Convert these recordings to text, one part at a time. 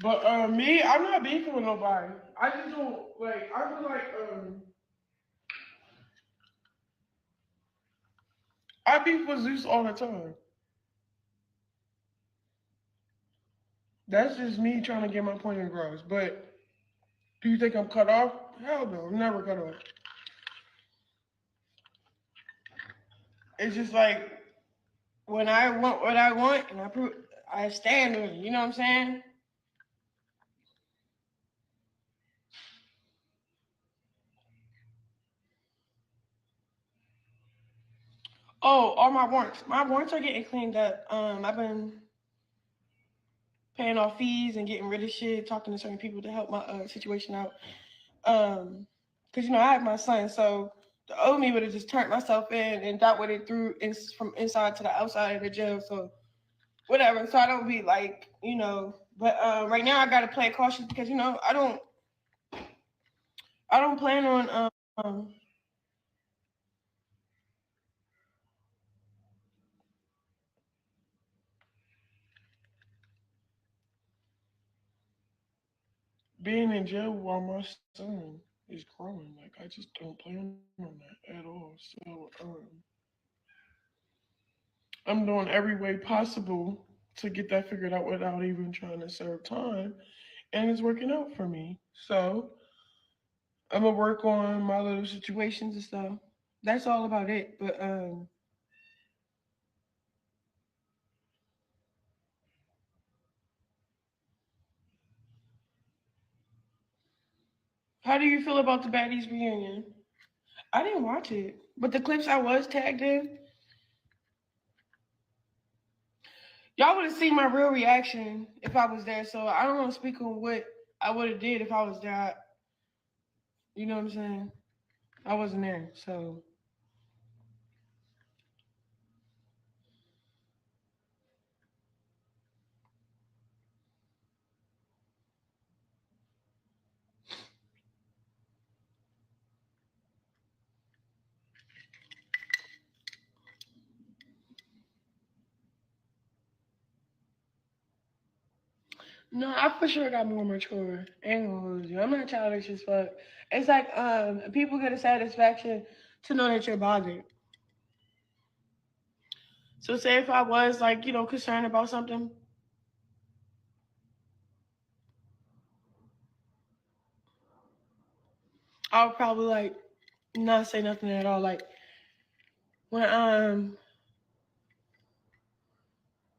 But me, I'm not beefing with nobody. I just don't like. I feel like I beef with Zeus all the time. That's just me trying to get my point across. But do you think I'm cut off? Hell no, I'm never cut off. It's just like when I want what I want and I stand on it. You know what I'm saying? Oh, all my warrants. My warrants are getting cleaned up. I've been paying off fees and getting rid of shit, talking to certain people to help my situation out. Cause I have my son, so the old me would have just turned myself in and that would it through from inside to the outside of the jail. So whatever. So I don't be like, But right now I gotta play cautious because I don't plan on being in jail while my son is growing. Like I just don't plan on that at all. So I'm doing every way possible to get that figured out without even trying to serve time, and it's working out for me. So I'm gonna work on my little situations and stuff. That's all about it. But how do you feel about the Baddies reunion? I didn't watch it, but the clips I was tagged in, y'all would have seen my real reaction if I was there. So I don't want to speak on what I would have did if I was there. You know what I'm saying? I wasn't there, so. No, I for sure got more mature. Ain't gonna lose you. I'm not childish as fuck. It's like people get a satisfaction to know that you're bothered. So say if I was like, concerned about something, I would probably like not say nothing at all. Like when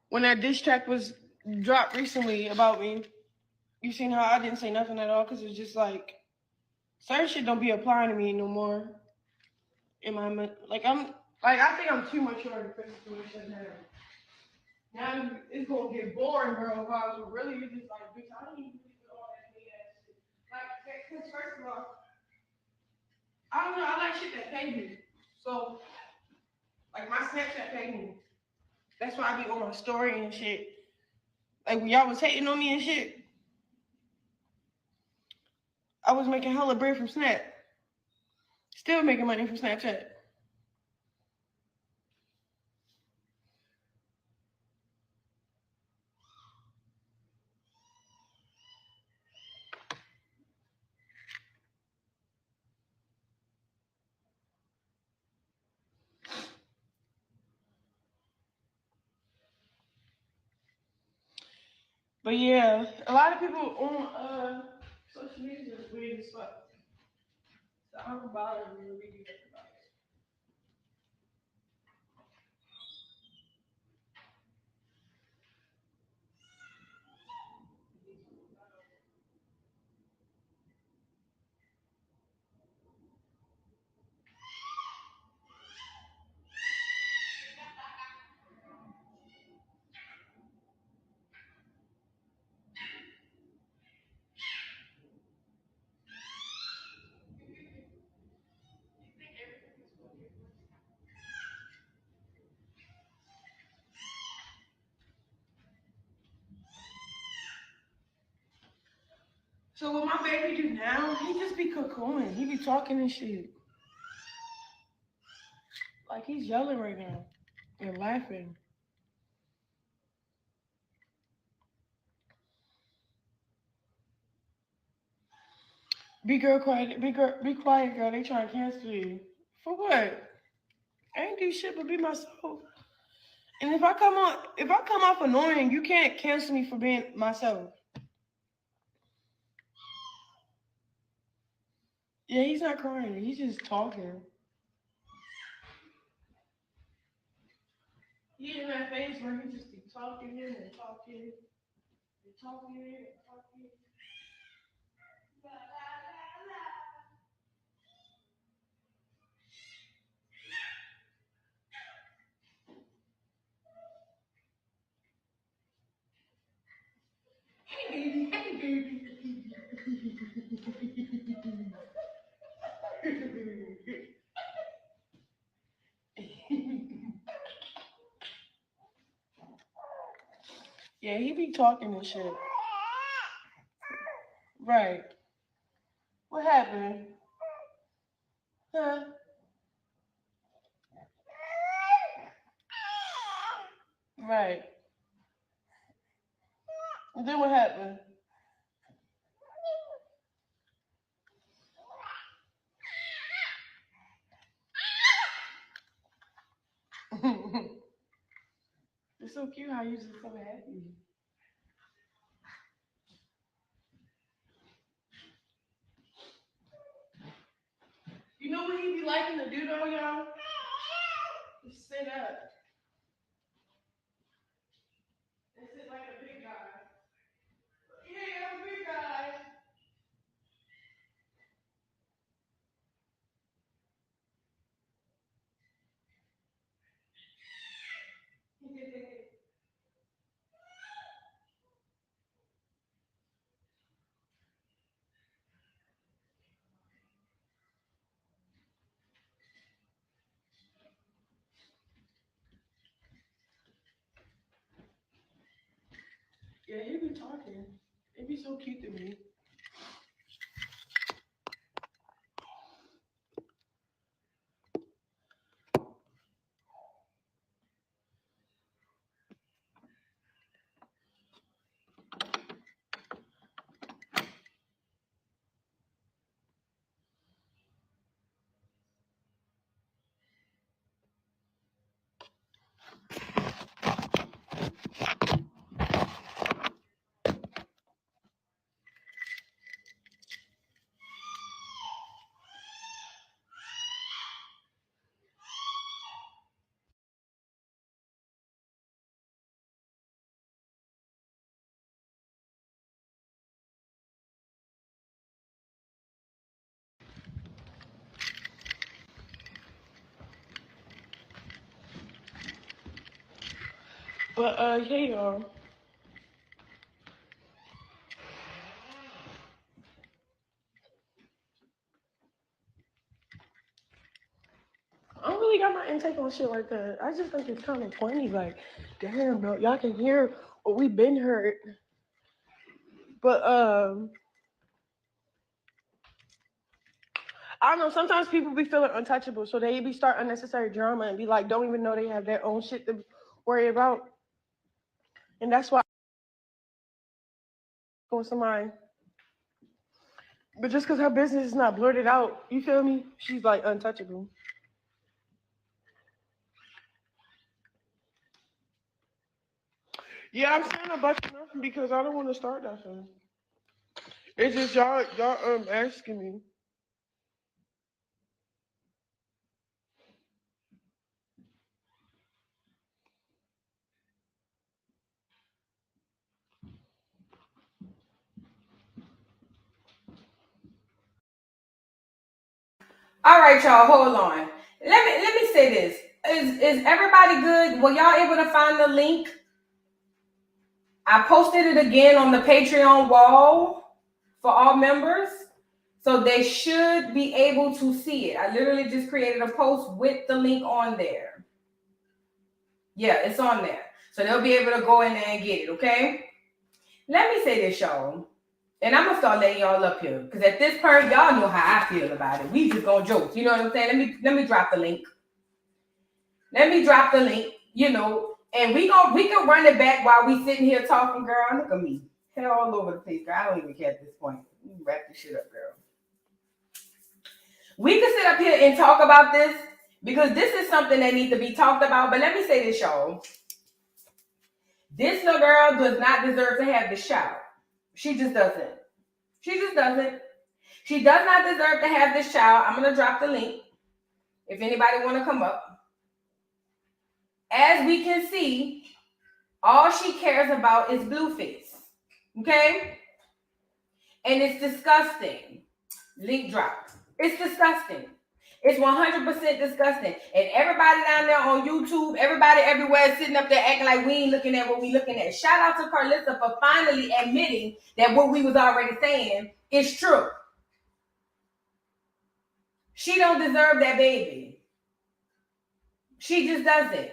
when that diss track was dropped recently about me, you seen how I didn't say nothing at all because it's just like certain shit don't be applying to me no more. In my like I think I'm too mature to fix situation now. Now it's gonna get boring, bro. If I was really just like, bitch, I don't even do all that big ass shit. Like, cause first of all, I don't know, I like shit that pay me. So, like my Snapchat paid me. That's why I be on my story and shit. Like when y'all was hating on me and shit, I was making hella bread from Snap. Still making money from Snapchat. But yeah, a lot of people on social media is weird as fuck. So I don't bother me to read about it. So what my baby do now, he just be cocooning. He be talking and shit. Like he's yelling right now and laughing. Be quiet. Be quiet, girl. They trying to cancel you. For what? I ain't do shit but be myself. And if I come off annoying, you can't cancel me for being myself. Yeah, he's not crying. He's just talking. He in that phase where he just be talking and talking and talking and talking. Hey baby, yeah, he be talking and shit. Right. What happened? Huh? Right. And then what happened? It's so cute how you just so happy. You know what he be liking to do though, y'all? Just sit up. And sit like a big guy. Yeah, I'm a big guy. Yeah, he be talking. It be so cute to me. But hey y'all. I don't really got my intake on shit like that. I just think it's kind of funny. Like, damn, bro, y'all can hear what we've been heard. But I don't know. Sometimes people be feeling untouchable, so they be start unnecessary drama and be like, don't even know they have their own shit to worry about. And that's why I go with somebody. But just because her business is not blurted out, you feel me? She's like untouchable. Yeah, I'm saying a bunch of nothing because I don't want to start nothing. It's just y'all asking me. All right, y'all, hold on. Let me say this. Is everybody good? Were y'all able to find the link? I posted it again on the Patreon wall for all members. So they should be able to see it. I literally just created a post with the link on there. Yeah, it's on there. So they'll be able to go in there and get it, okay? Let me say this, y'all. And I'm gonna start letting y'all up here. Because at this point, y'all know how I feel about it. We just gonna joke. You know what I'm saying? Let me drop the link. Let me drop the link, and we can run it back while we sitting here talking, girl. Look at me. Hair all over the place, girl. I don't even care at this point. You wrap this shit up, girl. We could sit up here and talk about this because this is something that needs to be talked about. But let me say this, y'all. This little girl does not deserve to have the shout. She just doesn't. She just doesn't. She does not deserve to have this child. I'm going to drop the link if anybody want to come up. As we can see, all she cares about is Blueface. Okay? And it's disgusting. Link drop. It's disgusting. It's 100% disgusting. And everybody down there on YouTube, everybody everywhere is sitting up there acting like we ain't looking at what we looking at. Shout out to Carlissa for finally admitting that what we was already saying is true. She don't deserve that baby. She just doesn't.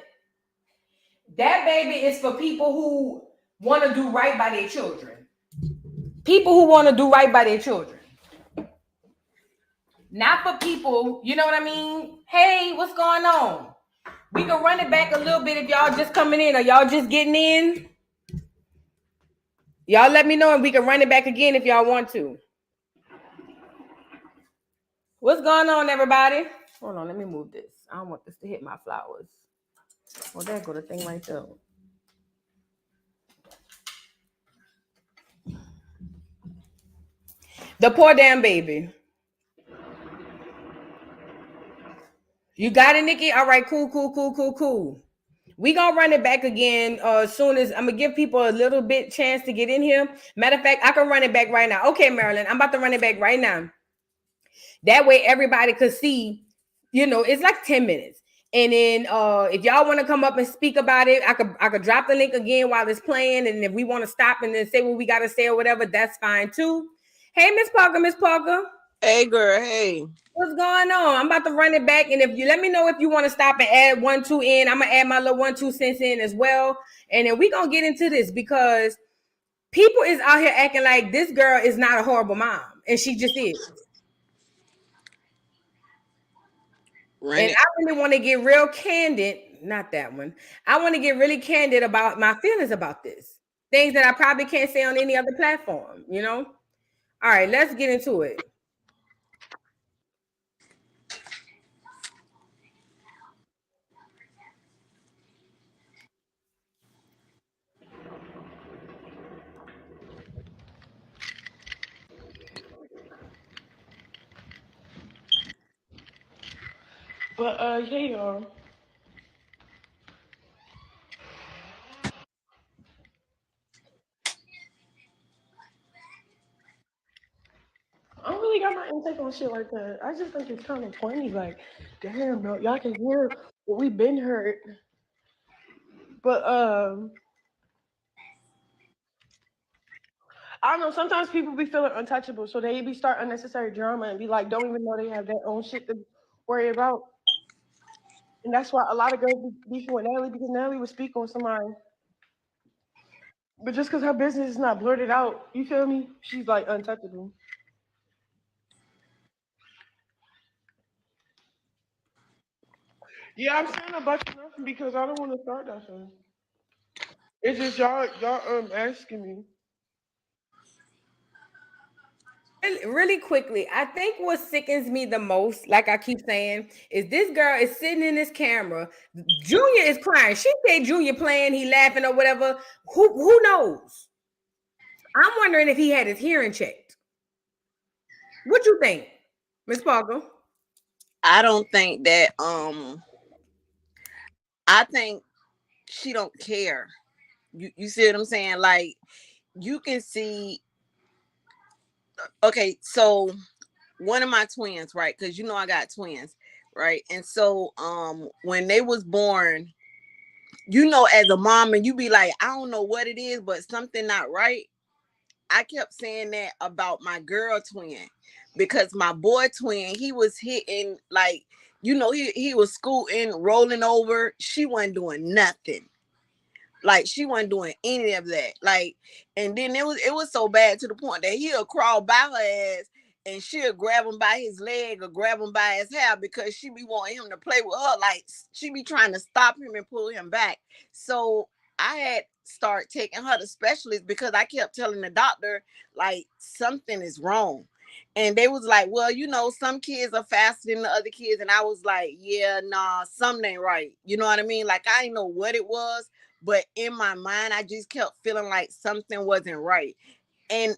That baby is for people who want to do right by their children. People who want to do right by their children. Not for people, you know what I mean? Hey, what's going on? We can run it back a little bit if y'all just coming in or y'all just getting in. Y'all let me know and we can run it back again if y'all want to. What's going on, everybody? Hold on, let me move this. I don't want this to hit my flowers. Well, there go the thing right there. The poor damn baby. You got it, Nikki? All right, cool. We gonna run it back again as soon as I'm gonna give people a little bit chance to get in here. Matter of fact, I can run it back right now. Okay, Marilyn, I'm about to run it back right now. That way everybody could see, it's like 10 minutes. And then if y'all want to come up and speak about it, I could drop the link again while it's playing. And if we want to stop and then say what we gotta say or whatever, that's fine too. Hey, Miss Parker. Hey, girl, hey. What's going on? I'm about to run it back. And if you let me know if you want to stop and add 1, 2 in, I'm going to add my little 1, 2 cents in as well. And then we're going to get into this because people is out here acting like this girl is not a horrible mom. And she just is. And I really want to get real candid. Not that one. I want to get really candid about my feelings about this. Things that I probably can't say on any other platform, All right, let's get into it. But yeah, y'all. I don't really got my intake on shit like that. I just think it's kind of funny. Like, damn, bro, y'all can hear what we've been hurt. But I don't know. Sometimes people be feeling untouchable, so they be start unnecessary drama and be like, don't even know they have their own shit to worry about. And that's why a lot of girls be beefing with Natalie because Natalie would speak on somebody. But just because her business is not blurted out, you feel me? She's like untouchable. Yeah, I'm saying a bunch of nothing because I don't want to start that thing. It's just y'all asking me. Really quickly, I think what sickens me the most, like I keep saying, is this girl is sitting in this camera. Junior is crying. She said Junior playing, he laughing or whatever. Who knows? I'm wondering if he had his hearing checked. What you think, Miss Parker? I don't think that. I think she don't care. You see what I'm saying? Like, you can see. Okay, so one of my twins, right? Because I got twins, right? And so when they was born, as a mom, and you be like, I don't know what it is, but something not right. I kept saying that about my girl twin because my boy twin, he was hitting like, he was scooting, rolling over. She wasn't doing nothing. Like, she wasn't doing any of that. Like, and then it was so bad to the point that he'll crawl by her ass and she'll grab him by his leg or grab him by his hair because she be wanting him to play with her. Like, she be trying to stop him and pull him back. So I had start taking her to specialists because I kept telling the doctor, like, something is wrong. And they was like, well, some kids are faster than the other kids. And I was like, yeah, nah, something ain't right. You know what I mean? Like, I didn't know what it was, but in my mind, I just kept feeling like something wasn't right. And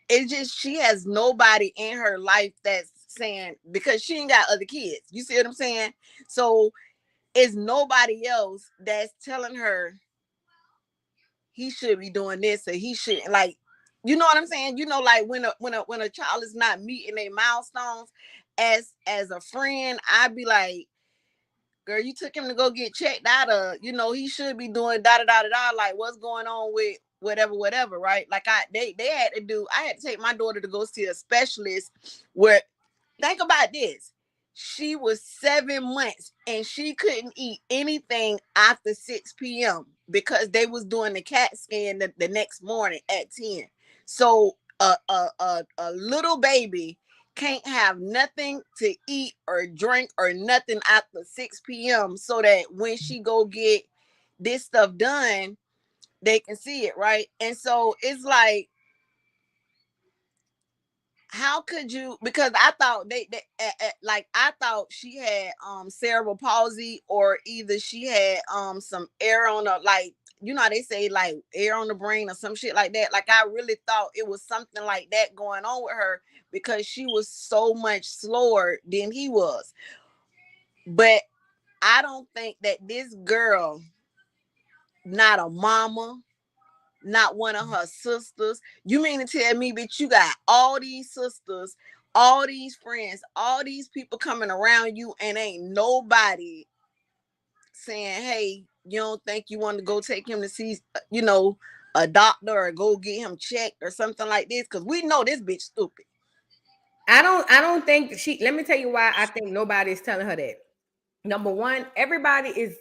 it's just, she has nobody in her life that's saying, because she ain't got other kids. You see what I'm saying? So it's nobody else that's telling her he should be doing this or he shouldn't. Like, you know what I'm saying? Like when a child is not meeting their milestones, as a friend, I'd be like, girl, you took him to go get checked out, or he should be doing da da da da da. Like, what's going on with whatever, right? Like, I had to take my daughter to go see a specialist. Where, think about this, she was 7 months and she couldn't eat anything after 6 p.m. because they was doing the CAT scan the next morning at 10. So a little baby can't have nothing to eat or drink or nothing after 6 p.m. so that when she go get this stuff done, they can see it, right? And so it's like, how could you? Because I thought like, I thought she had cerebral palsy, or either she had some air on the, like, how they say, like, air on the brain or some shit like that. Like, I really thought it was something like that going on with her, because she was so much slower than he was. But I don't think that this girl, not a mama, not one of her sisters. You mean to tell me, bitch, you got all these sisters, all these friends, all these people coming around you, and ain't nobody saying, hey, you don't think you want to go take him to see, a doctor, or go get him checked or something like this? Because we know this bitch stupid. I don't think she, let me tell you why I think nobody's telling her that. Number one, everybody is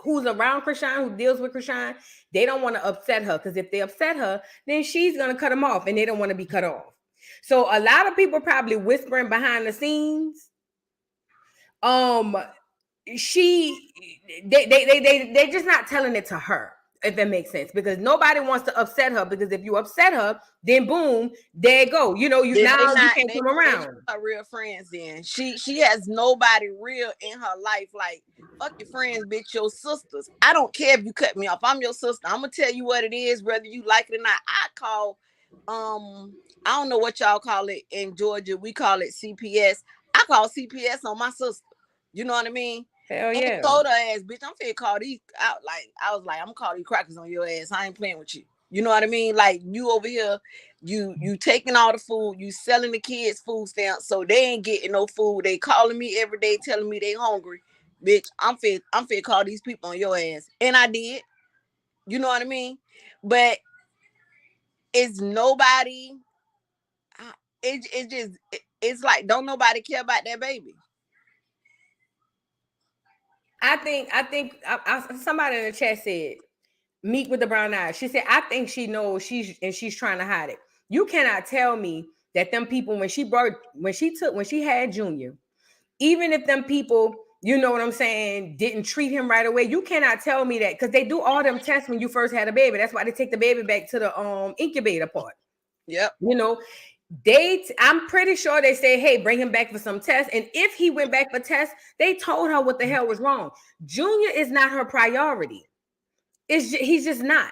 who's around Chrisean, who deals with Chrisean, they don't want to upset her, because if they upset her, then she's gonna cut them off, and they don't want to be cut off. So a lot of people probably whispering behind the scenes. She they just not telling it to her, if that makes sense, because nobody wants to upset her, because if you upset her, then boom, there you go, you Then now you can't come they around. not her real friends. Then she has nobody real in her life. Like, fuck your friends, bitch, your sisters. I don't care if you cut me off, I'm your sister. I'm gonna tell you what it is, whether you like it or not. I call, I don't know what y'all call it in Georgia, we call it CPS. I call CPS on my sister. You know what I mean? Hell And yeah. told her ass, bitch, I'm finna call these out. Like, I was like, I'm gonna call these crackers on your ass. I ain't playing with you. You know what I mean? Like, you over here, you taking all the food, you selling the kids food stamps, so they ain't getting no food. They calling me every day, telling me they hungry. Bitch, I'm finna call these people on your ass. And I did. You know what I mean? But it's nobody. It's like, don't nobody care about that baby. I think somebody in the chat said, Meek with the brown eyes. She said, I think she knows she's trying to hide it. You cannot tell me that them people, when she had Junior, even if them people, you know what I'm saying, didn't treat him right away, you cannot tell me that, because they do all them tests when you first had a baby. That's why they take the baby back to the incubator part. Yep. I'm pretty sure they say, hey, bring him back for some tests. And if he went back for tests, they told her what the hell was wrong. Junior is not her priority. He's just not.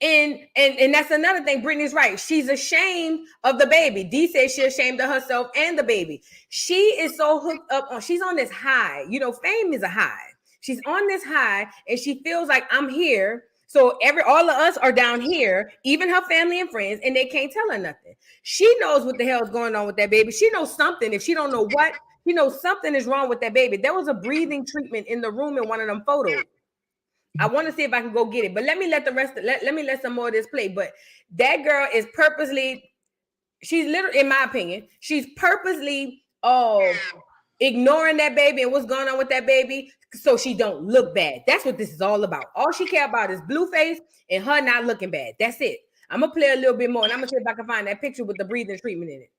And that's another thing. Brittany's right. She's ashamed of the baby. Dee says she's ashamed of herself and the baby. She is so hooked up on, she's on this high. Fame is a high. She's on this high, and she feels like, I'm here. So all of us are down here, even her family and friends, and they can't tell her nothing. She knows what the hell is going on with that baby. She knows something. If she don't know what, she knows something is wrong with that baby. There was a breathing treatment in the room in one of them photos. I want to see if I can go get it, but let me let some more of this play. But that girl is purposely, she's literally, in my opinion, she's purposely ignoring that baby and what's going on with that baby, so she don't look bad. That's what this is all about. All she care about is Blueface and her not looking bad. That's it. I'm gonna play a little bit more, and I'm gonna see if I can find that picture with the breathing treatment in it.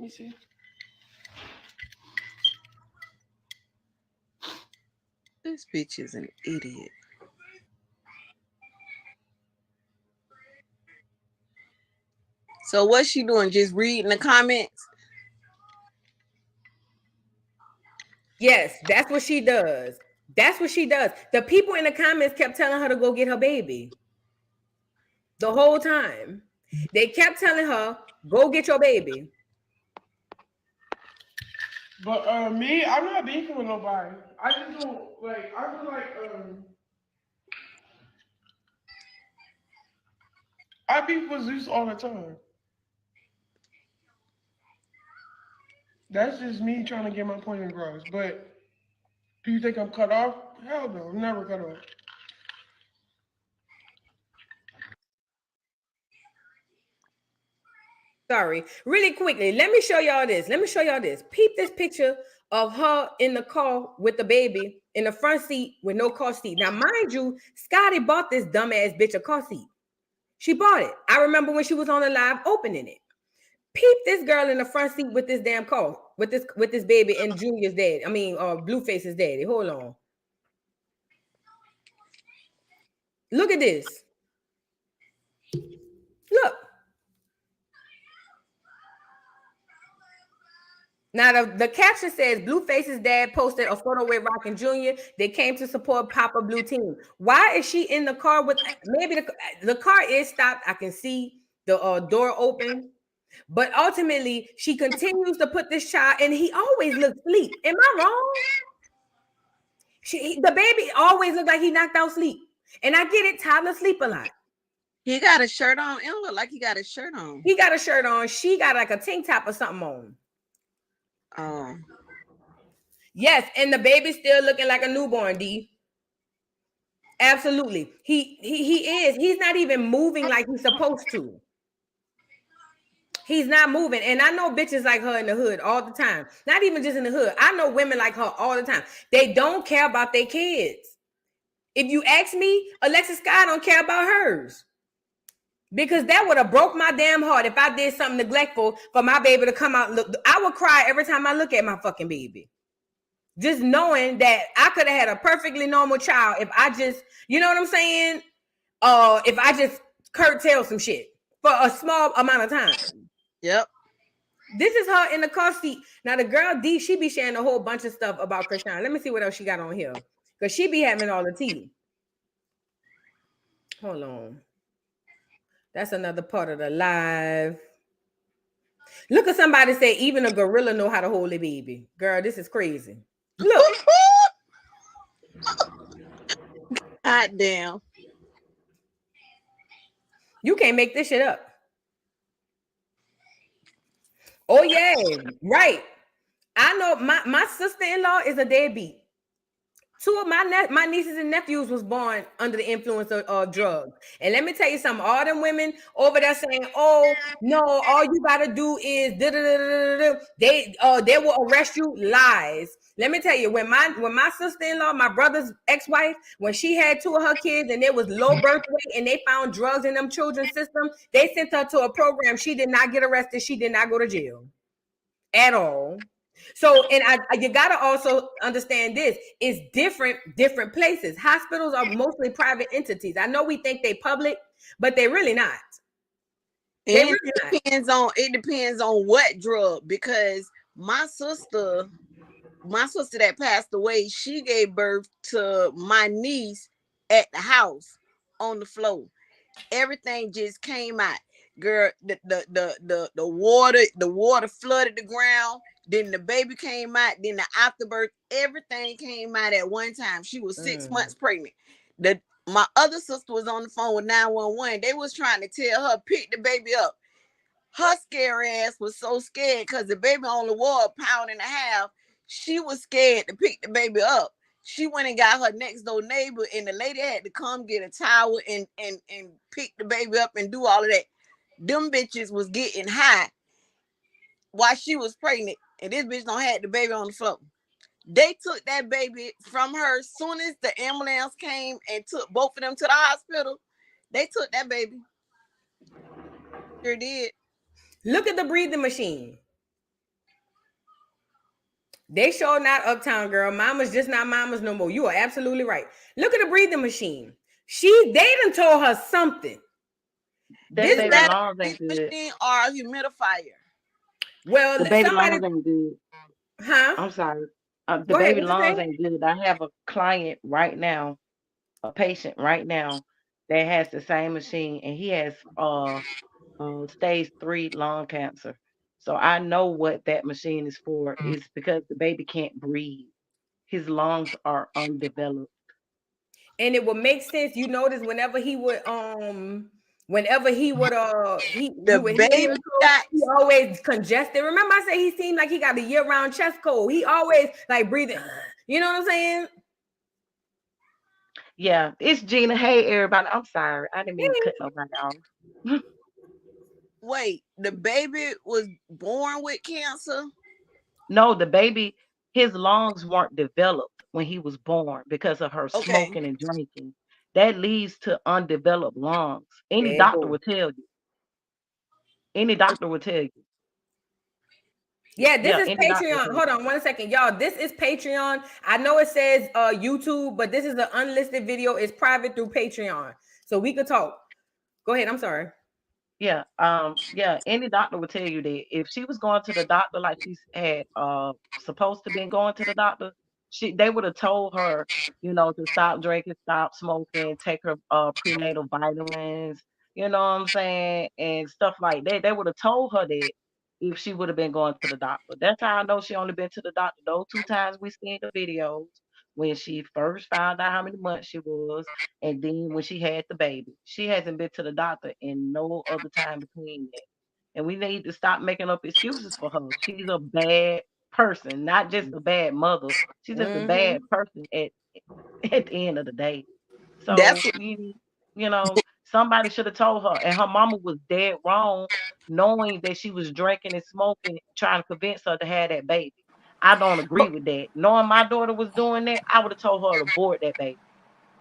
me see. This bitch is an idiot. So what's she doing? Just reading the comments? Yes, that's what she does. That's what she does. The people in the comments kept telling her to go get her baby. The whole time. They kept telling her, go get your baby. But me, I'm not beefing with nobody. I just don't like. I feel like I beef with Zeus all the time. That's just me trying to get my point across. But do you think I'm cut off? Hell no, I'm never cut off. Sorry. Really quickly, let me show y'all this. Peep this picture of her in the car with the baby in the front seat with no car seat. Now, mind you, Scotty bought this dumbass bitch a car seat. She bought it. I remember when she was on the live opening it. Peep this girl in the front seat with this damn car, with this baby and Junior's daddy. I mean, Blueface's daddy. Hold on. Look at this. Look. Now, the caption says, Blueface's dad posted a photo with Rockin' Jr. They came to support Papa Blue Team. Why is she in the car with, maybe the car is stopped. I can see the door open. But ultimately, she continues to put this child, and he always looks asleep. Am I wrong? The baby always looked like he knocked out sleep. And I get it, toddlers sleep a lot. He got a shirt on. It look like he got a shirt on. He got a shirt on. She got like a tank top or something on. Yes, and the baby's still looking like a newborn, D. Absolutely. He is. He's not even moving like he's supposed to. He's not moving. And I know bitches like her in the hood all the time. Not even just in the hood. I know women like her all the time. They don't care about their kids. If you ask me, Alexis Scott don't care about hers. Because that would have broke my damn heart if I did something neglectful for my baby to come out. Look, I would cry every time I look at my fucking baby. Just knowing that I could have had a perfectly normal child if I just, you know what I'm saying? If I just curtail some shit for a small amount of time. Yep. This is her in the car seat. Now the girl D, she be sharing a whole bunch of stuff about Chrisean. Let me see what else she got on here. Because she be having all the tea. Hold on. That's another part of the live. Look at somebody say, even a gorilla know how to hold a baby. Girl, this is crazy. Look. God damn. You can't make this shit up. Oh, yeah. Right. I know my sister-in-law is a deadbeat. Two of my nieces and nephews was born under the influence of drugs. And let me tell you something. All them women over there saying, oh, no, all you got to do is they will arrest you. Lies. Let me tell you, when my sister-in-law, my brother's ex-wife, when she had two of her kids and there was low birth weight and they found drugs in them children's system, they sent her to a program. She did not get arrested. She did not go to jail at all. So, and you gotta also understand this: it's different places. Hospitals are mostly private entities. I know we think they public, but they're really not. It depends on what drug, because my sister that passed away, she gave birth to my niece at the house on the floor. Everything just came out. Girl, the water flooded the ground. Then the baby came out. Then the afterbirth, everything came out at one time. She was 6 months pregnant. My other sister was on the phone with 911. They was trying to tell her, pick the baby up. Her scary ass was so scared because the baby only wore a pound and a half. She was scared to pick the baby up. She went and got her next door neighbor, and the lady had to come get a towel and pick the baby up and do all of that. Them bitches was getting high while she was pregnant, and this bitch don't had the baby on the floor. They took that baby from her as soon as the ambulance came and took both of them to the hospital. They took that baby. Sure did. Look at the breathing machine. They sure not uptown, girl. Mama's just not mamas no more. You are absolutely right. Look at the breathing machine. They done told her something. That This baby That lungs a ain't breathing good. machine or a humidifier? well, The baby somebody, lungs ain't good. huh? I'm sorry. The Go ahead. baby What you lungs say? ain't good. I have a client right now, a patient right now that has the same machine, and he has stage 3 lung cancer. So I know what that machine is for. It's because the baby can't breathe. His lungs are undeveloped. And it would make sense. You notice whenever he would The you would hear baby him talk, he shots. always congested. Remember, I said he seemed like he got a year-round chest cold. He always like breathing. You know what I'm saying? Yeah, it's Gina. Hey, everybody. I'm sorry. I didn't mean to cut nobody off. Wait, the baby was born with cancer? No, the baby, his lungs weren't developed when he was born because of her Okay. smoking and drinking. That leads to undeveloped lungs. Any There you doctor go. will tell you. Any doctor will tell you. Yeah, this Yeah, is any doctor will Patreon. tell you. Hold on 1 second, y'all. This is Patreon. I know it says YouTube, but this is an unlisted video. It's private through Patreon, so we could talk. Go ahead. I'm sorry. Yeah, any doctor would tell you that if she was going to the doctor like she's had supposed to been going to the doctor, they would have told her, to stop drinking, stop smoking, take her prenatal vitamins, you know what I'm saying, and stuff like that. They would have told her that if she would have been going to the doctor. That's how I know she only been to the doctor those 2 times we seen the videos when she first found out how many months she was and then when she had the baby. She hasn't been to the doctor in no other time between that. And we need to stop making up excuses for her. She's a bad person, not just a bad mother. She's just a bad Mm-hmm. person at the end of the day. That's So somebody should have told her. And her mama was dead wrong, knowing that she was drinking and smoking, trying to convince her to have that baby. I don't agree with that. Knowing my daughter was doing that, I would have told her to abort that baby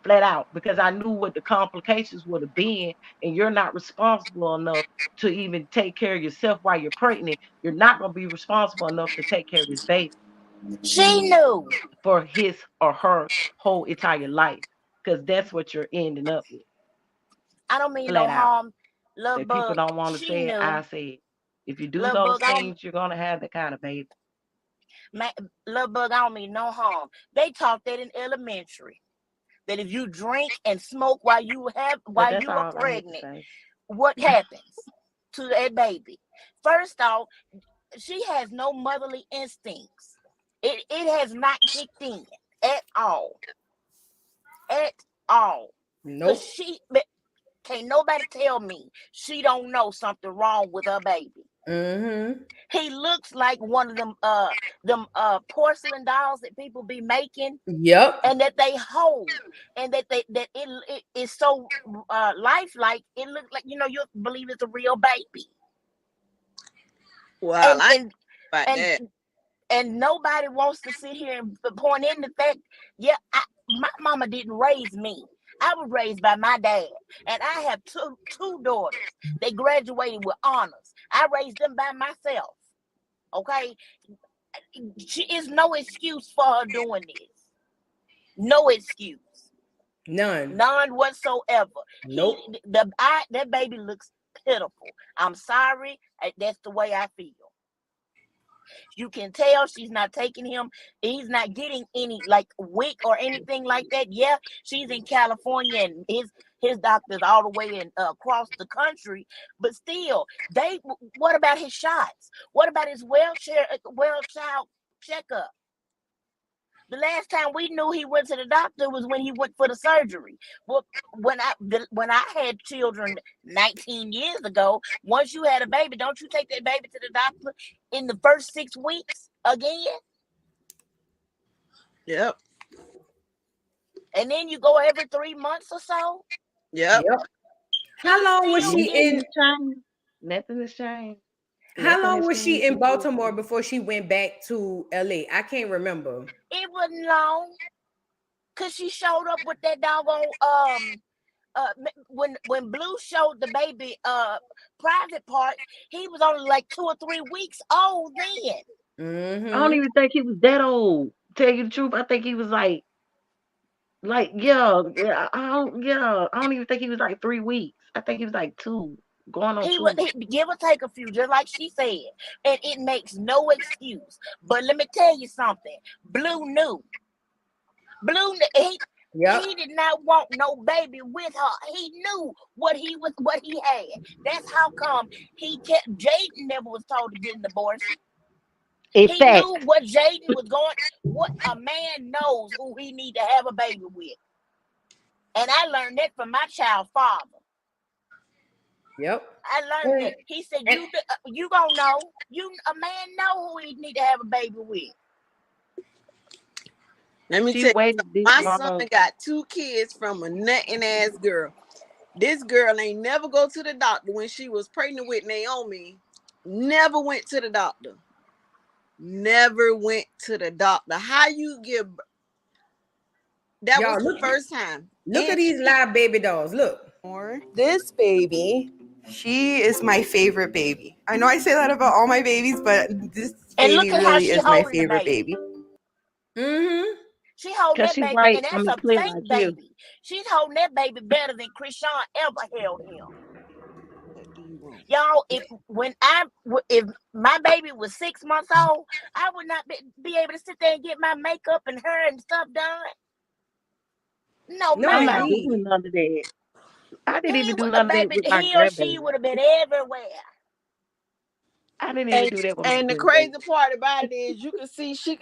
flat out because I knew what the complications would have been, and you're not responsible enough to even take care of yourself while you're pregnant. You're not going to be responsible enough to take care of this baby She knew. for his or her whole entire life because that's what you're ending up with, I don't mean no flat out. harm. Love If people bug, don't want to she say it, I knew. say it. If you do Love those bug, things, you're going to have that kind of baby. love bug, I don't mean no harm. They taught that in elementary. That if you drink and smoke while you But that's are all I had to pregnant, say. what happens to that baby? First off, she has no motherly instincts. It has not kicked in at all. At all. Nope. But can't nobody tell me she don't know something wrong with her baby. Mm-hmm. He looks like one of them porcelain dolls that people be making Yep. and that they hold, and that it is so lifelike. It looks like you believe it's a real baby. wow. I And about and that. and nobody wants to sit here and point in the fact, yeah, my mama didn't raise me. I was raised by my dad, and I have two daughters. They graduated with honors. I raised them by myself. Okay, she is no excuse for her doing this. No excuse, None. none whatsoever. Nope. That baby looks pitiful. I'm sorry, that's the way I feel. You can tell she's not taking him. He's not getting any like WIC or anything like that. Yeah, she's in California and his doctor's all the way in across the country. But still, what about his shots? What about his well child checkup? The last time we knew he went to the doctor was when he went for the surgery. Well, when I had children 19 years ago, once you had a baby, don't you take that baby to the doctor in the first 6 weeks again? Yep. And then you go every 3 months or so? Yep. Yep. How long was she Nothing in? has changed. Nothing has changed. How Nothing long has was she changed in since we were Baltimore kids. before she went back to LA? I can't remember. It wasn't long. Cause she showed up with that doggone when Blue showed the baby private part, he was only like 2 or 3 weeks old then. I don't even think he was that old. Tell you the truth, I think he was I don't even think he was like 3 weeks. I think he was like 2, going on He 2. would give or take a few, just like she said, and it makes no excuse. But let me tell you something. Blue knew. He did not want no baby with her. He knew what he had. That's how come he kept. Jaden never was told to get an abortion. In He fact, knew what Jaden was going. What a man knows who he need to have a baby with, and I learned that from my child's father. Yep. I learned that. He said, "You gonna know. A man know who he need to have a baby with." Let me she tell you, waited this my long. son got 2 kids from a nutting ass girl. This girl ain't never go to the doctor when she was pregnant with Naomi. Never went to the doctor. Never went to the doctor. How you give? That Y'all, was the first time. Look at these live baby dolls. Look. This baby, she is my favorite baby. I know I say that about all my babies, but this And look baby at how really she is my holding the favorite baby. baby. She holding Cause that she baby, right. and I that's mean, a clear fake like you. baby. She's holding that baby better than Chrisean ever held him. Y'all, if my baby was 6 months old, I would not be able to sit there and get my makeup and hair and stuff done. No, I'm ma'am. not doing none of that. I didn't even do The none of that baby, with my he or she grandbaby. would have been everywhere. I didn't even do that with my And the grandbaby. crazy part about it is, you can see she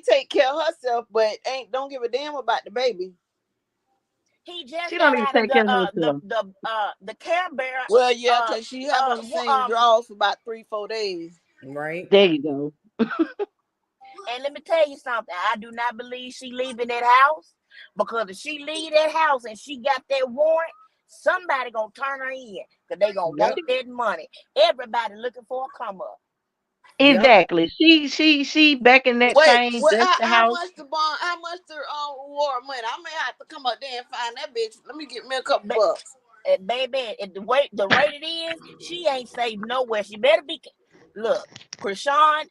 take care of herself, but don't give a damn about the baby. He just She got don't even out of take care of herself. the care bear. Well, yeah, because she have on the same drawers for about 3-4 days. Right. There you go. And let me tell you something. I do not believe she leaving that house, because if she leave that house and she got that warrant, somebody gonna turn her in, because they gonna want that money. Everybody looking for a come up. Exactly. She back in that Wait, same dusty how house. much the bond? How much the reward money? I may have to come up there and find that bitch. Let me get me a couple bucks. Baby, at the rate it is, she ain't safe nowhere. She better be. Look, Chrisean,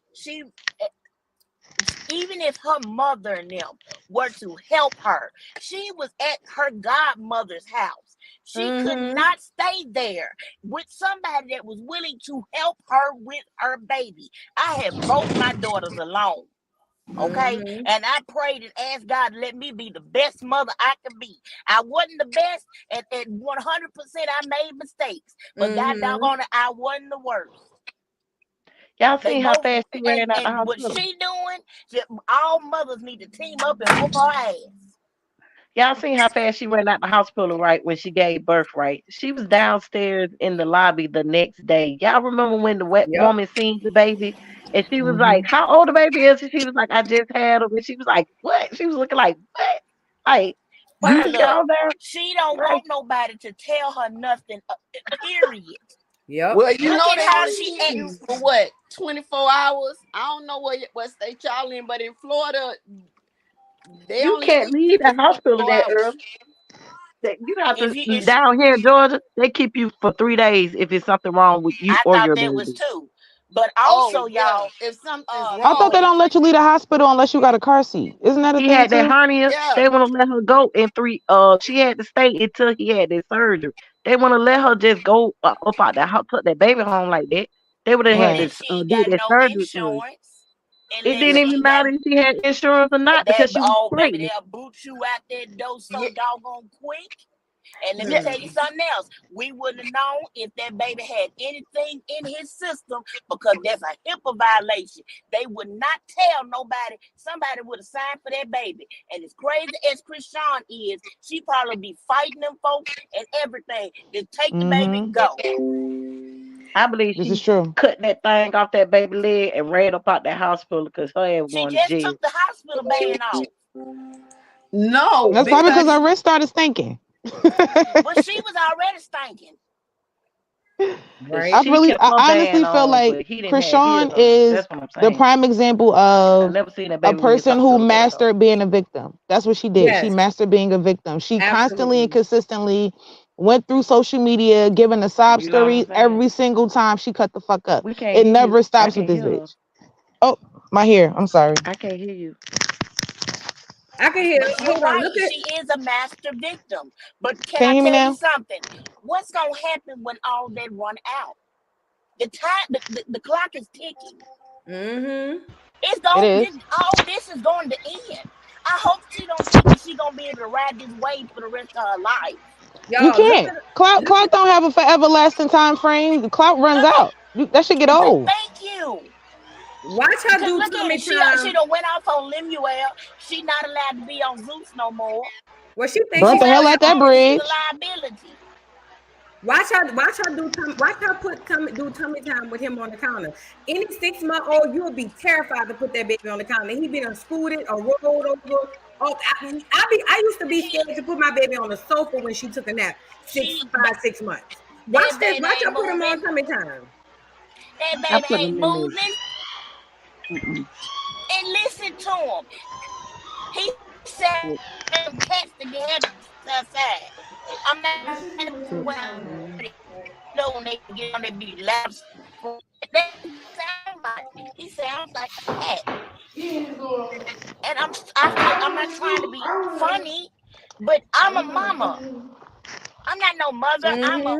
even if her mother and them were to help her, she was at her godmother's house. She could not stay there with somebody that was willing to help her with her baby. I have both my daughters alone. Okay, and I prayed and asked God to let me be the best mother I could be. I wasn't the best, and 100% I made mistakes, but God doggone it, I wasn't the worst. Y'all seen how fast she ran out the And what hospital? she doing, all mothers need to team up and whoop her ass. Y'all seen how fast she ran out the hospital, right? When she gave birth, right? She was downstairs in the lobby the next day. Y'all remember when the wet woman seen the baby? And she was like, "How old the baby is?" And she was like, "I just had him." And she was like, "What?" She was looking like, "What?" Like, why is y'all there? She don't Like, want nobody to tell her nothing. Period. Yep. Well, you Look know at they how only she keep you for what, 24 hours? I don't know what state y'all in, but in Florida, they you only can't keep leave you the for hospital 24 that hours. early. You have to if down here in Georgia. They keep you for 3 days if it's something wrong with you I or thought your that was baby. too, but Oh also yeah, y'all, if something's I thought they wrong, don't let you leave the hospital unless you got a car seat. Isn't that a He thing had that too? hernia. yeah. They want to let her go in 3. She had to stay until he had that surgery. They want to let her just go up out the house, put that baby home like that. They would have had and to Right. she ain't did got that no surgery first. insurance, It and didn't she even ain't got matter if she had insurance or not that. because she was Oh, baby, pregnant. they'll boot you out that door so Yeah, doggone quick. And let me yeah. tell you something else. We wouldn't have known if that baby had anything in his system, because that's a HIPAA violation. They would not tell nobody. Somebody would have signed for that baby. And as crazy as Chrisean is, she probably be fighting them folks and everything to take the baby, Mm-hmm. go. I believe This is she true. cut that thing off that baby leg and ran up out that hospital because her ass was She going to just jail. took the hospital ban off. No, That's probably because because her wrist started stinking. Well, she was already stinking. But Right. she kept her I ban honestly feel on, like but he didn't have his Krishan on. is That's what I'm the saying. prime example I of never seen that a baby with his person who hospital ban on. mastered being a victim. That's what she did. She Yes. mastered being a victim. She constantly and Absolutely. consistently went through social media, giving a sob You know what I'm story saying? every single time she cut the fuck up. We can't It hear you. never I stops with can this hear her. bitch. Oh, my hair. I'm sorry. I can't hear you. I can hear. But you're Hold on. right. Look at. She is a master victim. But can Can I you hear me tell you now? something? What's gonna happen when all that run out? The time, the clock is ticking. Mm-hmm. It's It going. is. All this is going to end. I hope she don't think that she gonna be able to ride this wave for the rest of her life. You Y'all, can't. look Clout at. don't have a forever lasting time frame. The clout runs No, out. That should get old. thank you. Watch her Cause do look at tummy it. She time. done went off on Lemuel. She not allowed to be on Zeus no more. Well, she thinks Burnt she's the Whoever hell allowed out to that be on started, she's Zeus. bridge. a liability. Watch her do tummy time with him on the counter. Any 6-month-old, you would be terrified to put that baby on the counter. He been scooted or rolled over. Oh, I used to be scared to put my baby on the sofa when she took a nap. That 6 months. Watch that this. baby Watch her ain't put him on moving. tummy time. That I baby put ain't them in moving. the. And listen to him. He said cats to get outside. I'm not well, no when they get on their be loud. That sound like he sounds like a cat. And I'm not trying to be funny, but I'm a mama. I'm not no mother. I'm a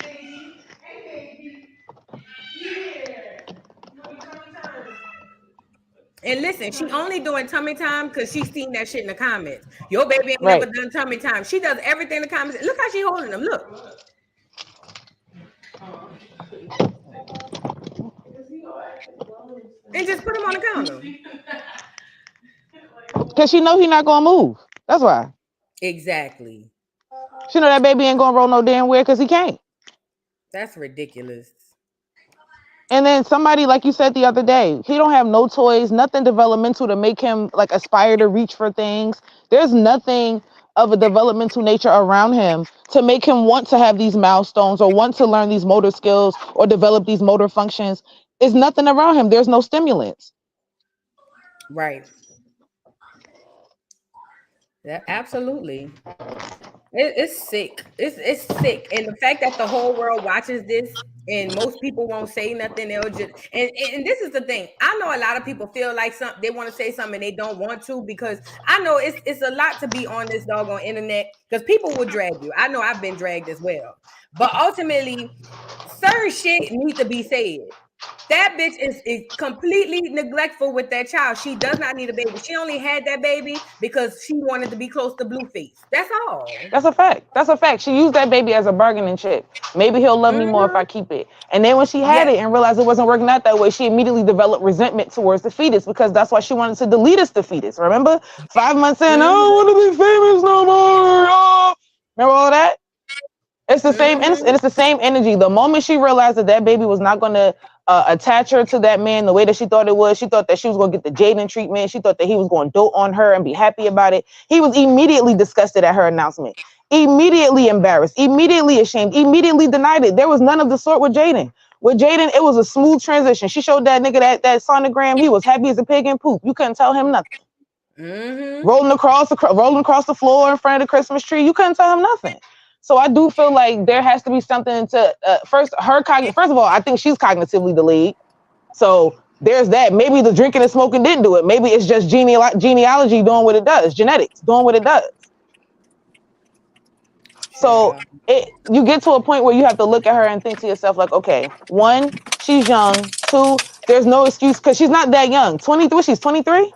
Mm-hmm. And listen, she only doing tummy time because she seen that shit in the comments. Your baby ain't never Right. done tummy time. She does everything in the comments. Look how she holding them. Look. And just put him on the counter. Cause she know he not gonna move. That's why. Exactly. She know that baby ain't gonna roll no damn where because he can't. That's ridiculous. And then somebody, like you said the other day, he don't have no toys, nothing developmental to make him like aspire to reach for things. There's nothing of a developmental nature around him to make him want to have these milestones or want to learn these motor skills or develop these motor functions. There's nothing around him. There's no stimulants. Right. Yeah, absolutely. It's sick. It's sick. And the fact that the whole world watches this and most people won't say nothing, they'll just and this is the thing. I know a lot of people feel like they want to say something and they don't want to because I know it's a lot to be on this doggone internet because people will drag you. I know I've been dragged as well. But ultimately, certain shit need to be said. That bitch is completely neglectful with that child. She does not need a baby. She only had that baby because she wanted to be close to Blueface. That's all. That's a fact. That's a fact. She used that baby as a bargaining chip. Maybe he'll love me more if I keep it. And then when she had Yes. it and realized it wasn't working out that way, she immediately developed resentment towards the fetus because that's why she wanted to delete us the fetus. Remember? 5 months in, I don't want to be famous no more. Oh. Remember all that? It's the same, and it's the same energy. The moment she realized that that baby was not going to attach her to that man the way that she thought it was, she thought that she was going to get the Jaden treatment. She thought that he was going to dote on her and be happy about it. He was immediately disgusted at her announcement, immediately embarrassed, immediately ashamed, immediately denied it. There was none of the sort with Jaden. With Jaden, it was a smooth transition. She showed that nigga that sonogram. He was happy as a pig in poop. You couldn't tell him nothing. Rolling across the floor in front of the Christmas tree. You couldn't tell him nothing. So I do feel like there has to be something to first of all, I think she's cognitively delayed. So there's that. Maybe the drinking and smoking didn't do it. Maybe it's just genealogy doing what it does, genetics doing what it does. So you get to a point where you have to look at her and think to yourself, like, okay, one, she's young. Two, there's no excuse because she's not that young. 23, she's 23.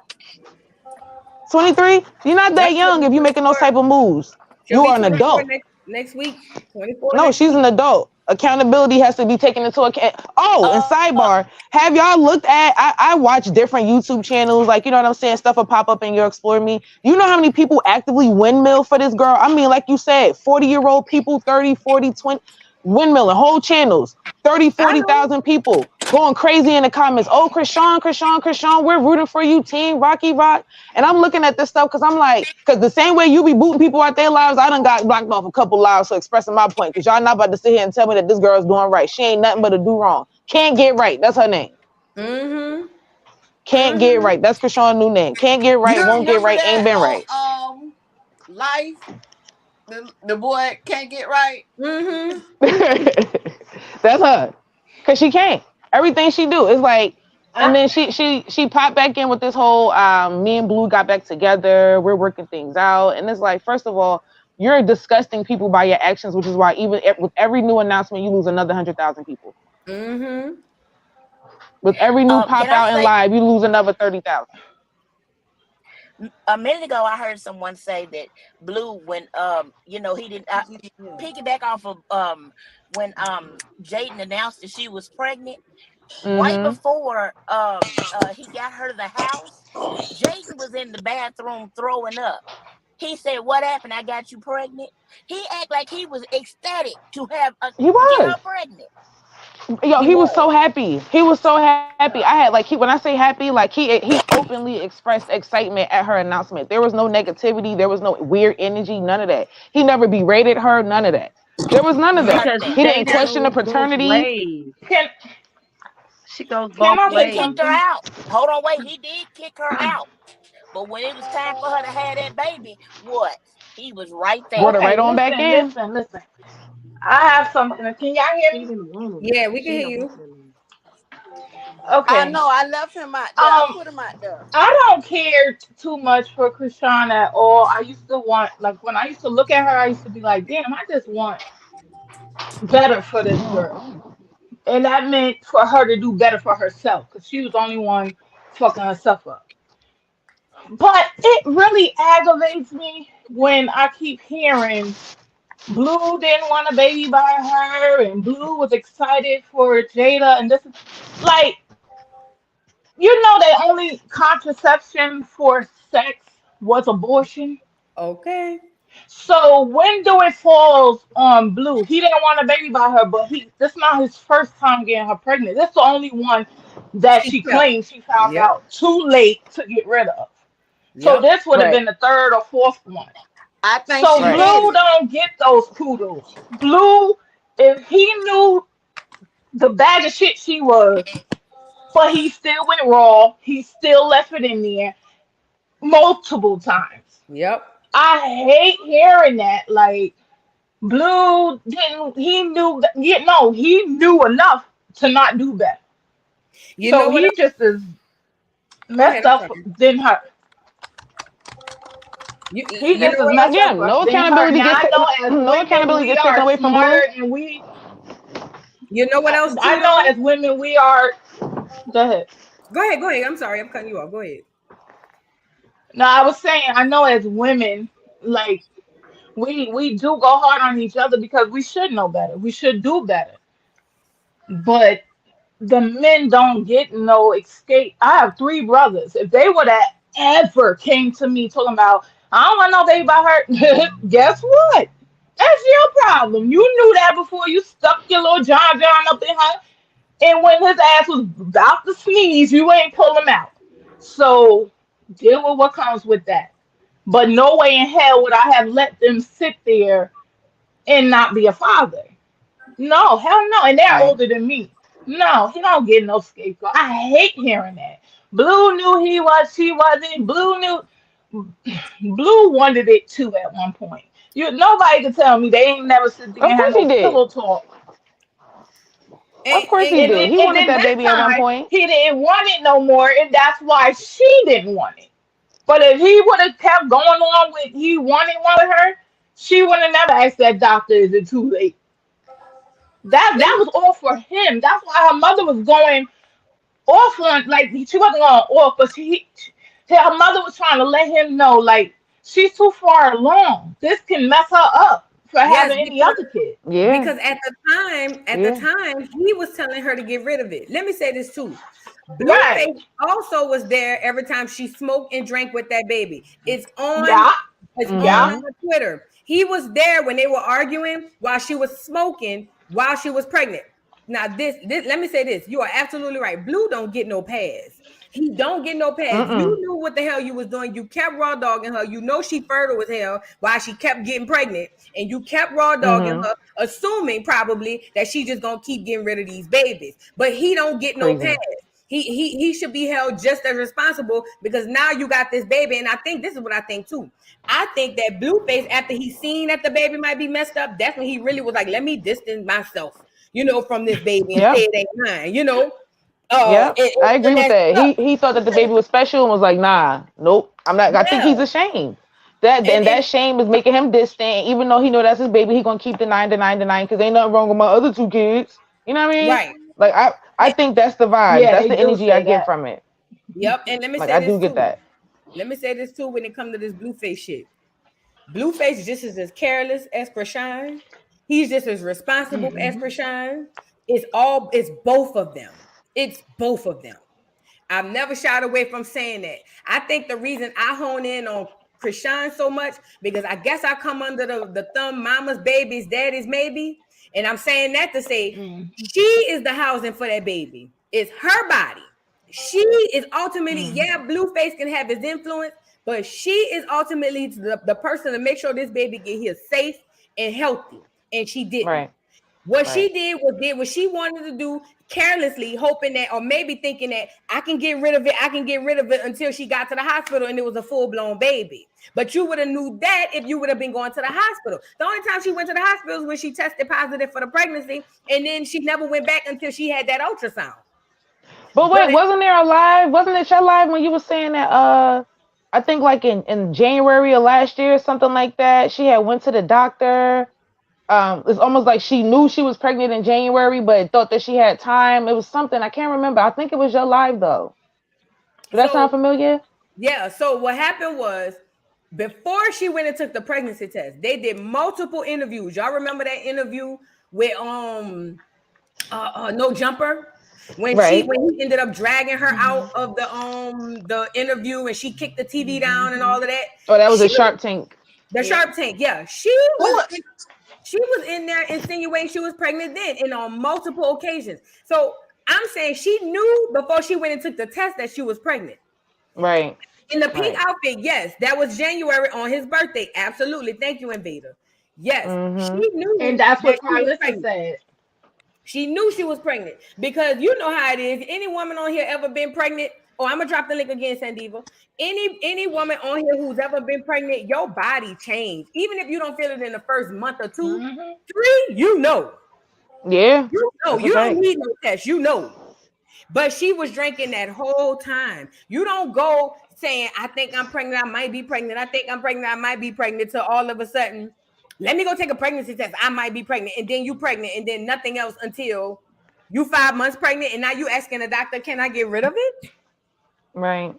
23, you're not that Yep, young if you're making those type of moves. She'll You be are an 24 adult. next week. 24 No, next she's week. an adult. Accountability has to be taken into account. Oh, and sidebar, have y'all looked at, I watch different YouTube channels, like, you know what I'm saying? Stuff will pop up in your Explore Me. You know how many people actively windmill for this girl? I mean, like you said, 40-year-old people, 30, 40, 20, windmilling, whole channels, 30, 40,000 people going crazy in the comments. Oh, Chrisean, we're rooting for you, team Rocky Rock. And I'm looking at this stuff because I'm like, because the same way you be booting people out their lives, I done got blocked off a couple lives for expressing my point. Because y'all not about to sit here and tell me that this girl's doing right. She ain't nothing but a do wrong. Can't get right. That's her name. Can't get right. That's Chrisean's new name. Can't get right. You Won't get remember right. Ain't been that right. on Life? The boy can't get right. That's her. Because she can't. Everything she do is like, and then she popped back in with this whole me and Blue got back together. We're working things out, and it's like, first of all, you're disgusting people by your actions, which is why even with every new announcement, you lose another 100,000 people. Mm-hmm. With every new pop Can I out in say, live, you lose another 30,000. a minute ago I heard someone say that Blue, when he didn't piggyback off of when Jaden announced that she was pregnant. Right before he got her to the house, Jaden was in the bathroom throwing up. He said, "What happened? I got you pregnant." He acted like he was ecstatic to He get was. her pregnant. Yo, he was so happy. He was so happy. I had like when I say happy, like he openly expressed excitement at her announcement. There was no negativity. There was no weird energy. None of that. He never berated her. None of that. There was none of that. None of Because that. He didn't Jada question the goes both paternity. ways. Can She goes can both I He say ways. kicked her something? out. Hold on, wait. He did kick her out. But when it was time for her to have that baby, what? He was right there. Brought her right Okay, on back in. listen. I have something. Can y'all hear me? She's in the room. Yeah, we can She hear in the you. room. I Okay. know. I left him out there. I put him out there. I don't care too much for Chrisean at all. I used to want, like, when I used to look at her, I used to be like, damn, I just want better for this girl. And that meant for her to do better for herself because she was the only one fucking herself up. But it really aggravates me when I keep hearing Blue didn't want a baby by her and Blue was excited for Jada and this. Like, the only contraception for sex was abortion. Okay. So when do it falls on Blue? He didn't want a baby by her, but this not his first time getting her pregnant. This the only one that She she kept. claims she found Yep. out too late to get rid of. So Yep. this would have Right. been the third or fourth one. I think So she Right. had Blue it. don't get those kudos. Blue, if he knew the bag of shit she was, but he still went raw, he still left it in there multiple times. Yep. I hate hearing that. Like, Blue didn't. He knew. No, he knew enough to not do better. You know So what? he just is Go ahead. messed I'm up sorry. than her. He You just know is what? messed up Again, no than her. accountability Now gets I know as no women accountability we gets taken are away from Blue. smarter and we. You know what else I too know though? as women we are. Go ahead. Go ahead. Go ahead. I'm sorry. I'm cutting you off. Go ahead. No, I was saying I know as women, like, we do go hard on each other because we should know better. We should do better. But the men don't get no escape. I have three brothers. If they would have ever came to me talking about, I don't want no baby by her, guess what? That's your problem. You knew that before you stuck your little John up in her. And when his ass was about to sneeze, you ain't pull him out. So deal with what comes with that. But no way in hell would I have let them sit there and not be a father. No, hell no. And they're Right. older than me. No, he don't get no scapegoat. I hate hearing that. Blue knew he was, she wasn't. Blue knew. Blue wanted it too at one point. Nobody can tell me they ain't never sit there Of and had course no he did. pillow talk. Of course he And And did. then, He and wanted then that this baby at one time point. he didn't want it no more, and that's why she didn't want it. But if he would have kept going on with he wanted one with her, she would have never asked that doctor, is it too late? That was all for him. That's why her mother was going off on, like, she wasn't going off, but her mother was trying to let him know, like, she's too far along. This can mess her up for yes, having any other kid. Yeah. because at the Yeah. time, he was telling her to get rid of it. Let me say this too. Right. Blueface also was there every time she smoked and drank with that baby. Yeah. It's on Yeah. Mm-hmm. her Twitter. He was there when they were arguing while she was smoking while she was pregnant. Now, this let me say this. You are absolutely right. Blue don't get no pass. He don't get no pass. You Mm-mm. knew what the hell you was doing. You kept raw dogging her. You know she fertile as hell while she kept getting pregnant, and you kept raw dogging Mm-hmm. her, assuming probably that she just gonna keep getting rid of these babies. But he don't get no pass. Crazy. He should be held just as responsible because now you got this baby, and I think this is what I think too. I think that Blueface, after he seen that the baby might be messed up, that's when he really was like, "Let me distance myself, from this baby and say Yep. it ain't mine." Yep, I agree And with that's that. tough. He thought that the baby was special and was like, nah, nope, I'm not. I think Yeah. he's ashamed. That And shame is making him distant. Even though he know that's his baby, he gonna keep the nine because ain't nothing wrong with my other two kids. You know what I mean? right. Like I And- think that's the vibes. Yeah, That's they the do energy I say get that. from it. Yep. And let me Like say I this do get too. that. Let me say this too when it comes to this Blueface shit. Blueface just is as careless as Chrisean. He's just as responsible as Mm-hmm. Chrisean. It's both of them. It's both of them. I've never shied away from saying that. I think the reason I hone in on Chrisean so much because I guess I come under the thumb mama's baby's daddy's maybe. And I'm saying that to say Mm-hmm. she is the housing for that baby. It's her body. She is ultimately, yeah, Mm-hmm. Blueface can have his influence, but she is ultimately the person to make sure this baby get here safe and healthy. And she didn't. Right. What Right. she did what she wanted to do carelessly, hoping that, or maybe thinking that I can get rid of it. I can get rid of it until she got to the hospital and it was a full-blown baby. But you would have knew that if you would have been going to the hospital. The only time she went to the hospital was when she tested positive for the pregnancy, and then she never went back until she had that ultrasound. But But wait, wasn't there a live? Wasn't it your live when you were saying that? I think like in January of last year, something like that. She had went to the doctor. It's almost like she knew she was pregnant in January, but thought that she had time. It was something I can't remember. I think it was your live though. Does that sound so familiar? yeah, so what happened was before she went and took the pregnancy test, they did multiple interviews. Y'all remember that interview with No Jumper? Right. When he ended up dragging her out Mm-hmm. of the interview and she kicked the TV down and Mm-hmm. all of that. Oh, that was a She Shark Tank. the Yeah. Sharp Tank, yeah. She was in there insinuating she was pregnant then and on multiple occasions. So I'm saying she knew before she went and took the test that she was pregnant. Right. In the pink Right. outfit, yes, that was January on his birthday. Absolutely. Thank you, Invader. Yes, she Mm-hmm. And knew that's that what she was Carlissa pregnant. said. She knew she was pregnant because you know how it is. Any woman on here ever been pregnant? Oh, I'm gonna drop the link again, Sandiva. Any woman on here who's ever been pregnant, your body changed. Even if you don't feel it in the first month or two, Mm-hmm. 3, you know. Yeah. You know, That's a you don't fact. need no test, you know. But she was drinking that whole time. You don't go saying, I think I'm pregnant, I might be pregnant. I think I'm pregnant, I might be pregnant. So all of a sudden, let me go take a pregnancy test. I might be pregnant. And then you pregnant, and then nothing else until you 5 months pregnant. And now you asking the doctor, can I get rid of it? Right.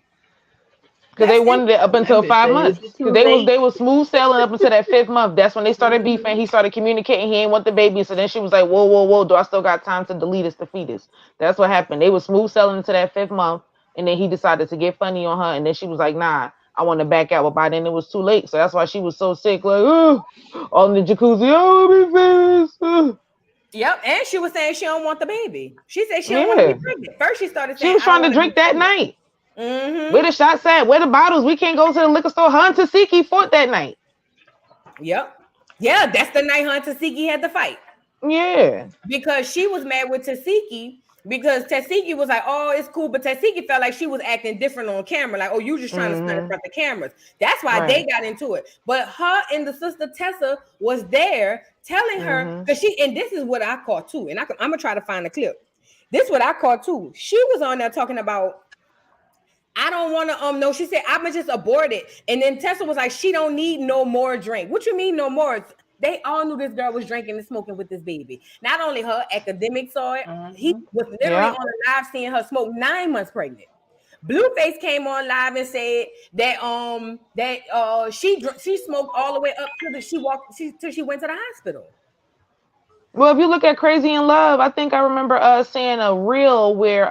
Because they That's it. wanted it up That until bitch five said, "Is months. it too Because late?" they was smooth sailing up until that fifth month. That's when they started beefing. Mm-hmm. He started communicating. He ain't want the baby. So then she was like, whoa, whoa, whoa. Do I still got time to delete us the fetus? That's what happened. They was smooth sailing into that fifth month. And then he decided to get funny on her. And then she was like, nah, I want to back out. But by then it was too late. So that's why she was so sick. Like, oh, on the jacuzzi. Oh, be famous. Yep. And she was saying she don't want the baby. She said she don't want to be Yeah. pregnant. First, she started She saying, was I don't trying to want to be drink that pregnant. night. Where Mm-hmm. the shots at? Where the bottles? We can't go to the liquor store. Her and Tasiki fought that night. Yep. Yeah, that's the night her and Tasiki had the fight. Yeah. Because she was mad with Tasiki because Tasiki was like, oh, it's cool. But Tasiki felt like she was acting different on camera. Like, oh, you just trying to stand in Mm-hmm. front of the cameras. That's why they Right. got into it. But her and the sister Tessa was there telling her, Mm-hmm. because and this is what I caught too. And I'm going to try to find a clip. This is what I caught too. She was on there talking about, I don't want to no. She said, I'ma just abort it. And then Tessa was like, she don't need no more drink. What you mean no more? They all knew this girl was drinking and smoking with this baby. Not only her, academic saw it. He Mm-hmm. was literally Yeah. on a live seeing her smoke 9 months pregnant. Blueface came on live and said that she smoked all the way up to till she went to the hospital. Well, if you look at Crazy in Love, I think I remember seeing a reel where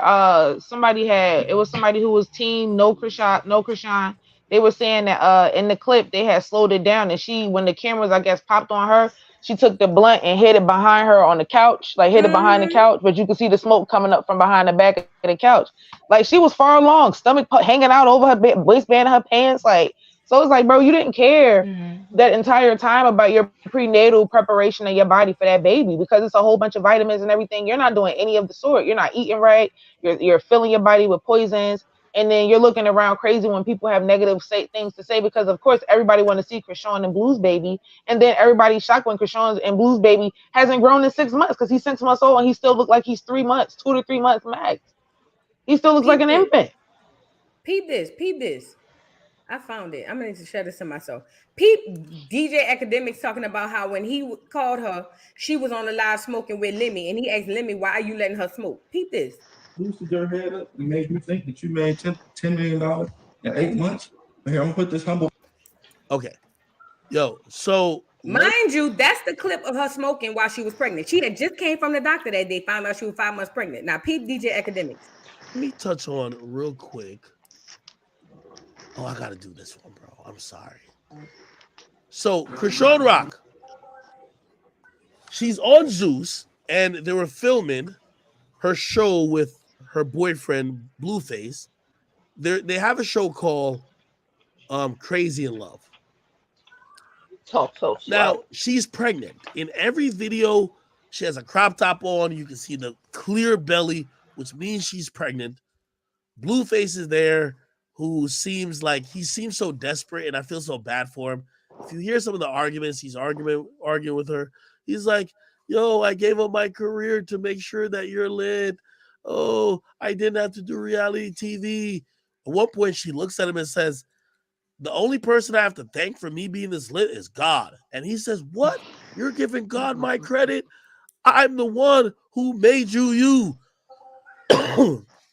somebody had it was somebody who was team no Chrisean. They were saying that in the clip they had slowed it down and she when the cameras I guess popped on her, she took the blunt and hid it behind her on the couch, like hid it behind the Mm-hmm. couch, but you could see the smoke coming up from behind the back of the couch. Like she was far along, hanging out over her waistband of her pants, like so it's like, bro, you didn't care Mm-hmm. that entire time about your prenatal preparation of your body for that baby because it's a whole bunch of vitamins and everything. You're not doing any of the sort. You're not eating right. You're filling your body with poisons. And then you're looking around crazy when people have negative things to say because, of course, everybody want to see Chrisean and Blue's baby. And then everybody's shocked when Chrisean and Blue's baby hasn't grown in 6 months because he's 6 months old and he still look like he's 3 months, 2 to 3 months max. He still looks like an infant. Peep this. I found it. I'm gonna need to share this to myself. Peep DJ Academics talking about how when he called her, she was on the live smoking with Lemmy, and he asked Lemmy, "Why are you letting her smoke?" Peep this. Boosted your head up and made you think that you made $10 million in 8 months. Here, I'm gonna put this humble. Okay. Yo, so mind you, that's the clip of her smoking while she was pregnant. She had just came from the doctor that day, found out she was 5 months pregnant. Now, peep DJ Academics. Let me touch on real quick. Oh, I gotta do this one, bro. I'm sorry. So, Chrisean Rock, she's on Zeus, and they were filming her show with her boyfriend Blueface. They have a show called Crazy in Love. Talk so slow. Now, she's pregnant. In every video, she has a crop top on. You can see the clear belly, which means she's pregnant. Blueface is there, who seems so desperate, and I feel so bad for him. If you hear some of the arguments, he's arguing with her. He's like, yo, I gave up my career to make sure that you're lit. Oh, I didn't have to do reality TV. At one point, she looks at him and says, the only person I have to thank for me being this lit is God. And he says, what? You're giving God my credit? I'm the one who made you.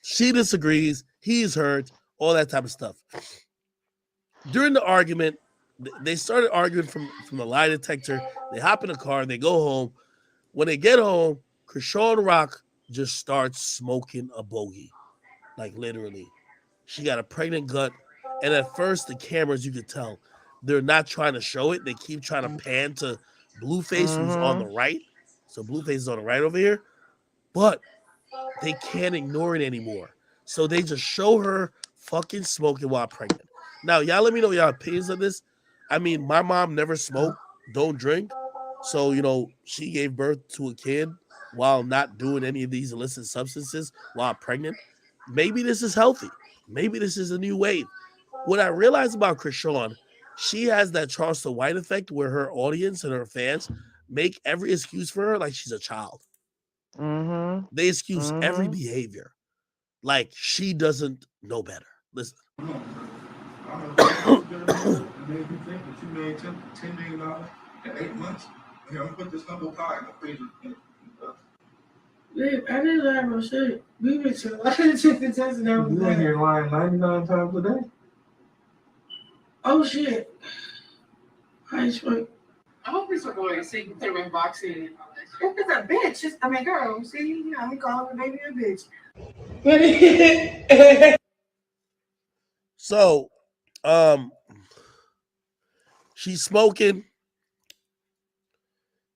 She disagrees. He's hurt. All that type of stuff. During the argument, they started arguing from the lie detector. They hop in a car. They go home. When they get home, Chrisean Rock just starts smoking a bogey. Like, literally. She got a pregnant gut. And at first, the cameras, you could tell, they're not trying to show it. They keep trying to pan to Blueface, who's on the right. So Blueface is on the right over here. But they can't ignore it anymore. So they just show her fucking smoking while pregnant. Now, y'all let me know y'all opinions on this. I mean, my mom never smoked, don't drink. So, she gave birth to a kid while not doing any of these illicit substances while pregnant. Maybe this is healthy. Maybe this is a new wave. What I realized about Chrisean, she has that Charleston White effect where her audience and her fans make every excuse for her like she's a child. Mm-hmm. They excuse every behavior like she doesn't know better. Listen. Made you think that you made $10 million in 8 months. Here, I'm gonna put this humble pie in the freezer. Babe, I didn't lie about shit. We been chill. I didn't check the test and everything. You in here lying 99 times a day? Oh shit. I swear. I hope it's a boy so you can put him in boxing and all that shit. It's a bitch. Girl, see, we call the baby a bitch. So, she's smoking.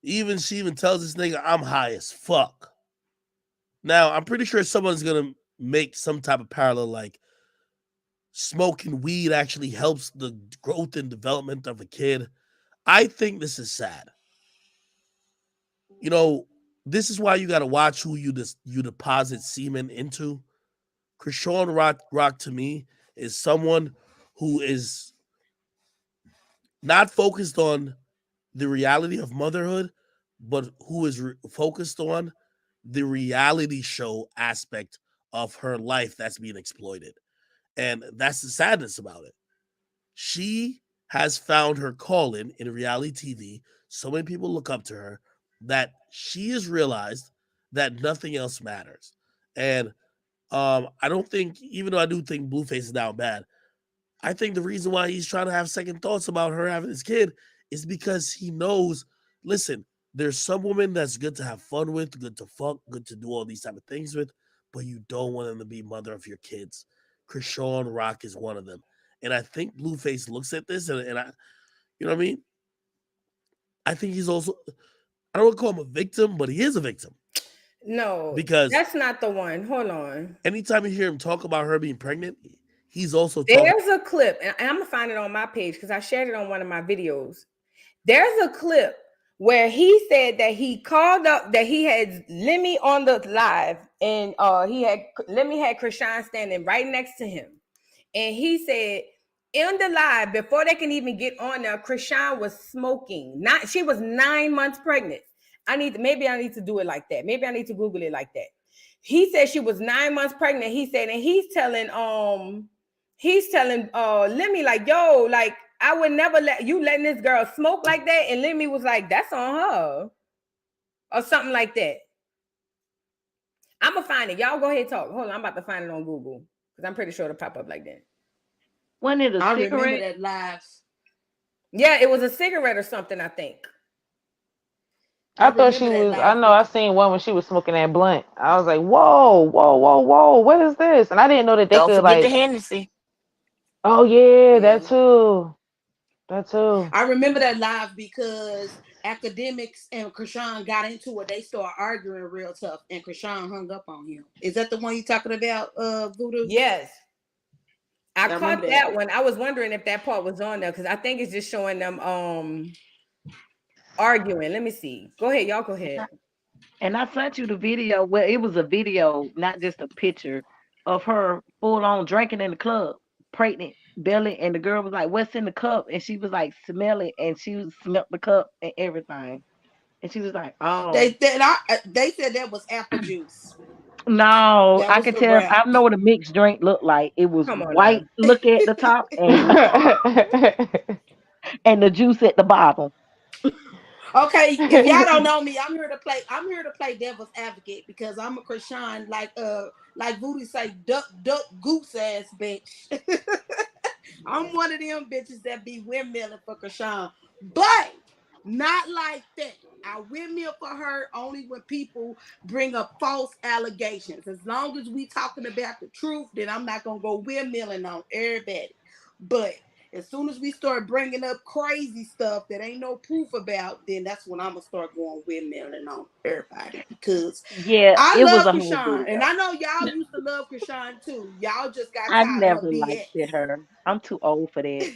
She even tells this nigga, I'm high as fuck. Now, I'm pretty sure someone's going to make some type of parallel like smoking weed actually helps the growth and development of a kid. I think this is sad. This is why you got to watch who you deposit semen into. Chrisean Rock to me is someone who is not focused on the reality of motherhood, but who is focused on the reality show aspect of her life that's being exploited. And that's the sadness about it. She has found her calling in reality TV. So many people look up to her that she has realized that nothing else matters. And I don't think, even though I do think Blueface is down bad, I think the reason why he's trying to have second thoughts about her having this kid is because he knows, listen, there's some women that's good to have fun with, good to fuck, good to do all these type of things with, but you don't want them to be mother of your kids. Chrisean Rock is one of them. And I think Blueface looks at this and I, you know what I mean? I think he's also, I don't want to call him a victim, but he is a victim. No, because that's not the one. Hold on. Anytime you hear him talk about her being pregnant, he's also there's a clip, and I'm gonna find it on my page because I shared it on one of my videos. There's a clip where he said that he called up that he had Lemmy on the live, and Lemmy had Chrisean standing right next to him, and he said in the live before they can even get on there, Chrisean was smoking. She was 9 months pregnant. Maybe I need to do it like that. Maybe I need to Google it like that. He said she was 9 months pregnant. He said, and he's telling Lemmy, like, yo, like, I would never let you letting this girl smoke like that. And Lemmy was like, that's on her. Or something like that. I'm gonna find it. Y'all go ahead and talk. Hold on, I'm about to find it on Google. Because I'm pretty sure it'll pop up like that. Wasn't it a I cigarette? remember that live. Yeah, it was a cigarette or something, I think. I thought she was. I know I seen one when she was smoking that blunt. I was like, whoa, whoa, whoa, whoa, what is this? And I didn't know that they Don't could forget the like. Hennessy. Oh yeah, that too. That too. I remember that live because Academics and Chrisean got into it. They started arguing real tough, and Chrisean hung up on him. Is that the one you talking about, Voodoo? Yes. I caught remember that one. I was wondering if that part was on there because I think it's just showing them arguing. Let me see. Go ahead, y'all. Go ahead. And I sent you the video where it was a video, not just a picture, of her full on drinking in the club, pregnant, belly, and the girl was like, "What's in the cup?" And she was like, "Smell it," and she smelled the cup and everything. And she was like, "Oh." They said that was apple juice. No, That I was can the tell. rap. I know what a mixed drink looked like. It was Come on white, now. look at the top, and the juice at the bottom. Okay, if y'all don't know me, I'm here to play. I'm here to play devil's advocate because I'm a Chrisean, like Voodoo say, duck goose ass bitch. I'm one of them bitches that be windmilling for Chrisean, but not like that. I windmill for her only when people bring up false allegations. As long as we talking about the truth, then I'm not gonna go windmilling on everybody. But as soon as we start bringing up crazy stuff that ain't no proof about, then that's when I'm gonna start going windmilling on everybody because Yeah, I it was love a whole Chrisean, and video. I know y'all used to love Chrisean too. Y'all just got I tired of her never liked BS. her. I'm too old for that.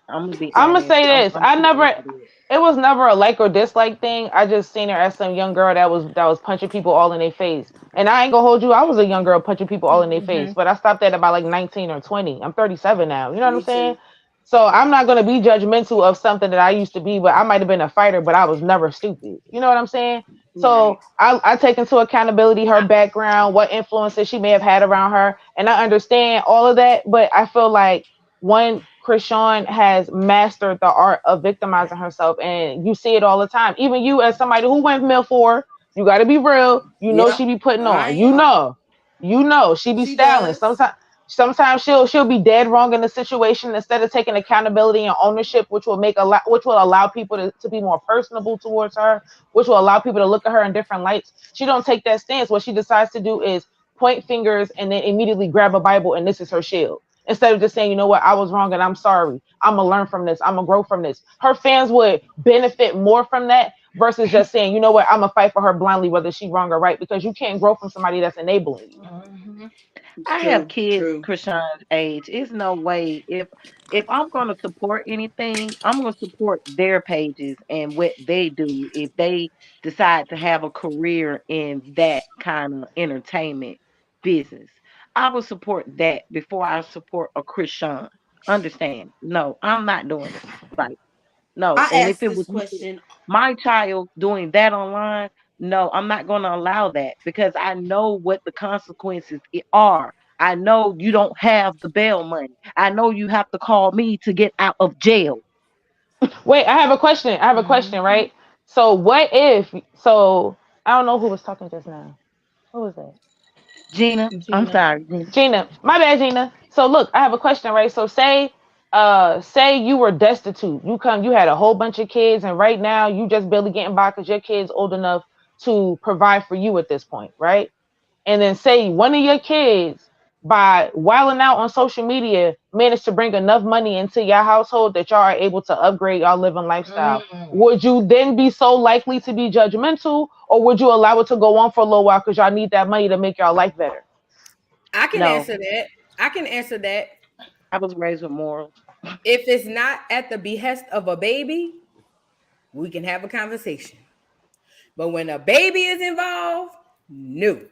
I'm gonna be I'm gonna honest. say I'm this. I'm I too old never. for that. It was never a like or dislike thing. I just seen her as some young girl that was punching people all in their face. And I ain't gonna hold you. I was a young girl punching people all in their face, but I stopped at about like 19 or 20. I'm 37 now. You know what I'm Me saying? too. So I'm not gonna be judgmental of something that I used to be, but I might have been a fighter, but I was never stupid. You know what I'm saying? Right. So I take into accountability her background, what influences she may have had around her, and I understand all of that. But I feel like one, Chrisean has mastered the art of victimizing herself, and you see it all the time. Even you, as somebody who went mill for, you got to be real. You know Yep. she be putting I on. am. You know she be She styling. does. Sometimes she'll be dead wrong in the situation instead of taking accountability and ownership, which will allow people to be more personable towards her, which will allow people to look at her in different lights. She don't take that stance. What she decides to do is point fingers and then immediately grab a Bible, and this is her shield. Instead of just saying, you know what, I was wrong and I'm sorry. I'm gonna learn from this. I'm gonna grow from this. Her fans would benefit more from that versus just saying, you know what, I'm gonna fight for her blindly, whether she's wrong or right, because you can't grow from somebody that's enabling you. Mm-hmm. I have True. kids True. Krishan's age. It's no way if I'm gonna support anything, I'm gonna support their pages and what they do if they decide to have a career in that kind of entertainment business. I will support that before I support a Krishan. Understand? No, I'm not doing it. Right. No, I and if asked it this was question. my child doing that online, no, I'm not going to allow that because I know what the consequences are. I know you don't have the bail money. I know you have to call me to get out of jail. Wait, I have a question. Mm-hmm. Right? So what if so I don't know who was talking just now. Who was that? Gina, I'm Gina. sorry, Gina. Gina. My bad, Gina. So look, I have a question, right? So say you were destitute. You had a whole bunch of kids and right now you just barely getting by because your kid's old enough to provide for you at this point, right? And then say one of your kids by wilding out on social media managed to bring enough money into your household that y'all are able to upgrade your living lifestyle. Mm. Would you then be so likely to be judgmental, or would you allow it to go on for a little while because y'all need that money to make y'all life better? I can No, answer that. I can answer that. I was raised with morals. If it's not at the behest of a baby, we can have a conversation. But when a baby is involved, no.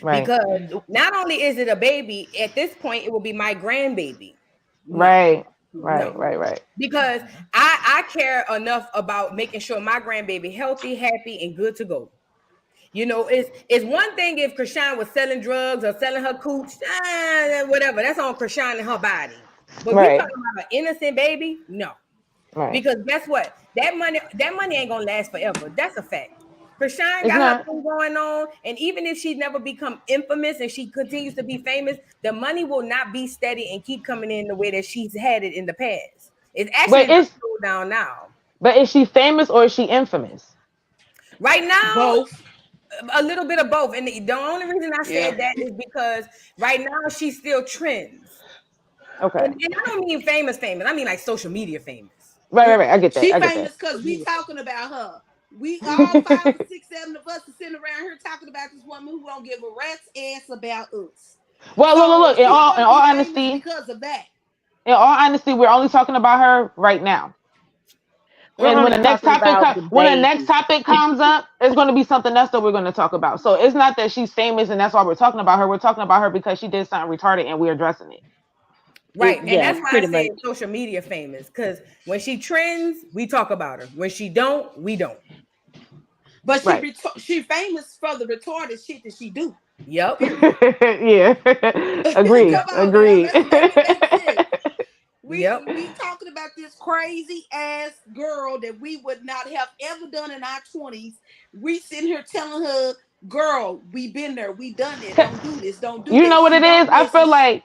Right, Because not only is it a baby, at this point, it will be my grandbaby. No, right, no. right. Because I care enough about making sure my grandbaby healthy, happy, and good to go. You know, it's one thing if Chrisean was selling drugs or selling her cooch, whatever. That's on Chrisean and her body. But we Right. talking about an innocent baby, no. Right. Because guess what? That money ain't gonna last forever. That's a fact. Chrisean It's got her not. thing going on, and even if she never become infamous and she continues to be famous, the money will not be steady and keep coming in the way that she's had it in the past. It's actually But is slow down now. but is she famous or is she infamous? Right now, Both. a little bit of both. And the only reason I Yeah. said that is because right now she still trends. Okay. And I don't mean famous. I mean like social media famous. Right. I get that. She I get famous that. because we talking about her. We all 5, 6, 7 of us are sitting around here talking about this woman who don't give a rat's ass about us. Well, So look. she's In gonna all be famous honesty, because of that. we're only talking about her right now. We're And when only the next talking topic about the when the next baby. topic comes up, it's going to be something else that we're going to talk about. So it's not that she's famous and that's why we're talking about her. We're talking about her because she did something retarded and we're addressing it. Right. And Yeah, that's why I pretty say much. social media famous. Because when she trends, we talk about her. When she don't, we don't. But Right. she famous for the retarded shit that she do. Yep. Yeah. Agreed. Come on now, Agreed. let's make it make sense. Yep. We talking about this crazy ass girl that we would not have ever done in our 20s. We sitting here telling her, girl, we been there, we done it. Don't do this, don't do You that. know what She it is? won't I listen. feel like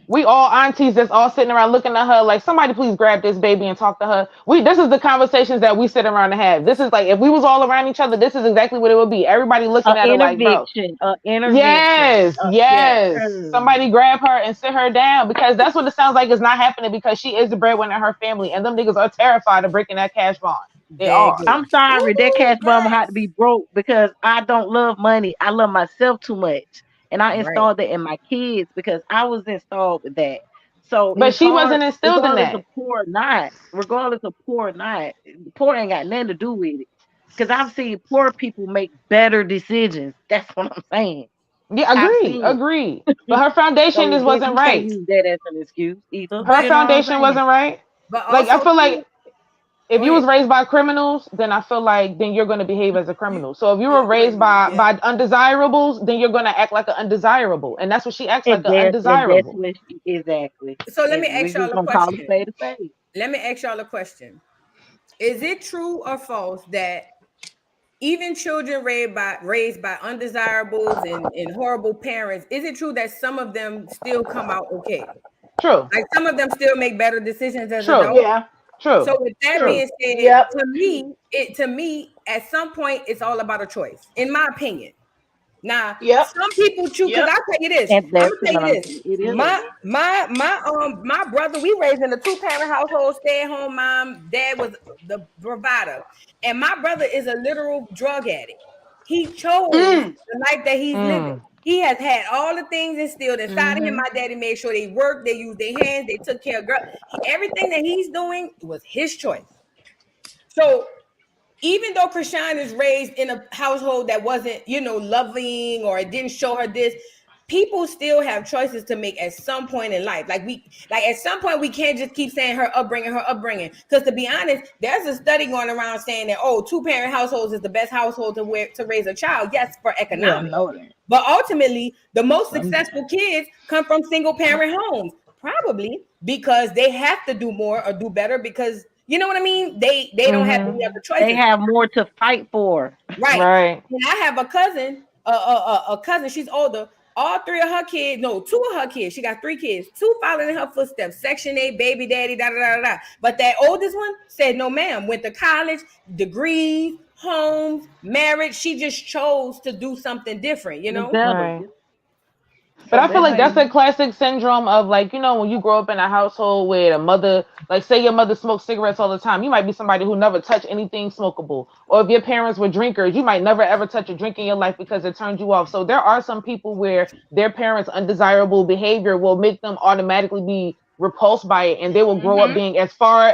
we all aunties that's all sitting around looking at her like somebody please grab this baby and talk to her. This is the conversations that we sit around to have. This is like if we was all around each other, this is exactly what it would be. Everybody looking at her like, bro. Intervention. Yes. Mm. Somebody grab her and sit her down because that's what it sounds like is not happening because she is the breadwinner in her family and them niggas are terrified of breaking that cash bond. They are. I'm sorry, that cash bum had to be broke because I don't love money. I love myself too much. And I Right. installed that in my kids because I was installed with that. So But it's she hard, wasn't instilled in regardless that. of poor or not. Regardless of poor or not. Poor ain't got nothing to do with it. Because I've seen poor people make better decisions. That's what I'm saying. Yeah, I've agreed. seen Agreed. But her foundation so is baby, wasn't you can't right. use that as an excuse either. Her But You know what I'm foundation saying? wasn't right. but Like I also feel like too, if go you was ahead. raised by criminals, then I feel like then you're going to behave as a You, criminal. So if you were yeah, wait a raised minute. Yeah. by undesirables, then you're going to act like an undesirable, and that's what she acts like an And that's undesirable. what exactly. So let And me we ask just y'all a gonna call a question. spade a spade. Let me ask y'all a question. Is it true or false that even children raised by undesirables and horrible parents, is it true that some of them still come out okay? True. Like some of them still make better decisions as True. adults? Yeah. True. So with that True. being said, Yep. to me, at some point, it's all about a choice, in my opinion. Now, Yep. some people choose because Yep. I'll tell you this. And I'm that's gonna tell what you I'm this. saying. It is a My brother, we raised in a 2-parent household, stay-at-home mom. Dad was the provider. And my brother is a literal drug addict. He chose Mm. the life that he's living. Mm. He has had all the things instilled inside of him. Mm-hmm. My daddy made sure they worked, they used their hands, they took care of girls. Everything that he's doing was his choice. So even though Chrisean is raised in a household that wasn't, loving or it didn't show her this, people still have choices to make at some point in life. Like at some point we can't just keep saying her upbringing. Because to be honest, there's a study going around saying that 2-parent households is the best household to raise a child. Yes, for yeah, I economics. know that. But ultimately, the most Some successful kids come from single parent homes, probably because they have to do more or do better because you know what I mean? They don't have Mhm. any other they choices. have more to fight for. Right. Right. And I have a cousin, a cousin, she's older. All 3 of her kids, no, 2 of her kids, she got 3 kids, 2 following in her footsteps, Section 8, baby daddy, da da da da. But that oldest one said, no, ma'am, went to college, degrees, homes, marriage. She just chose to do something different, you know? Better. Right. But So I feel that's like how that's a you classic syndrome of like, when you grow up in a household where a mother, like say your mother smokes cigarettes all the time, you might be somebody who never touched anything smokable. Or if your parents were drinkers, you might never ever touch a drink in your life because it turned you off. So there are some people where their parents' undesirable behavior will make them automatically be repulsed by it and they will grow up Mm-hmm. being as far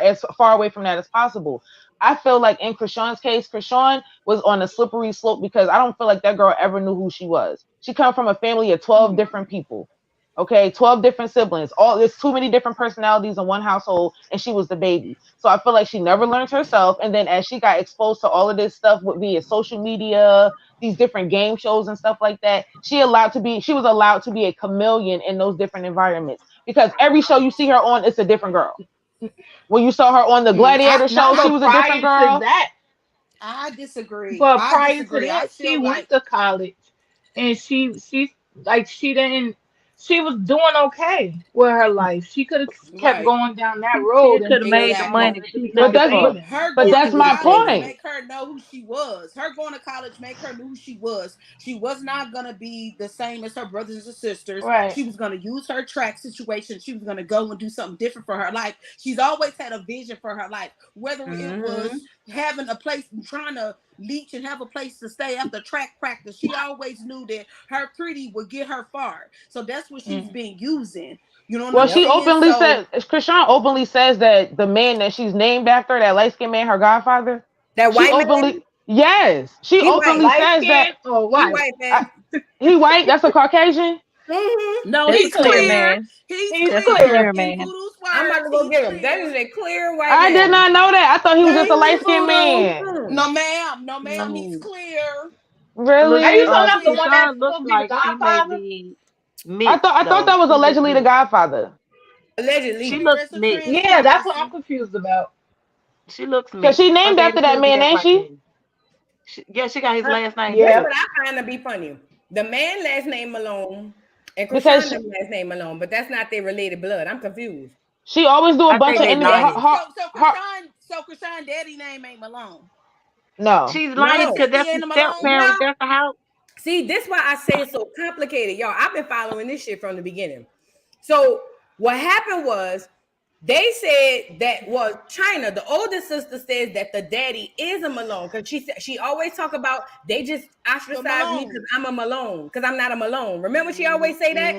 away from that as possible. I feel like in Chrisean's case, Chrisean was on a slippery slope because I don't feel like that girl ever knew who she was. She come from a family of 12 different people. Okay, 12 different siblings. There's too many different personalities in one household, and she was the baby. So I feel like she never learned herself. And then as she got exposed to all of this stuff with via social media, these different game shows and stuff like that, she was allowed to be a chameleon in those different environments. Because every show you see her on, it's a different girl. When you saw her on the Gladiator show, she was a different girl. I disagree. But I prior to disagree. I that, she feel like went to college, and she didn't. She was doing okay with her life. She could have kept right. going down that She road could and have been made the Exactly. money. wanted to She be could But like have that's stayed. but famous. Her but going that's to my college point. make her know who she was. Her going to college make her know who she was. She was not gonna be the same as her brothers and sisters. Right. She was gonna use her track situation. She was gonna go and do something different for her life. She's always had a vision for her life. Whether it was having a place, trying to leech and have a place to stay after track practice, she always knew that her pretty would get her far. So that's what she's been using. You know what Well, I'm she saying? openly So said, Chrisean openly says that the man that she's named after, that light skinned man, her godfather, That she white man, openly, yes, she he white. openly Light says skin that or He white? white, man. he white. That's a Caucasian. no, That's a he's clear clear. clear. man. He's He's That's a clear. clear. clear In man. Voodoo's I'm about words, to go he's get him. That is clear. a clear white I did man. not know that. I thought he was just Thank a you, light skinned Voodoo. man. No, ma'am. No, ma'am. He's No. clear. Look, Are you Really? talking about the Clear. one that's Krishan looks supposed to be the like she may Godfather? be I mixed thought though. that was She look allegedly the mixed. Godfather. She Allegedly. Clear looks as a mixed. Yeah, that's what I'm transparency. confused about. She looks Cause mixed. she Her named daddy after that could be man, that ain't white she? man. Yeah, she got his last name This Yeah. too. what I find to be funny. The man last name Malone and Because Krishan last name Malone, but that's not their related blood. I'm confused. she always do a I bunch think of they lineage. So Krishan daddy name ain't Malone. no. She's lineage No. because Ancestry that's ain't the a step Malone. parents. No. That's the house. See, this why I say it's so complicated. Y'all, I've been following this shit from the beginning. So what happened was they said that was China. The older sister says that the daddy is a Malone because she always talk about they just ostracized me because I'm a Malone because I'm not a Malone. Remember she always say that.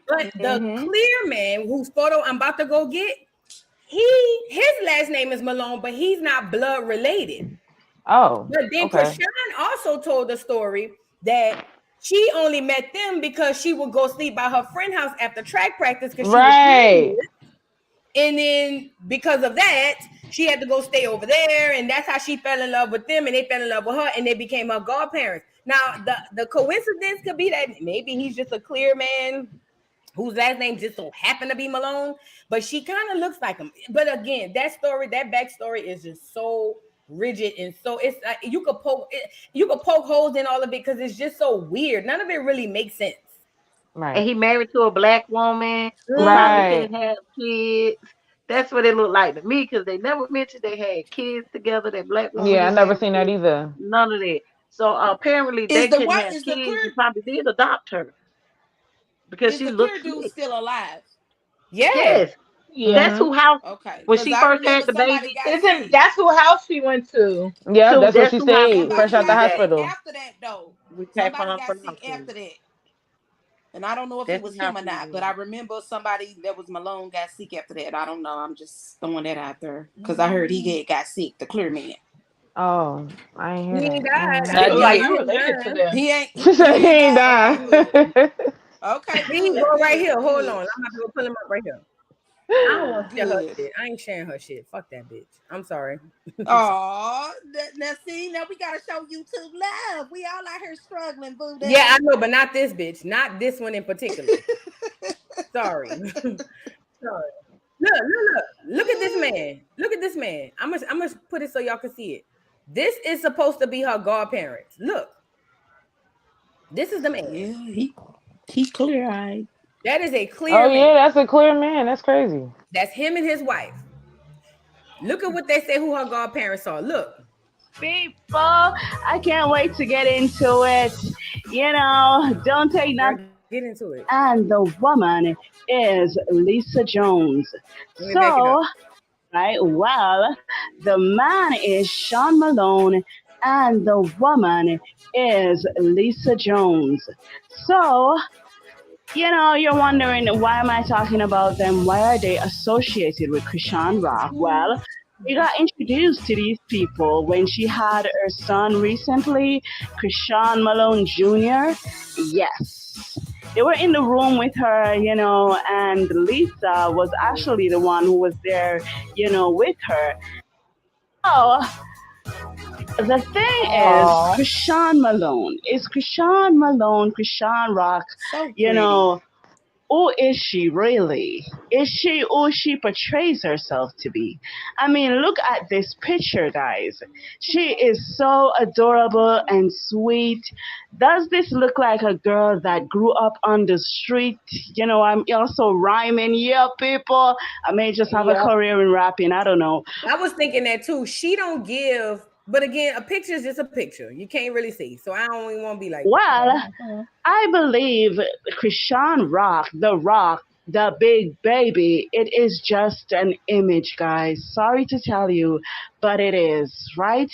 But the clear man whose photo I'm about to go get, his last name is Malone, but he's not blood related. Oh. But then Okay. Chrisean also told the story that she only met them because she would go sleep by her friend's house after track practice because she was Right. and then because of that, she had to go stay over there, and that's how she fell in love with them, and they fell in love with her, and they became her godparents. Now, the coincidence could be that maybe he's just a clear man whose last name just so happened to be Malone, but she kind of looks like him. But again, that backstory is just so rigid and so it's like you could poke holes in all of it because it's just so weird. None of it really makes sense. Right. And he married to a black woman who probably Right. couldn't have kids. That's what it looked like to me because they never mentioned they had kids together. That black woman Yeah, I didn't never have seen that kids. either. None of that. So apparently they couldn't have kids and probably did adopt her because Is she the clear looks dude mixed. still alive? Yeah. Yes. Yeah. That's who house Okay. when Because she I first remember had the somebody baby. got Isn't sick. that's who house she went to? Yeah, So that's what that's she who house stayed. she went Somebody Fresh out to. the got sick hospital. after that though. We can't Somebody got pronounce sick after it. that. And I don't know if it That's was how him or she not, but was. I remember somebody that was Malone got sick after that. I don't know. I'm just throwing that out there because I heard he got sick, the clear man. Oh, I ain't hear He ain't that. died. She I look know like he you ain't related to died. them. He ain't She said he ain't died. Okay, died. good. Okay, He good, go right good, here. Hold good, on. I'm about to go pull him up right here. I don't want to share her good. shit. I ain't sharing her shit. Fuck that bitch. I'm sorry. Oh, now see, now we gotta show YouTube love. We all out here struggling, Voodoo. Yeah, I know, but not this bitch. Not this one in particular. Sorry. Sorry. Look at this man. Look at this man. I'm gonna put it so y'all can see it. This is supposed to be her godparents. Look. This is the man. Yeah, he clear eyed. That is a Oh clear man. yeah, that's a clear man. That's crazy. That's him and his wife. Look at what they say who her godparents are. Look. People, I can't wait to get into it. You know, don't take that. Get into it. And the woman is Lisa Jones. Let me back it So, up. right, well, the man is Sean Malone and the woman is Lisa Jones. So, you know, you're wondering, why am I talking about them? Why are they associated with Chrisean Rock? Well, we got introduced to these people when she had her son recently, Chrisean Malone Jr. Yes. They were in the room with her, and Lisa was actually the one who was there, with her. So the thing is, Oh, Chrisean Rock, So you pretty. know, who is she really? Is she who she portrays herself to be? I mean, look at this picture, guys. She is so adorable and sweet. Does this look like a girl that grew up on the street? I'm also rhyming. Yeah, people. I may just have a yep. career in rapping. I don't know. I was thinking that too. She don't give, but again, a picture is just a picture. You can't really see. So I don't even want to be like, Well, Mhm. I believe Chrisean Rock, the Rock, the big baby, it is just an image, guys. Sorry to tell you, but it is, right?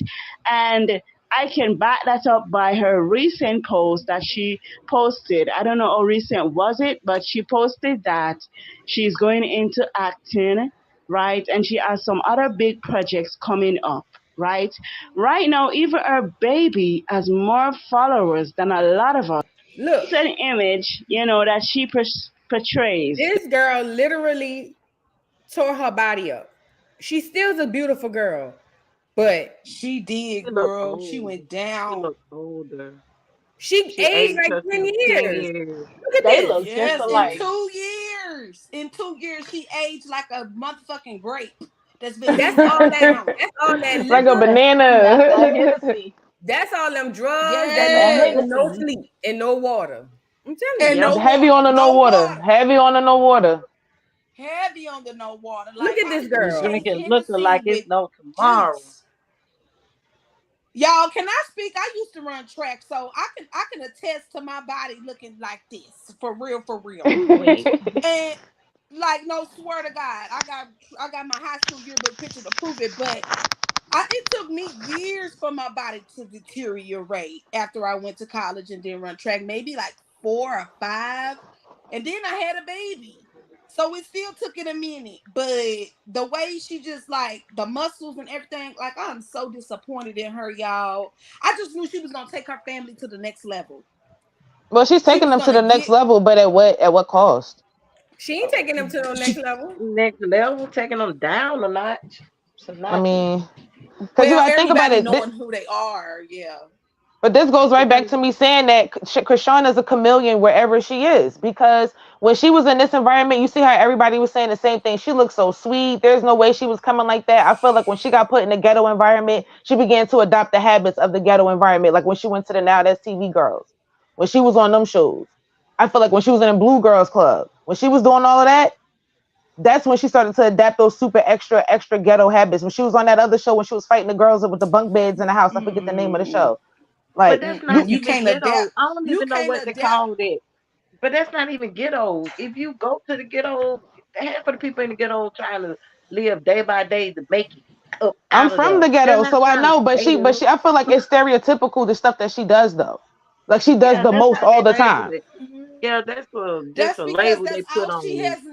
And I can back that up by her recent post that she posted. I don't know how recent was it, but she posted that she's going into acting, right? And she has some other big projects coming up, right? Right now, even her baby has more followers than a lot of us. look, It's an image, that she portrays. this girl literally tore her body up. She still's a beautiful girl, but She did, She look girl. She old. went She down. look older. she She aged aged like 10 herself 10 years. years. Look at They this. look just Yes, in alike. 2 years. In 2 years, she aged like a motherfucking grape that's been That's moved all out of that town. that's all that Like a liquor. That's that banana. Hennessy. That's all them drugs, that That liquor, Yes. and no Hennessy. sleep and no water. I'm telling And you. Yep. no Heavy water. on the no No water. water. Heavy on the no water. Heavy on the no water. Look Like, at how this do you And girl. chase drinking liquor Hennessy like it's with no tomorrow. juice? Y'all, can I speak? I used to run track, so I can attest to my body looking like this. For real, for real. Wait. And like, no, swear to God, I got my high school yearbook picture to prove it. But it took me years for my body to deteriorate after I went to college and then run track, maybe like 4 or 5. And then I had a baby. So it still took it a minute. But the way she just like the muscles and everything, like I'm so disappointed in her, y'all. I just knew she was gonna take her family to the next level. Well, she's She taking was them to gonna the next get level, but at what cost? She ain't taking them to the next she level. Next level, taking them down a notch. Some I notches. mean, because you well, gotta think about everybody it. knowing who they are, yeah. But this goes right back Because to me saying that Krishan is a chameleon wherever she is. Because when she was in this environment, you see how everybody was saying the same thing. She looked so sweet. There's no way she was coming like that. I feel like when she got put in the ghetto environment, she began to adopt the habits of the ghetto environment. Like when she went to the Now That's TV Girls, when she was on them shows. I feel like when she was in a Blue Girls Club, when she was doing all of that, that's when she started to adapt those super extra ghetto habits. When she was on that other show, when she was fighting the girls with the bunk beds in the house, I forget the name of the Mm-mm. show. but Like that's not You you, even can't ghetto. adapt. I don't You even know can't what they adapt. call that. But that's not even ghetto. If you go to the ghetto, half of the people in the ghetto trying to live day by day to make it up I'm out of from there. the They're ghetto, not so I trying to know. But stay she, but there. she, I feel like it's stereotypical the stuff that she does though. Like she does Yeah, the that's most how they all the label time. it. Yeah, that's just That's a because label they that's put all on she you. has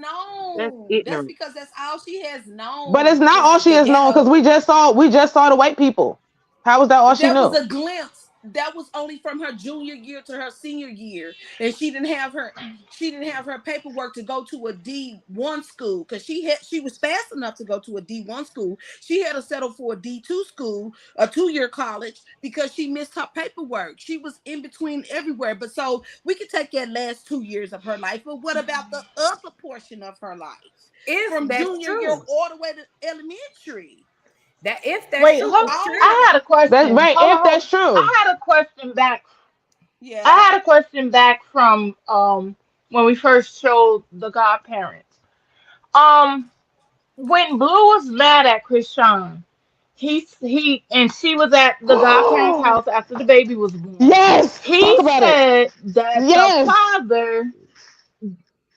That's known. That's ignorant. because that's all she has But it's known not is all she the has known because ghetto. we just saw the white people. How was that all she That was knew? a glimpse. That was only from her junior year to her senior year, and she didn't have her paperwork to go to a D1 school because she was fast enough to go to a D1 school. She had to settle for a D2 school, a 2-year college, because she missed her paperwork. She was in between everywhere. But so we could take that last 2 years of her life. But what about the other portion of her life, If from that's junior year true. all the way to elementary? That if that's Wait, true, hold. because All of I it. had a That's question. right. Hold on, If hold. that's true, I had a question back. Yeah. I had a question back from when we first showed the godparents. Um, when Blue was mad at Krishan, he and she was at the godparents' house after the baby was born. yes. Talk He about it. said that the Yes. father,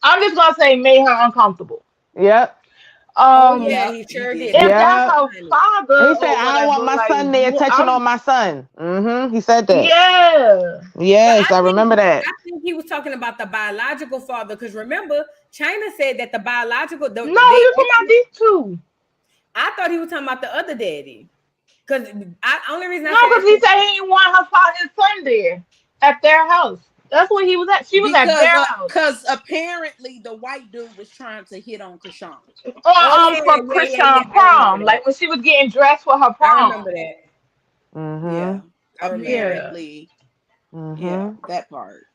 I'm just gonna say, made her uncomfortable. Yep. oh yeah, Um, Yep, he he sure did. did. if He that's Yep. her honey. father He said, or "I don't want whatever, my like, son there touching I'm on my son." He said that. yeah. But Yes, I remember that. I think he was talking about the biological father because remember, China said that the biological No, they you're talking about these two. I thought he was talking about the other daddy. Because I only reason I No, said because that he said he didn't want his son there at their house. That's where he was at. She was at their house. Because apparently the white dude was trying to hit on Chrisean. Or for Chrisean prom, like when she was getting dressed for her I prom. remember that. Yeah, I remember that. apparently. Yeah, that part.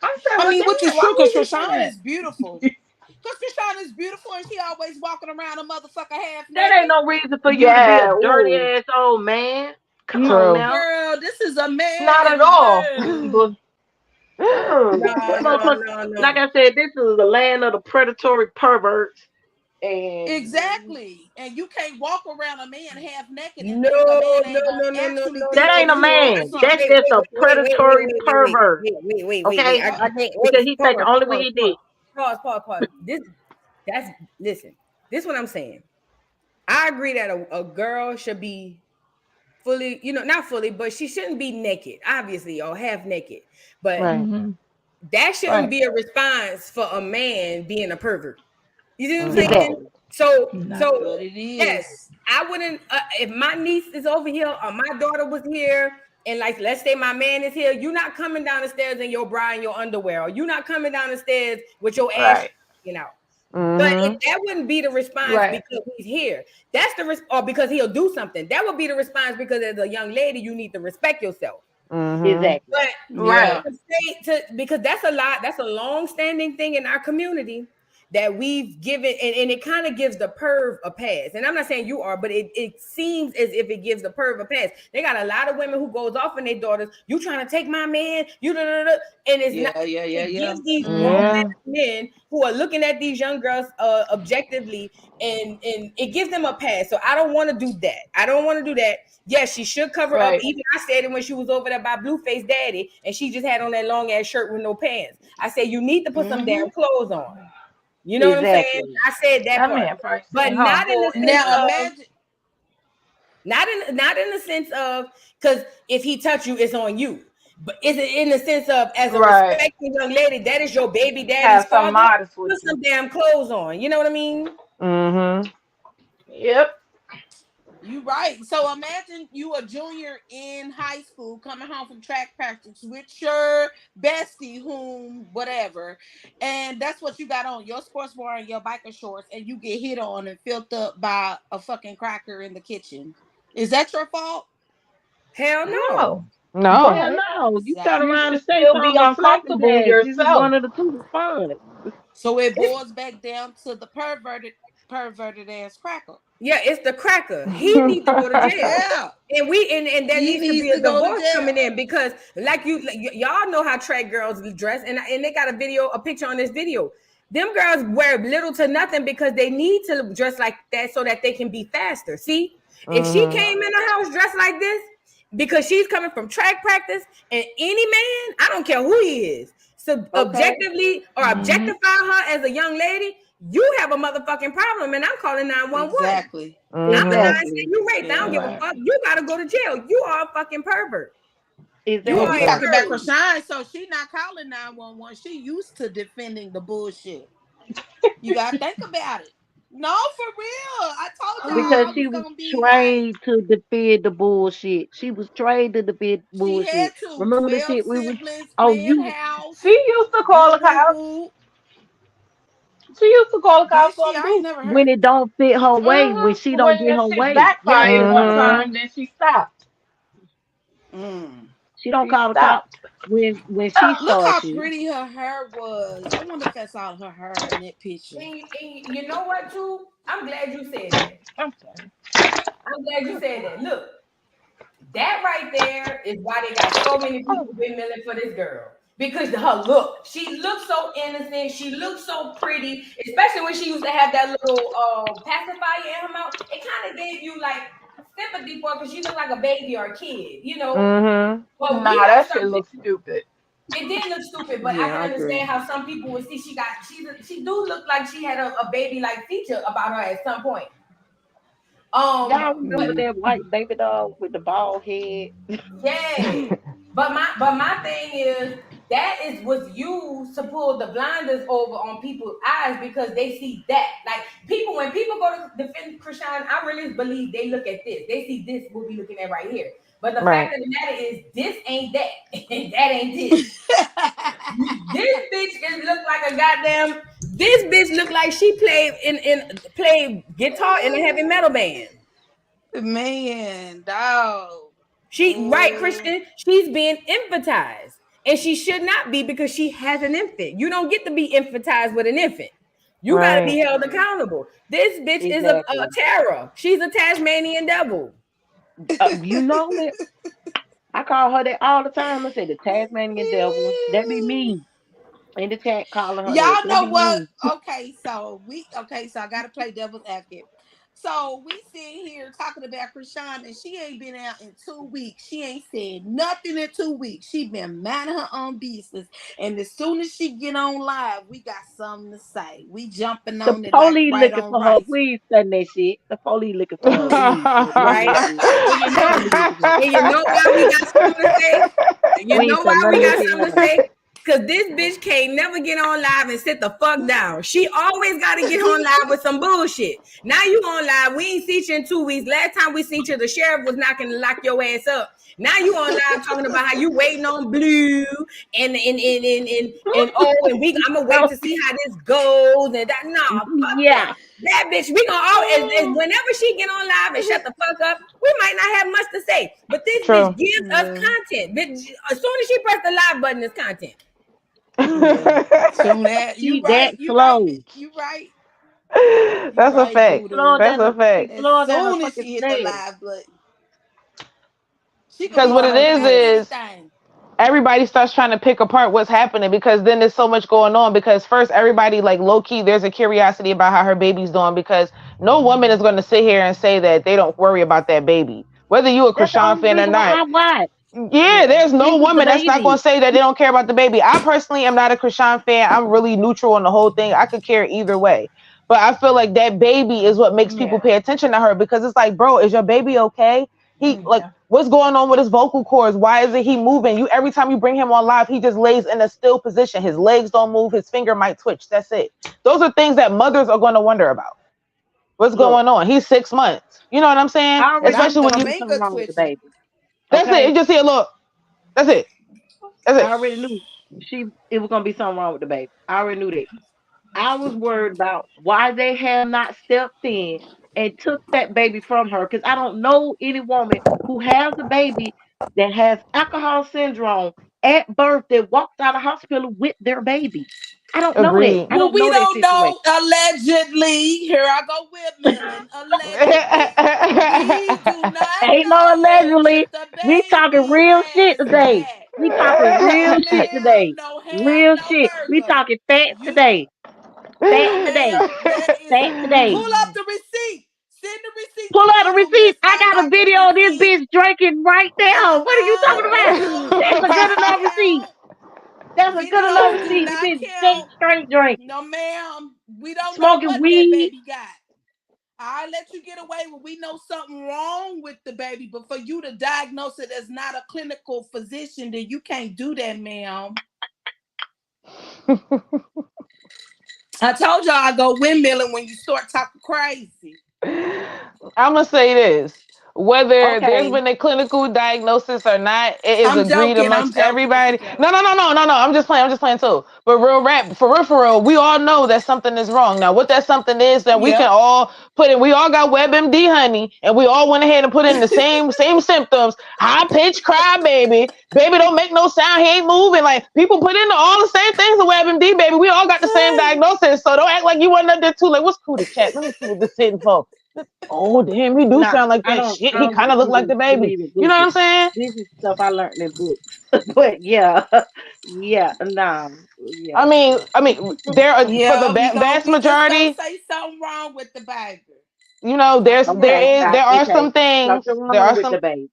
I said, I well, mean, which is damn, true why because would you do Chrisean that? is beautiful. Because Chrisean is beautiful and she always walking around a motherfucker half That naked. ain't no reason for you to be a dirty ass old man. Come on now. Girl, this is a man. Not at all. No. Like I said, this is the land of the predatory perverts. And Exactly. And you can't walk around a man half naked and No, think a man ain't no, gonna no, no, no, actually no, think that ain't a that you are man. something. That's just a predatory pervert. Wait. Okay? I can't. Because he take the only way he did. Pause. Listen. This is what I'm saying. I agree that a girl should be fully, not fully, but she shouldn't be naked, obviously, or half naked. But that shouldn't be a response for a man being a pervert. You see what I'm saying? Exactly. So But it is. yes, I wouldn't. If my niece is over here or my daughter was here, and like let's say my man is here, you're not coming down the stairs in your bra and your underwear, or you're not coming down the stairs with your ass, But if that wouldn't be the response because he's here, that's or because he'll do something. That would be the response because as a young lady, you need to respect yourself. Exactly. But because that's a long-standing thing in our community that we've given, and it kind of gives the perv a pass. And I'm not saying you are, but it seems as if it gives the perv a pass. They got a lot of women who goes off on their daughters. You trying to take my man? And it's it gives these grown men who are looking at these young girls objectively, and it gives them a pass. So I don't want to do that. Yes, she should cover up. Even I said it when she was over there by Blueface daddy, and she just had on that long ass shirt with no pants. I said you need to put some damn clothes on. You know what I'm saying? I said that part, but not in the sense not in the sense of because if he touch you, it's on you. But is it in the sense of as a respectful young lady, that is your baby daddy's father? Put some damn clothes on. You know what I mean? Yep. You right. So imagine you a junior in high school coming home from track practice with your bestie, whatever, and that's what you got on, your sports bra and your biker shorts, and you get hit on and filled up by a fucking cracker in the kitchen. Is that your fault? Hell no. No. Hell no. You turn around and say still be something and slap his uncomfortable ass. This is yourself. one of the two responses. So it boils back down to the perverted ass cracker. Yeah, it's the cracker. He needs to go to jail. Yeah. And there needs to be a divorce coming in because y'all know how track girls dress, and they got a picture on this video. Them girls wear little to nothing because they need to dress like that so that they can be faster. See, if she came in the house dressed like this because she's coming from track practice, and any man, I don't care who he is, so objectively or objectify her as a young lady, you have a motherfucking problem, and I'm calling 911. Exactly. I'm the guy saying you raped. I don't give a fuck. You gotta go to jail. You are a fucking pervert. We talking about Chrisean, so she not calling 911. She used to defending the bullshit. You gotta think about it. No, for real. I told y'all Because she was trained to defend the bullshit. She was trained to defend bullshit. She had to. Remember the shit we was house. She used to call the cops. She used to call the cops on when it don't fit her way, when she don't get her way. Backfired one time, then she stopped. She don't call the cops when she starts. Look how pretty her hair was. I wonder if that's all her hair in that picture. And you know what, too? I'm glad you said that. I'm glad you said that. Look, that right there is why they got so many people windmilling for this girl. Because her look, she looks so innocent, she looks so pretty, especially when she used to have that little pacifier in her mouth. It kind of gave you like sympathy for her because she looked like a baby or a kid, you know. But that shit looks stupid. It did look stupid, but I can understand how some people would see she do look like she had a baby like feature about her at some point. Y'all remember that white baby doll with the bald head? Yeah. But my thing is that is what's used to pull the blinders over on people's eyes because they see that. Like when people go to defend Chrisean, I really believe they look at this. They see this what we looking at right here. But the Right. fact of the matter is, this ain't that. And that ain't this. This bitch is look like a goddamn. This bitch look like she played guitar in a heavy metal band. Man, dog. She right, Christian. She's being emphasized, and she should not be because she has an infant. You don't get to be emphasized with an infant. You got to be Right. held accountable. This bitch is Exactly. a terror. She's a Tasmanian devil. You know it. I call her that all the time. I say the Tasmanian devil. That be me in the chat calling her that. Y'all That know be what? me. So I gotta play devil's advocate. So we sitting here talking about Chrisean, and she ain't been out in 2 weeks. She ain't said nothing in 2 weeks. She been minding her own business. And as soon as she get on live, we got something to say. We jumping The on it like police right looking on for her. rice. We ain't studying that shit. The police looking for her. We ain't studying none of Right? that shit. And you know, Police looking for her. and you know why we got something to say? You We know ain't why studying none we of that got shit something right to now. say? Because this bitch can't never get on live and sit the fuck down. She always got to get on live with some bullshit. Now you on live. We ain't seen you in 2 weeks. Last time we seen you, the sheriff was knocking to lock your ass up. Now you on live talking about how you waiting on Blue and I'm gonna wait to see how this goes and that. Nah, fuck Yeah. that bitch. We gonna always whenever she get on live and shut the fuck up, we might not have much to say. But this bitch True. gives us content. Bitch, as soon as she press the live button, it's content. Yeah. Soon that She that slow. you right. You That's a right, fact. Buddha. That's a She fact. As slower than a soon as fucking she hit the snail. live button, she could Because be what it talking about is anything. everybody starts trying to pick apart what's happening because then there's so much going on. Because first, everybody like low key, there's a curiosity about how her baby's doing because no woman is going to sit here and say that they don't worry about that baby, whether you a That's the Chrisean only fan or reason why not. I watch. Yeah, there's no This is the woman that's not going baby. to say that they don't care about the baby. I personally am not a Chrisean fan. I'm really neutral on the whole thing. I could care either way. But I feel like that baby is what makes people Yeah. pay attention to her because it's like, bro, is your baby okay? He like, Yeah. what's going on with his vocal cords? Why isn't he moving? You every time you bring him on live, he just lays in a still position. His legs don't move. His finger might twitch. That's it. Those are things that mothers are going to wonder about. What's Look, going on? He's 6 months. You know what I'm saying? I already Not knew Especially the there when was you. gonna be something finger wrong with the twitching. baby. That's it. Okay? You just see a look. That's it. That's I it. already knew it was gonna be something wrong with the baby. I already knew that. I was worried about why they have not stepped in and took that baby from her because I don't know any woman who has a baby that has alcohol syndrome at birth that walked out of hospital with their baby. I don't know that. Agreed. I Well, don't we know that don't situation. know. Allegedly, here I go with Millen. Allegedly, we do not Ain't no know if allegedly. the We talking baby real shit has today. that. We talking real No, shit ma'am. today. No ham, Real no shit. We burger. talking facts You today. no, Facts today. ma'am. That is Facts today. pull up the receipt. Send the receipt Pull to out me, a who receipt. missed I my got a life video of this receipt. bitch drinking right now. What are you talking about? That's a Videos good do not enough receipt. count. That's a good enough Videos do receipt. The not bitch count. straight drinking. No, ma'am. We don't know Smoking what that weed. baby got. I'll let you get away when we know something wrong with the baby, but for you to diagnose it as not a clinical physician, then you can't do that, ma'am. I told y'all I go windmilling when you start talking crazy. I'm gonna say this: whether there's Okay. been a clinical diagnosis or not, it is I'm agreed joking. I'm amongst joking. It's a everybody. joke. No. I'm just playing. I'm just playing too. But real rap, for real, we all know that something is wrong. Now, what that something is, that we can Yep. all put in. We all got WebMD, honey, and we all went ahead and put in the same symptoms: high pitched cry, baby don't make no sound, he ain't moving. Like people put in all the same things in WebMD, baby. We all got the same diagnosis, so don't act like you wasn't up there too. Like, what's cool to chat? Let me see what this hitting for. Oh damn, he do Nah, sound like I that. don't Shit, I he don't kind of look like the baby. believe in You know what I'm Google. saying? This is stuff I learned in books. But yeah. Yeah, nah. Yeah. I mean, there are for the Yeah, vast we just gonna majority. say something wrong with the baby. You know, Something Okay. wrong. there are Okay. some things. Something There wrong are with some the baby.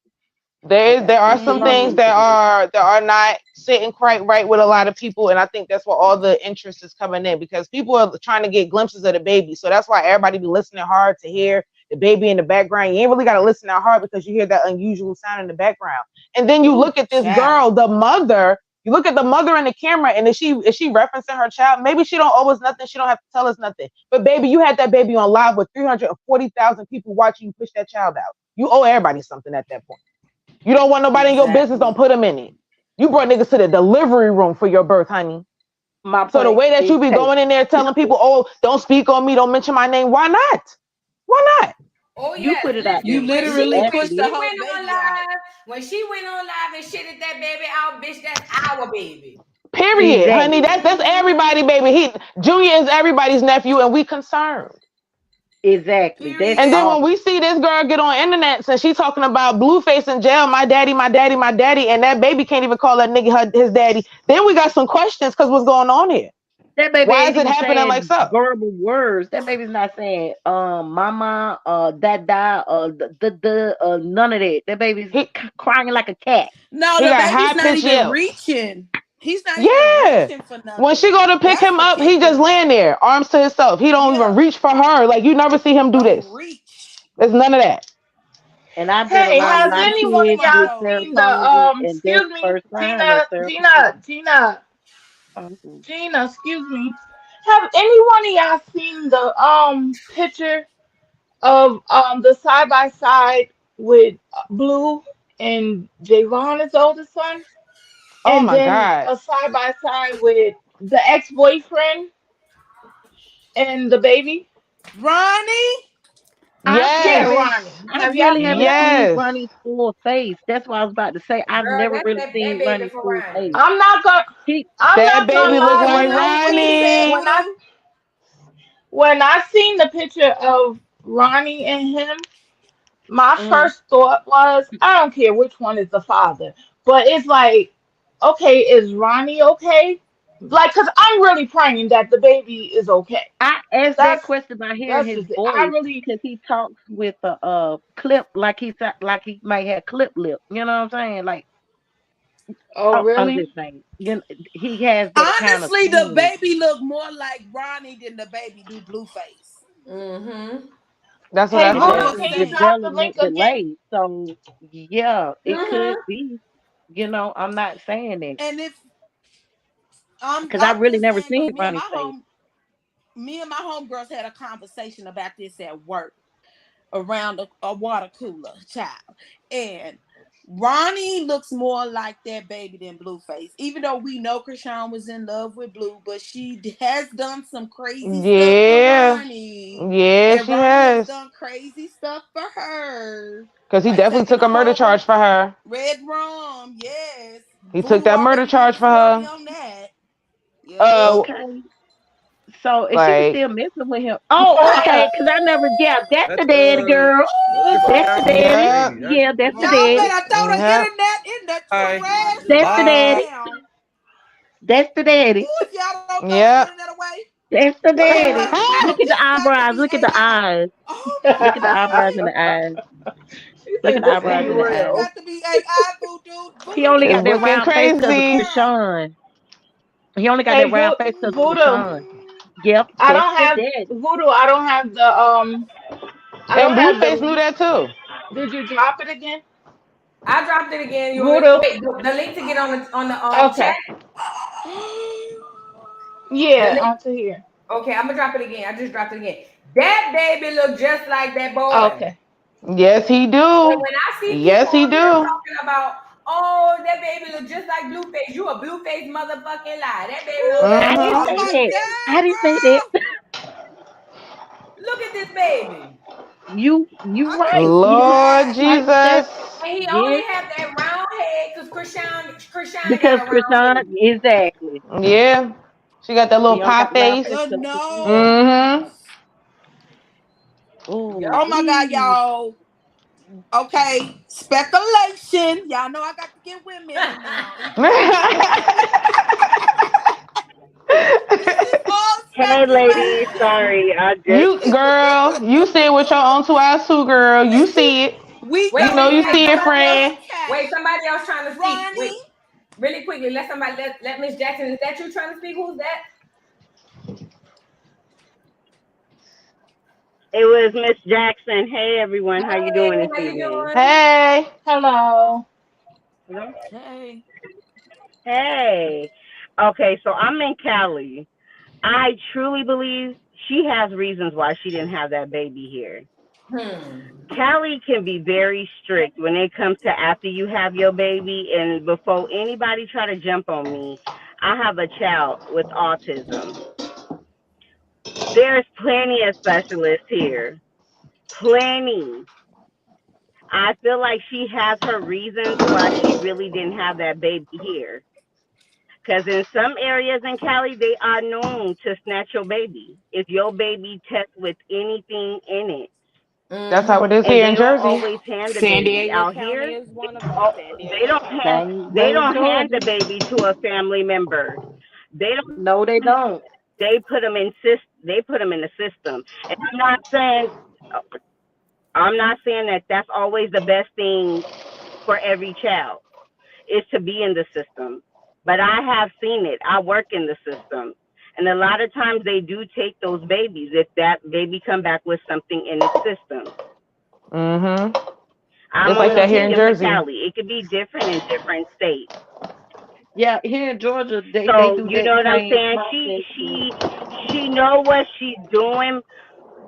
there Okay. are Something some wrong things Mm-hmm. with the baby. that are not sitting quite right with a lot of people, and I think that's where all the interest is coming in because people are trying to get glimpses of the baby. So that's why everybody be listening hard to hear the baby in the background. You ain't really got to listen that hard because you hear that unusual sound in the background. And then you Ooh, look at this child. girl, the mother. You look at the mother in the camera, and is she referencing her child? Maybe she don't owe us nothing. She don't have to tell us nothing. But baby, you had that baby on live with 340,000 people watching you push that child out. You owe everybody something at that point. You don't want nobody in your business, don't put them in it. You brought niggas to the delivery room for your birth, honey. My So the point way that is you be going in there telling people, oh, don't speak on me, don't mention my name, why not? Why not? Oh you yes, put it out listen. You there. When You literally she pushed the when actually she whole went on baby out. live, when she went on live and shitted that baby out, bitch, that's our baby. Period, honey. exactly. That's everybody, baby. Junior is everybody's nephew, and we concerned. Exactly. That's And then Period. all. when we see this girl get on internet and she talking about Blueface in jail, my daddy, my daddy, my daddy, and that baby can't even call that nigga his daddy, then we got some questions because what's going on here? That baby Why ain't is it even happening like saying so? verbal words. That baby's not saying mama, dada, none of that. That baby's He crying like a cat. No, he the got high baby's not pitched even yelps. reaching. He's not even Yeah. reaching for When she nothing. go to pick That's him the up, he just kicker. laying there, arms to himself. He don't even Yeah. reach for her. Like you never see him do Don't this. reach. There's none of that. And I've been Hey, around I a has lot of see any one of kids my y'all with though. seen the serotonin, and that's excuse the me, first sign of Gina, serotonin. Gina, Gina, Mhm. Gina, excuse me. Have any one of y'all seen the picture of the side by side with Blue and Javon, his oldest son, Oh and my then God. a side by side with the ex-boyfriend and the baby? Ronnie? I Yeah, Yes. haven't. Ronnie. I Have y'all really seen haven't that? seen Yes. Ronnie's full face. That's what I was about to say. I've Girl, never that's really that seen baby Ronnie's for full Ronnie. face. I'm not gonna He, I'm That not gonna baby look lie. like What you said, Ronnie. Voodoo? When I seen the picture of Ronnie and him, my mhm. first thought was, I don't care which one is the father, but it's like, okay, is Ronnie okay? Like, cause I'm really praying that the baby is okay. I asked that That's question by hearing that's his just it. I voice really. because he talks with a clip like he might have clip lip. You know what I'm saying? Like Oh, I'm really? just saying. You know, he has that kind of Honestly, the thing. baby look more like Ronnie than the baby do Blueface. Mm-hmm. That's what Hey, I It Voodoo, said. Just can doesn't you saying. drop the link development again? delay. So yeah, it could Mm-hmm. be. You know, I'm not saying that And if because I I'm really just never saying because seen Ronnie's face. me and my homegirls had a conversation about this at work around a water cooler, child. And Ronnie looks more like that baby than Blueface. Even though we know Chrisean was in love with Blue, but she has done some crazy stuff for Yeah. Ronnie. Yeah, And she Ronnie has has. done crazy stuff for her. Because he Like definitely taking took the a murder charge whole for her. red rum. Yes. He took Voodoo that murder already did charge the for story her. on that. Yep. Uh, Okay. So is she like, still messing with him? Oh, okay. Cause I never. Yeah, that's the daddy girl. That's That's the Diamond daddy. yeah. baby. That's Yeah, that's the Y'all daddy. better throw the Yeah. internet in the hi. trash That's the Bye. daddy. right now. That's the daddy. Ooh, if y'all don't throw the Yeah. internet away, That's the wait, daddy. Look at the this got to eyebrows. be Look at the AI. eyes. Oh Look at the eyebrows and my! the eyes. She Look said at the this eyebrows ain't and the This eyes. real. got to be AI, Voodoo. He Voodoo, only you It's got that looking round face because of crazy. girl. Krishan. He only got Hey, that round face because of Voodoo. Krishan. Yep, I that's don't the have daddy. Voodoo. I don't have the I don't And have the Blueface knew link. that too. Did you drop it again? I dropped it again. You want me? Voodoo. Wait, the link to get on the chat. Okay. The Yeah, link. onto here. Okay, I'm gonna drop it again. I just dropped it again. That baby look just like that boy. Okay. Yes, he And do. when I see people Yes, he on here do. talking about, oh, that baby look just like Blueface, you a Blueface motherfucking lie. That baby don't look I at didn't all Oh Mm-hmm. say my like that. this. I God, didn't say that. bro! Look at this baby. You I right. gotta You right. Lord screenshot. Like Jesus. that. And he only Yes, have that round head because Krishan got because a round Krishan, head. exactly. Yeah. She got that little He only pie got the round face. face The because of Krishan. Mm-hmm. nose. Oh, Oh my God, wee. y'all. Okay, speculation. Y'all know I got to get women in now, even though we ain't married. This is all Hey, ladies. speculation. Sorry, I just. You girl, you see it with your own two eyes too, girl. You see it. We Wait, You don't know you got see wait, it, no somebody else. friend. Wait, contact, somebody else trying to speak. Wait, Ronnie. really quickly. Let Miss Jackson. Is that you trying to speak? Who's that? It was Miss Jackson. Hey, everyone. How you doing Hey, this how you evening? doing? Hey. Hello. Hello? Hey. Hey. Okay, so I'm in Cali. I truly believe she has reasons why she didn't have that baby here. Callie can be very strict when it comes to after you have your baby, and before anybody try to jump on me, I have a child with autism. There's plenty of specialists here. Plenty. I feel like she has her reasons why she really didn't have that baby here. Because in some areas in Cali, they are known to snatch your baby if your baby tests with anything in it. That's how it is And here they in don't Jersey. always hand the San baby Diego out County here. is one of them. Oh, San they Diego don't County. hand Same they way in don't hand the Georgia. baby to a family member. They don't. No, they don't. They put them in They put them in the system. And I'm not saying that that's always the best thing for every child is to be in the system. But I have seen it. I work in the system. And a lot of times they do take those babies if that baby come back with something in its system. Mm-hmm. I'm Just like only that here in speaking for Jersey. Cali. It could be different in different states. Yeah, here in Georgia, they So do you that know what I'm same saying? process. She know what she's doing,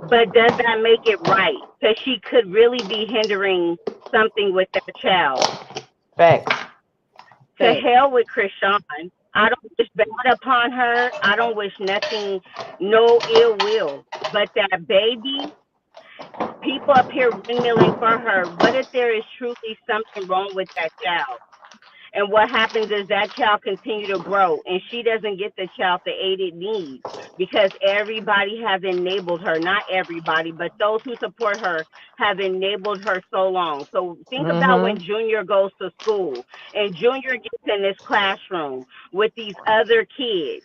but does that make it right? Because she could really be hindering something with that child. Facts. To hell with Chrisean. I don't wish bad upon her. I don't wish nothing, no ill will. But that baby, people up here windmilling for her. What if there is truly something wrong with that child? And what happens is that child continue to grow, and she doesn't get the child the aid it needs because everybody has enabled her. Not everybody, but those who support her have enabled her so long. So think about when Junior goes to school, and Junior gets in this classroom with these other kids,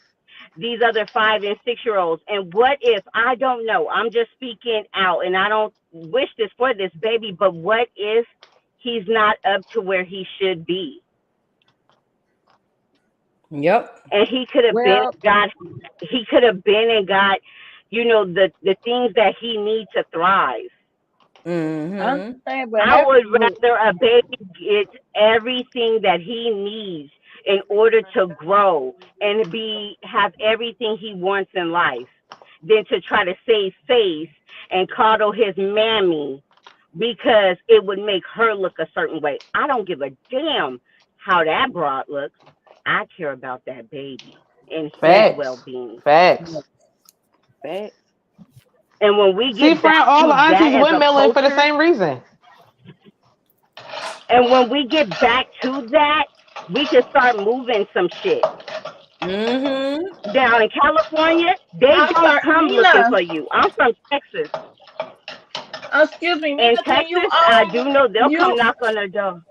these other 5 and 6 year olds. And what if, I don't know, I'm just speaking out, and I don't wish this for this baby, but what if he's not up to where he should be? Yep. And he could have been and got, you know, the things that he needs to thrive. I understand, but I would rather a baby get everything that he needs in order to grow and have everything he wants in life than to try to save face and coddle his mammy because it would make her look a certain way. I don't give a damn how that broad looks. I care about that baby and his well-being. Facts. And when we See, get friend, back all to the aunties that as a windmilling for the culture, same reason. and when we get back to that, we can start moving some shit. Down in California, they I'm don't sorry, come looking Nina. for you. I'm from Texas. Excuse me, In Nina. Can you Texas, I do know they'll come mute? knock on the door.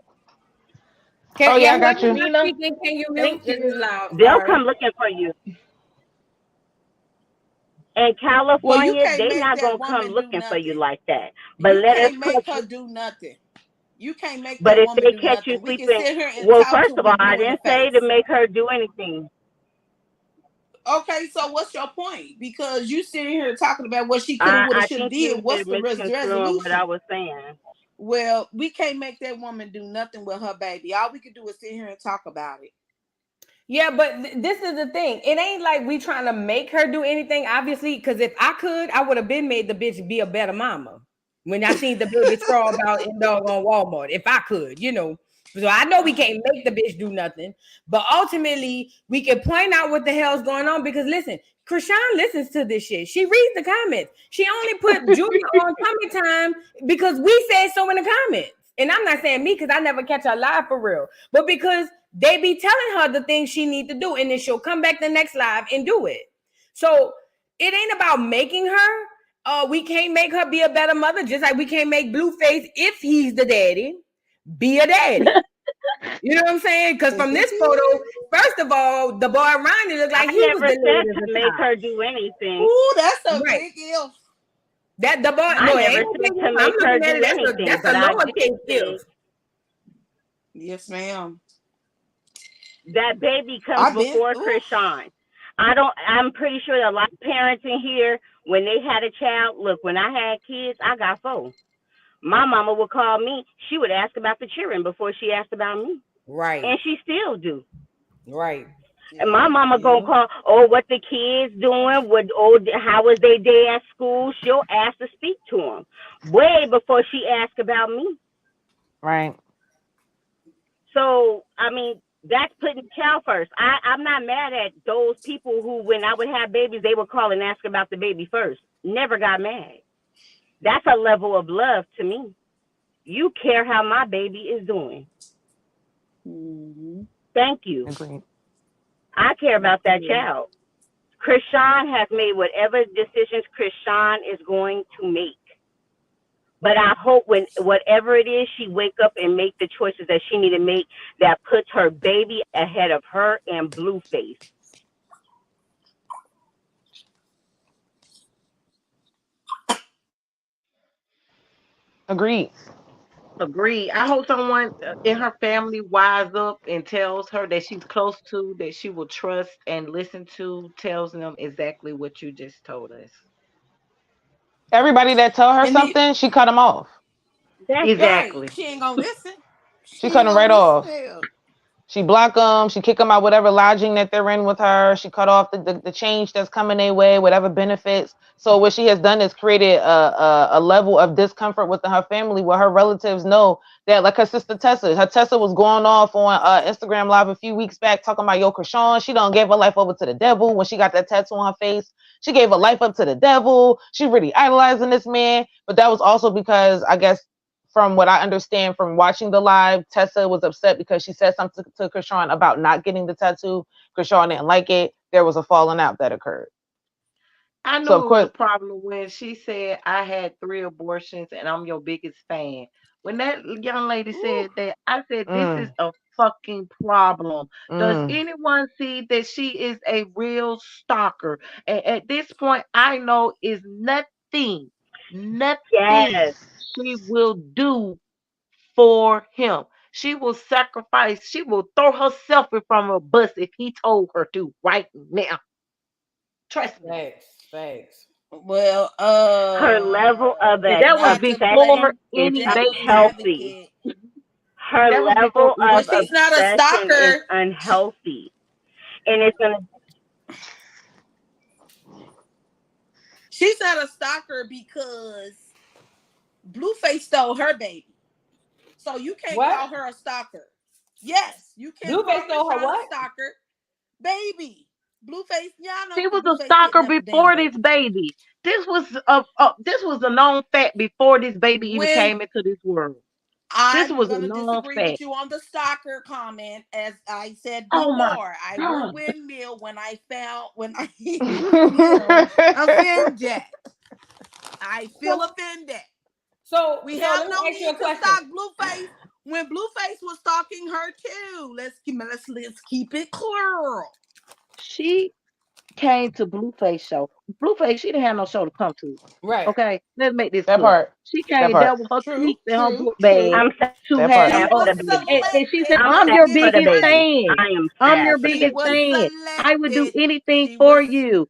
Oh yeah, I got whoever's you. not Nina? speaking, can you mute? It is loud. They'll Sorry. come looking for you. In Well, you California, can't they make not that gonna come woman do looking for you nothing. like that. But You let us can't make catch her you. do nothing. You can't make But that if woman they do catch you nothing. We can sleeping, sit here and well, talk first till of we all, I blue in the didn't say face. to make her do anything. Okay, so what's your point? Because you sitting here talking about what she could have, would have, I should have think did. you're What's the misconstruing what I resolution? was saying. Well, we can't make that woman do nothing with her baby. All we can do is sit here and talk about it. Yeah, but this is the thing. It ain't like we trying to make her do anything, obviously, because if I could, I would have been made the bitch be a better mama. When I seen the baby scroll about in doggone Walmart, if I could, you know. So I know we can't make the bitch do nothing, but ultimately we can point out what the hell's going on because listen, Chrisean listens to this shit. She reads the comments. She only put Julia on tummy time because we said so in the comments. And I'm not saying me because I never catch her live for real, but because they be telling her the things she need to do, and then she'll come back the next live and do it. So it ain't about making her. We can't make her be a better mother, just like we can't make Blueface, if he's the daddy, be a daddy. You know what I'm saying? Because from this photo, first of all, the boy Ronnie looked like I he was never said delayed as to a make child. her do anything. Ooh, that's a Right. big if. That the boy, I no, it never ain't no said big to if. I'm make her looking at do it. anything, That's but a I lowercase did say if. Yes, ma'am. that baby comes I've been. before Ooh. Chrisean. I'm pretty sure a lot of parents in here, when they had a child, look, when I had kids, I got 4. My mama would call me. She would ask about the children before she asked about me. Right. And she still do. Right. And my mama gonna call, what the kids doing? How was their day at school? She'll ask to speak to them way before she asks about me. Right. So I mean, that's putting the child first. I'm not mad at those people who, when I would have babies, they would call and ask about the baby first. Never got mad. That's a level of love to me. You care how my baby is doing. Mm-hmm. Thank you. Agreed. I care about that child. Chrisean has made whatever decisions Chrisean is going to make. But I hope when whatever it is, she wake up and make the choices that she need to make that puts her baby ahead of her and Blueface. Agreed. Agreed. I hope someone in her family wise up and tells her that she's close to, that she will trust and listen to, tells them exactly what you just told us. Everybody that tell her And the, something, she cut them off. That's Exactly. right, she ain't gonna listen. She cut them right off. Hell. She block them. She kick them out whatever lodging that they're in with her. She cut off the change that's coming their way, whatever benefits. So what she has done is created a level of discomfort within her family where her relatives know that, like her sister Tessa. Her Tessa was going off on Instagram Live a few weeks back talking about, yo, Chrisean, she done gave her life over to the devil when she got that tattoo on her face. She gave her life up to the devil. She really idolizing this man. But that was also because, I guess, from what I understand from watching the live, Tessa was upset because she said something to Chrisean about not getting the tattoo. Chrisean didn't like it. There was a falling out that occurred. I knew So, of it was a course, problem when she said, I had 3 abortions and I'm your biggest fan. When that young lady said that, I said, this is a fucking problem. Does anyone see that she is a real stalker? And at this point, I know is nothing yes. she will do for him. She will sacrifice, she will throw herself in front of a bus if he told her to right now. Trust me. Facts. Well, Her level of And that was not to before obsession play is any devil's baby. unhealthy. advocate. Her That was before level any Well, of she's baby. not a obsession is stalker. unhealthy. And it's gonna She's not a stalker because Blueface stole her baby. So you can't call her a stalker. Yes, you can't Blueface call stole her Chrisean a what? stalker. Baby. Blueface, y'all know She was a Blueface stalker kidnapped the damn before this baby. baby. This was a known fact before this baby even When came into this world. This I'm was a gonna known disagree fact. with you on the stalker comment, as I said Oh my before. I will God. windmill when I feel offended. I feel offended. So We have let me no ask you need a to question. stalk Blueface when Blueface was stalking her too. Let's keep it clear. She came to Blueface show. Blueface, she didn't have no show to come to. Right. Okay, let's make this that clear. part. She That came there part. with her True, tweets and her true, book true. bag I'm sad to That part. have She for was the us. baby. And she said, selected. I'm I'm Let's sad your give for it the biggest baby. credit. fan. I am I'm sad your for the She biggest was baby. fan. I would do selected. anything She for was you.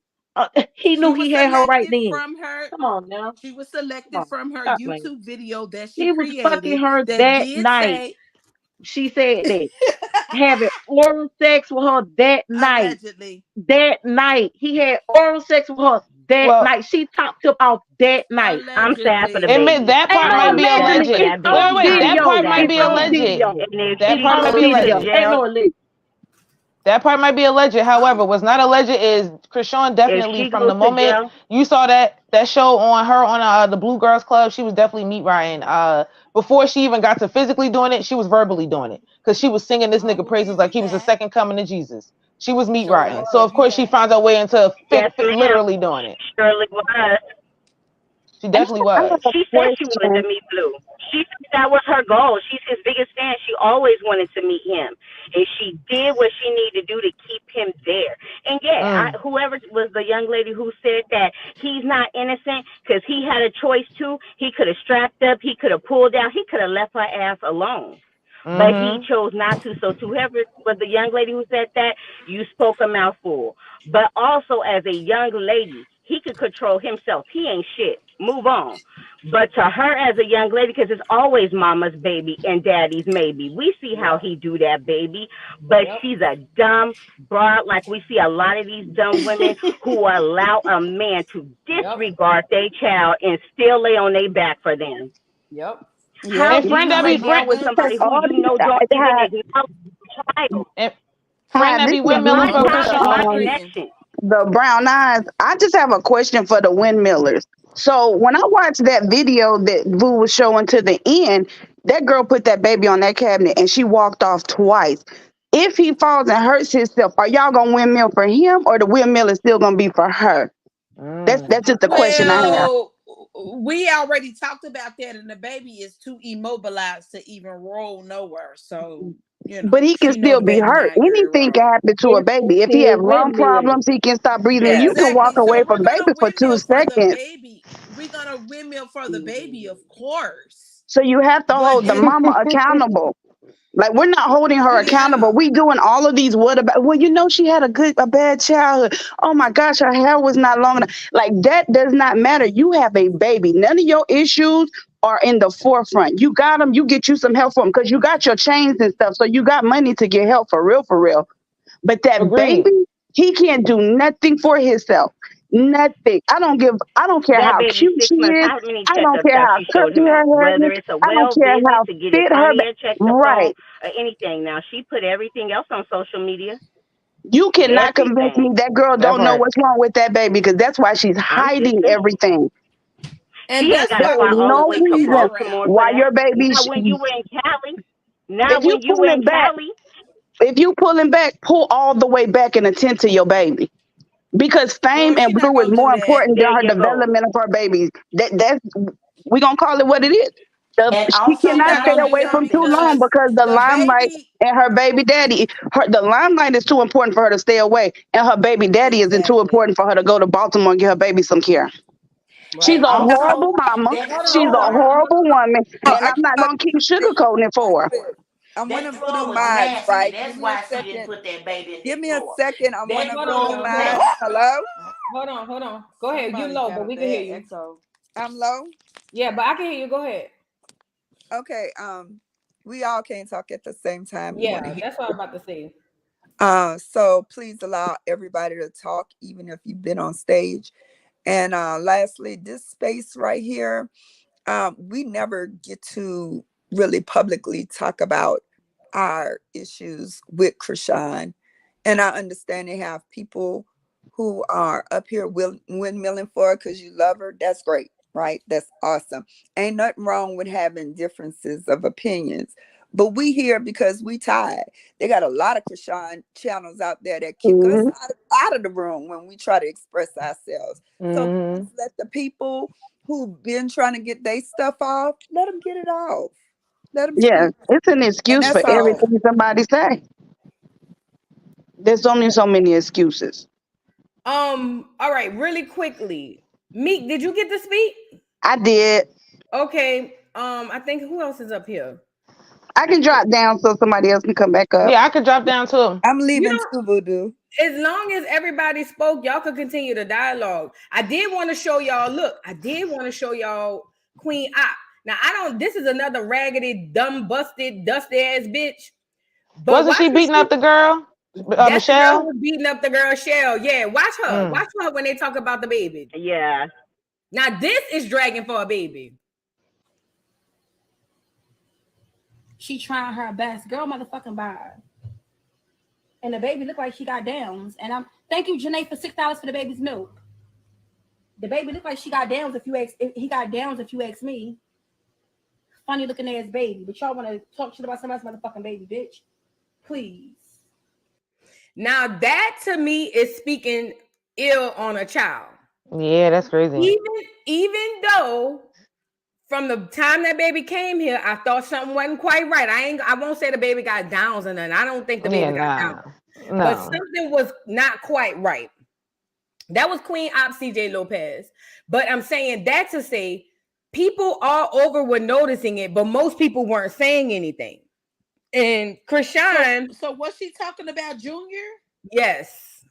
He she knew was he had her right selected then. from her. Come on now. She was Come selected on. from her Stop playing. YouTube video that she He was fucking created her that that did night. say She said that. Having oral sex with her that night. allegedly. That night. He had oral sex with her that Well, night. She topped him off that night. I'm sad for the Allegedly. admit baby. that Ain't part I no might am be sad allegedly. for alleged. It's that Wait, on wait, baby. wait. I That am part video. might sad be It's for the on alleged. baby. video. And if That It's she part might on be goes to the video. alleged. Ain't jail, no alleged. That part might be alleged. However, what's not alleged is Chrisean if definitely she from goes the to moment jail, you saw that show on her on the Blue Girls Club, she was definitely meat riding. Before she even got to physically doing it, she was verbally doing it because she was singing this I'll nigga praises give like you he was the that. second coming to Jesus. She was meat Sure, riding. I'll So of give you course she that. found her way into yes, ma'am. literally doing it. Surely was. She definitely I have was. a She said she wanted to question. meet Blue. She said that was her goal. She's his biggest fan. She always wanted to meet him, and she did what she needed to do to keep him there. And yeah, Mm. whoever was the young lady who said that he's not innocent because he had a choice too. He could have strapped up. He could have pulled out. He could have left her ass alone. But he Mm-hmm. chose not to. So to whoever was the young lady who said that, you spoke a mouthful. But also as a young lady, he could control himself. He ain't shit. move on. But to her as a young lady, because it's always mama's baby and daddy's maybe. We see how he do that baby, but she's a dumb broad. Like we see a lot of these dumb women who allow a man to disregard their child and still lay on their back for them. Yep. How And do friend you that lay be down friend with somebody who all you these know don't even acknowledge the child? and friend that this be is windmilling My for child is my Chrisean. connection. the brown eyes. I just have a question for the windmillers. So when I watched that video that Vu was showing to the end, that girl put that baby on that cabinet and she walked off twice. If he falls and hurts himself, are y'all gonna windmill for him or the windmill is still gonna be for her? That's just the question I have. Well, we already talked about that, and the baby is too immobilized to even roll nowhere. So, But he can she know still the be baby hurt. not getting Anything can rolled. happen to a baby. If he have lung problems, he can stop breathing. You can walk Exactly. away So we're from gonna baby for two windmill for the seconds. baby. We're gonna windmill for the baby, of course. So you have to But hold the mama accountable. Like we're not holding her accountable. We doing all of these. What about? Well, she had a bad childhood. Oh my gosh, her hair was not long enough. Like that does not matter. You have a baby. None of your issues are in the forefront. You got them. You get you some help for them because you got your chains and stuff. So you got money to get help for real, for real. But that Agreed. baby, he can't do nothing for himself. Nothing. I don't care That how baby cute she 6 months. is. How many I don't checkups care have how she showed curly him her at? hair Whether is. it's a I don't well care how visit to get his fit her. hernia checked up on, Right. or anything. Now she put everything else on social media. You cannot convince me Everything. that girl That don't know part. what's wrong with that baby because that's why she's I'm just hiding saying. everything. and She ain't that's got to why There fly is we all the put no way the to kids reason Baltimore around. for why that. your baby. Not when you were in Cali. If Not you when you were in pulling back, Cali. pull all the way back and attend to your baby. Because Girl, fame and she not blue is gonna do more that. important than There her you go. development of her babies. That's we gonna call it what it is. And She also, She cannot not can stay I gonna say do away that from too something? long because because the the limelight baby. and her baby daddy, the limelight is too important for her to stay away, and her baby daddy isn't too Exactly. important for her to go to Baltimore and get her baby some care. She's And a Right. also, horrible mama. that Hold She's on. a floor, horrible woman, Oh, and I I'm not got gonna keep sugarcoating it for her. I want that to put a floor was mod, nasty, and right? that's Give me a why she didn't second. put that baby in Give that me a floor. second. I want That to Hold put floor a was on. Hold mod. on. nasty. Hello? Hold on. Go ahead. You Somebody low, but got a we can hear bad you. echo. I'm low. Yeah, but I can hear you. Go ahead. Okay. We all can't talk at the same time. You want to Yeah, hear. that's what I'm about to say. So please allow everybody to talk, even if you've been on stage. And lastly, this space right here, we never get to really publicly talk about our issues with Chrisean. And I understand they have people who are up here windmilling for her because you love her. That's great, right? That's awesome. Ain't nothing wrong with having differences of opinions. But we here because we tired. They got a lot of Chrisean channels out there that kick us Mhm. out of the room when we try to express ourselves. So please let the people who've been trying to get their stuff off, let them get it off. Let them Yeah, speak. it's an And excuse for that's all. everything somebody say. There's only so many excuses. All right, really quickly. Meek, did you get to speak? I did. Okay. I think who else is up here? I can drop down so somebody else can come back up. Yeah, I could drop down too. I'm You leaving don't too, Voodoo. as long as everybody spoke, y'all could continue the dialogue. I did want to show y'all, look, I did want to show y'all Queen Op. Now I don't, this is another raggedy, dumb, busted, dusty ass bitch. But Wasn't watch she what beating up the girl, that's the girl Michelle? who was beating up the girl Shell. Yeah, watch her. Mm. Watch her when they talk about the baby. Yeah. Now this is dragging for a baby. She trying her best. Girl, motherfucking bad. And the baby look like she got downs. And I'm thank you, Janae, for $6 for the baby's milk. The baby look like she got downs if he got downs if you ask me. Funny looking ass baby. But y'all want to talk shit about somebody's motherfucking baby, bitch. Please. Now that to me is speaking ill on a child. Yeah, that's crazy. Even though from the time that baby came here, I thought something wasn't quite right. I won't say the baby got downs or nothing. I don't think the Yeah, baby got downs. no. But something was not quite right. That was Queen Op CJ Lopez. But I'm saying that to say people all over were noticing it, but most people weren't saying anything. And Chrisean. So was she talking about Junior? Yes.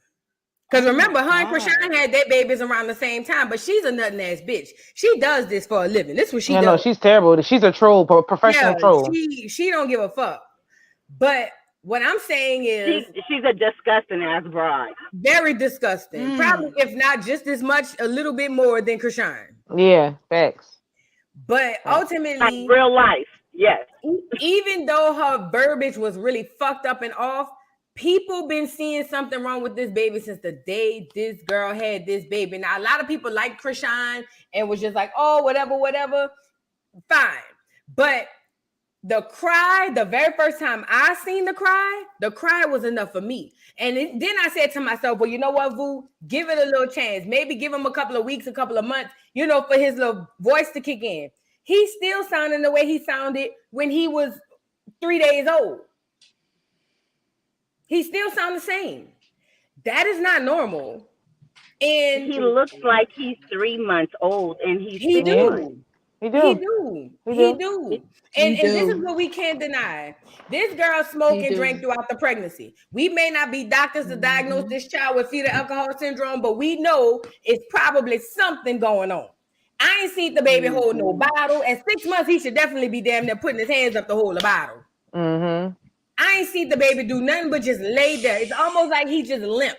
Because remember, her and Chrisean had their babies around the same time, but she's a nutting ass bitch. She does this for a living. This is what she Yeah, does. no, she's terrible. She's a troll, professional troll. She don't give a fuck. But what I'm saying is, she's a disgusting ass bride. Very disgusting. Probably, if not just as much, a little bit more than Chrisean. Yeah, facts. But ultimately, like real life, yes. Even though her verbiage was really fucked up and off, people been seeing something wrong with this baby since the day this girl had this baby. Now, a lot of people like Chrisean and was just like, oh, whatever. Fine. But the cry, the very first time I seen the cry was enough for me. And then I said to myself, well, you know what, Vu? Give it a little chance. Maybe give him a couple of weeks, a couple of months, for his little voice to kick in. He's still sounding the way he sounded when he was 3 days old. He still sounds the same. That is not normal. And he looks like he's 3 months old, and he's He do. And this is what we can't deny. This girl smoked and drank throughout the pregnancy. We may not be doctors to diagnose this child with fetal alcohol syndrome, but we know it's probably something going on. I ain't seen the baby hold no bottle. At 6 months, he should definitely be damn near putting his hands up to hold a bottle. Mm-hmm. I ain't seen the baby do nothing but just lay there. It's almost like he just limp.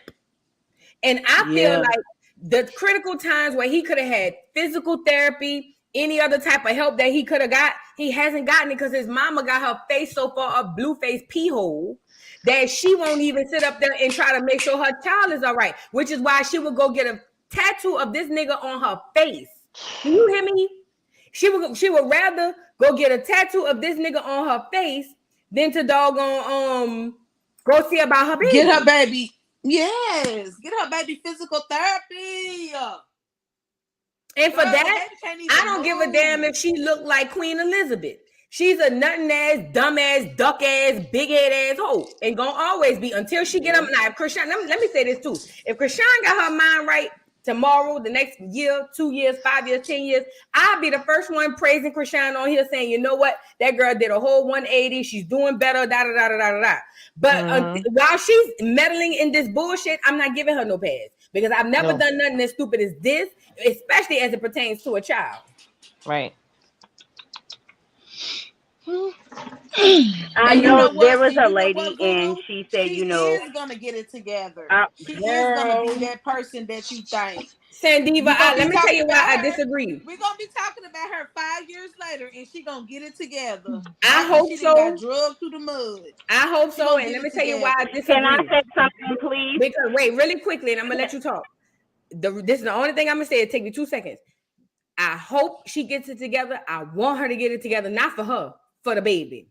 And I feel like the critical times where he could have had physical therapy, any other type of help that he could have got, he hasn't gotten it because his mama got her face so far up Blueface pee hole that she won't even sit up there and try to make sure her child is all right, which is why she would go get a tattoo of this nigga on her face. Do you hear me? She would rather go get a tattoo of this nigga on her face than to doggone go see about her baby. Get her baby. Yes. Get her baby physical therapy. And for that, I don't give a damn if she looked like Queen Elizabeth. She's a nutting ass, dumb ass, duck ass, big head ass hoe. And gonna always be until she get up. Now, if Chrisean, let me say this too. If Chrisean got her mind right tomorrow, the next year, 2 years, 5 years, 10 years, I'll be the first one praising Chrisean on here saying, you know what? That girl did a whole 180. She's doing better, da. But while she's meddling in this bullshit, I'm not giving her no pass because I've never done nothing as stupid as this, especially as it pertains to a child. Right. I know there was a lady and she said, she is gonna get it together. She is gonna be that person that you think. Sandiva, let me tell you why I disagree. We're gonna be talking about her 5 years later, and she gonna get it together. I hope so. Got drugged through the mud. I hope so, and let me tell you why I disagree. Can I say something, please? Because wait, really quickly, and I'm gonna let you talk. This is the only thing I'm gonna say. It take me 2 seconds. I hope she gets it together. I want her to get it together, not for her, for the baby.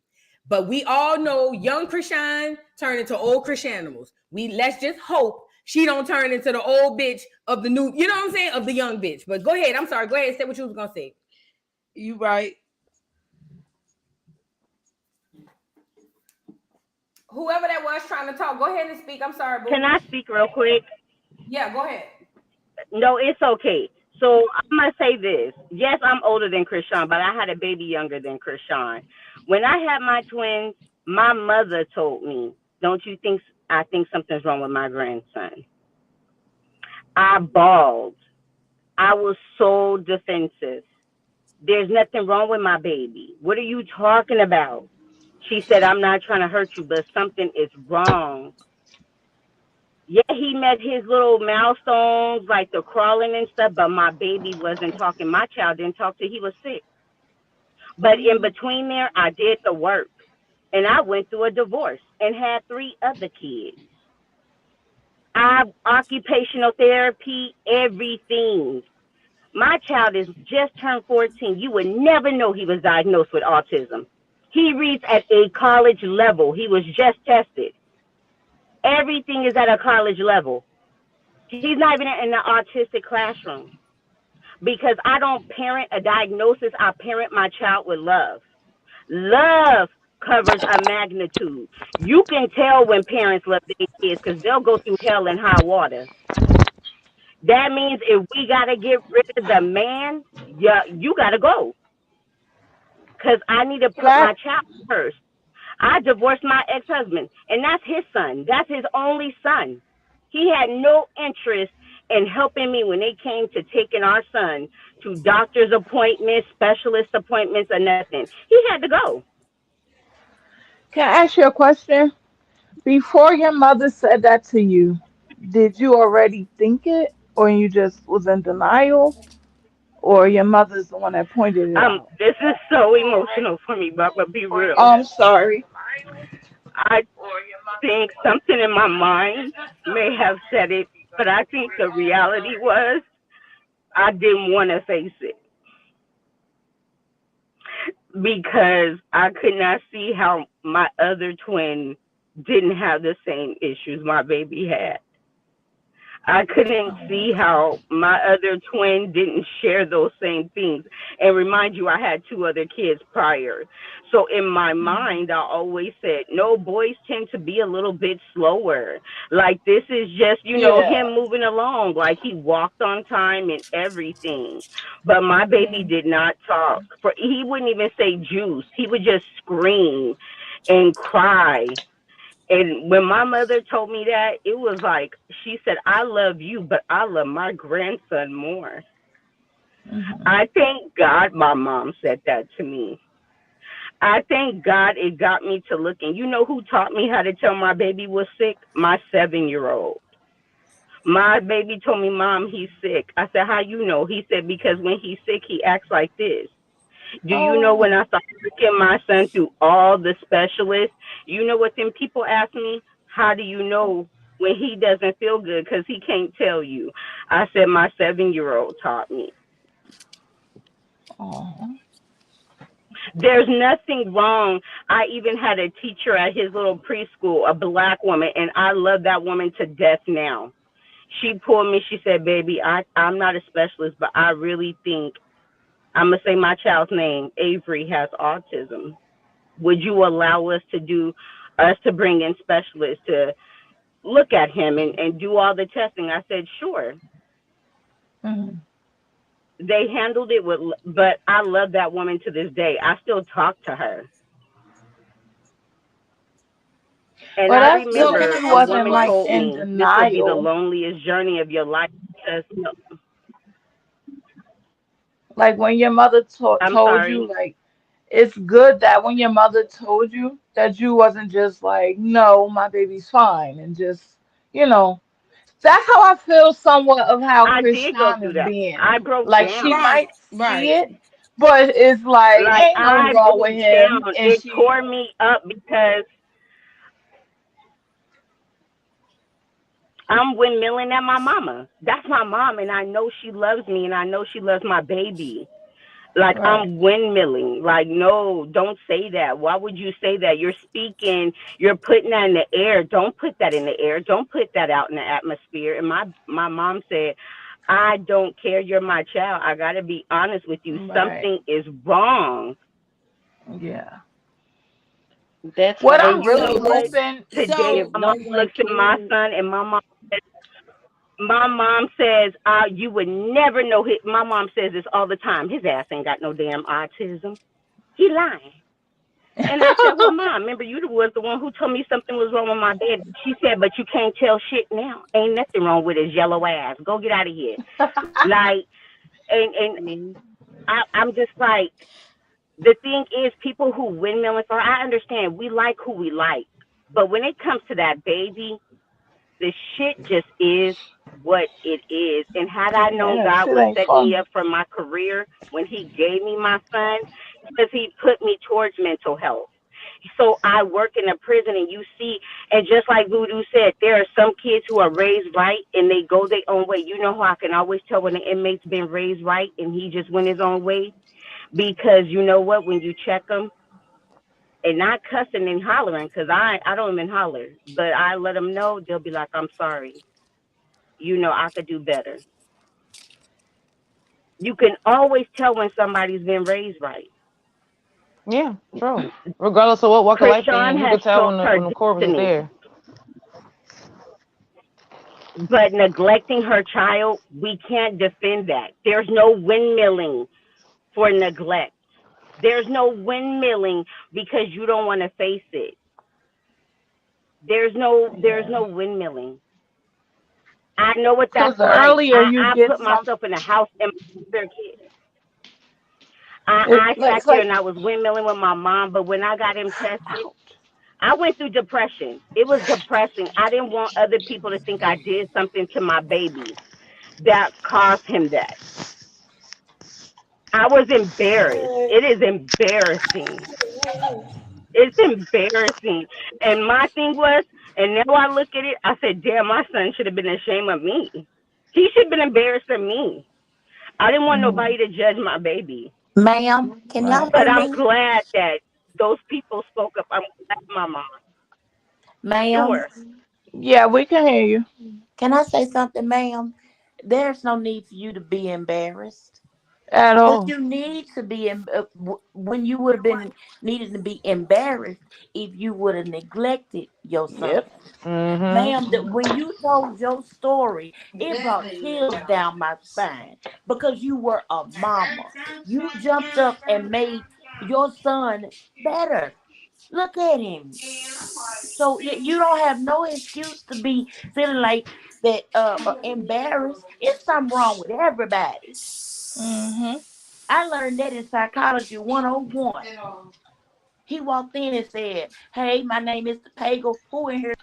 But we all know young Chrisean turned into old Chriseanimals. Let's just hope she don't turn into the old bitch of the new, you know what I'm saying, of the young bitch. But go ahead. I'm sorry. Go ahead. Say what you was gonna say. You right. Whoever that was trying to talk, go ahead and speak. I'm sorry. Boo. Can I speak real quick? Yeah, go ahead. No, it's okay. So I'm gonna say this. Yes, I'm older than Chrisean, but I had a baby younger than Chrisean. When I had my twins, my mother told me, "Don't you think I think something's wrong with my grandson?" I bawled. I was so defensive. There's nothing wrong with my baby. What are you talking about? She said, "I'm not trying to hurt you, but something is wrong." Yeah, he met his little milestones, like the crawling and stuff, but my baby wasn't talking. My child didn't talk till he was 6. But in between there, I did the work. And I went through a divorce and had 3 other kids. Occupational therapy, everything. My child is just turned 14. You would never know he was diagnosed with autism. He reads at a college level. He was just tested. Everything is at a college level. He's not even in the autistic classroom because I don't parent a diagnosis. I parent my child with love. Love covers a magnitude. You can tell when parents love their kids because they'll go through hell and high water. That means if we got to get rid of the man, you got to go because I need to put my child first. I divorced my ex-husband, and that's his son. That's his only son. He had no interest in helping me when it came to taking our son to doctor's appointments, specialist appointments, or nothing. He had to go. Can I ask you a question? Before your mother said that to you, did you already think it, or you just was in denial, or your mother's the one that pointed it out? This is so emotional for me, but be real. I'm sorry. I think something in my mind may have said it, but I think the reality was I didn't want to face it because I could not see how my other twin didn't have the same issues my baby had. I couldn't see how my other twin didn't share those same things. And remind you, I had two other kids prior. So in my mind, I always said, no, boys tend to be a little bit slower. Like this is just, Yeah. him moving along. Like he walked on time and everything. But my baby did not talk. He wouldn't even say juice. He would just scream and cry. And when my mother told me that, it was like, she said, I love you, but I love my grandson more. I thank God my mom said that to me. I thank God it got me to looking. You know who taught me how to tell my baby was sick? My 7-year-old. My baby told me, Mom, he's sick. I said, how you know? He said, because when he's sick, he acts like this. Do you know when Oh. I started taking my son through all the specialists, you know what them people ask me? How do you know when he doesn't feel good? Because he can't tell you. I said, my 7-year-old taught me. Oh. There's nothing wrong. I even had a teacher at his little preschool, a black woman, and I love that woman to death now. She pulled me. She said, baby, I'm not a specialist, but I really think, I'm going to say my child's name, Avery has autism. Would you allow us to bring in specialists to look at him and do all the testing? I said, sure. Mhm. They handled it but I love that woman to this day. I still talk to her. And Well, I that's good So that can remember I you a ask you a wasn't woman like told question? in me this will be the denial. loneliest journey of your life because, no, Like when your mother I'm told you, sorry. like it's good that when your mother told you that you wasn't just like, no, my baby's fine, and just, you know, that's how I feel somewhat of how I did go Chrisean through is that. being. I broke Like she down. Right, might see right. it, but it's like Like ain't nothing I wrong with broke down. him, and It she, tore me up because I'm windmilling at my mama. That's my mom, and I know she loves me, and I know she loves my baby. Like right, I'm windmilling. Like, no, don't say that. Why would you say that? You're speaking, you're putting that in the air. Don't put that in the air. Don't put that out in the atmosphere. And my mom said, I don't care. You're my child. I gotta be honest with you. right, Something is wrong. yeah. That's What like I'm And you really know So what? this hoping, Today, so if my no mom one looks at my can. son, and my mom says, you would never know. My mom says this all the time. His ass ain't got no damn autism. He lying. And I said, well, Mom, remember you was the one who told me something was wrong with my baby. She said, but you can't tell shit now. Ain't nothing wrong with his yellow ass. Go get out of here. Like, and I'm just like, the thing is, people who windmill for, I understand we like who we like. But when it comes to that baby, the shit just is what it is. And had I known man, that God shit was ain't setting me fun. up for my career when He gave me my son, because He put me towards mental health. So I work in a prison, and you see, and just like Voodoo said, there are some kids who are raised right and they go their own way. You know how I can always tell when an inmate's been raised right and he just went his own way? Because you know what? When you check them, and not cussing and hollering, because I don't even holler, but I let them know, they'll be like, I'm sorry. I could do better. You can always tell when somebody's been raised right. Yeah, true. Regardless of what walk of life they Krishan in, you has could tell chose when the her when the core is destiny, there. but neglecting her child, we can't defend that. There's no windmilling for neglect. There's no windmilling because you don't want to face it. There's no Yeah. windmilling. I know what Because that's the like. earlier you I get put some, myself in a house and my other kid. it, I like, sat it's there like, and I was windmilling with my mom, but when I got him tested, I went through depression. It was depressing. I didn't want other people to think I did something to my baby that caused him that. I was embarrassed. It is embarrassing. It's embarrassing. And my thing was, and now I look at it, I said, damn, my son should have been ashamed of me. He should have been embarrassed of me. I didn't want mm, nobody to judge my baby. Ma'am, can y'all right. But hear I'm me? glad that those people spoke up. I'm glad my mom. Ma'am, Sure. Yeah, we can hear you can I say something, ma'am? There's no need for you to be embarrassed. at But all. you need to be when you would have been needed to be embarrassed if you would have neglected your son. Yep. Mm-hmm. Ma'am, that when you told your story, it brought chills down my spine because you were a mama. You jumped up and made your son better. Look at him. So you don't have no excuse to be feeling like that embarrassed. It's something wrong with everybody. Mm-hmm. I learned that in psychology 101. He walked in and said, "Hey, my name is the Pago. Who in here?"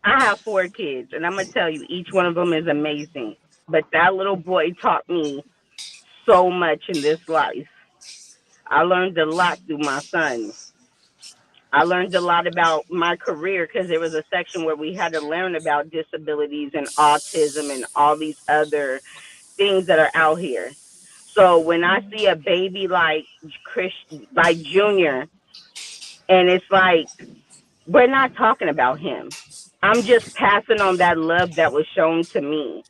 I have 4 kids, and I'm going to tell you, each one of them is amazing. But that little boy taught me so much in this life. I learned a lot through my son. I learned a lot about my career because there was a section where we had to learn about disabilities and autism and all these other things that are out here. So when I see a baby like Chris, like Junior, and it's like we're not talking about him. I'm just passing on that love that was shown to me.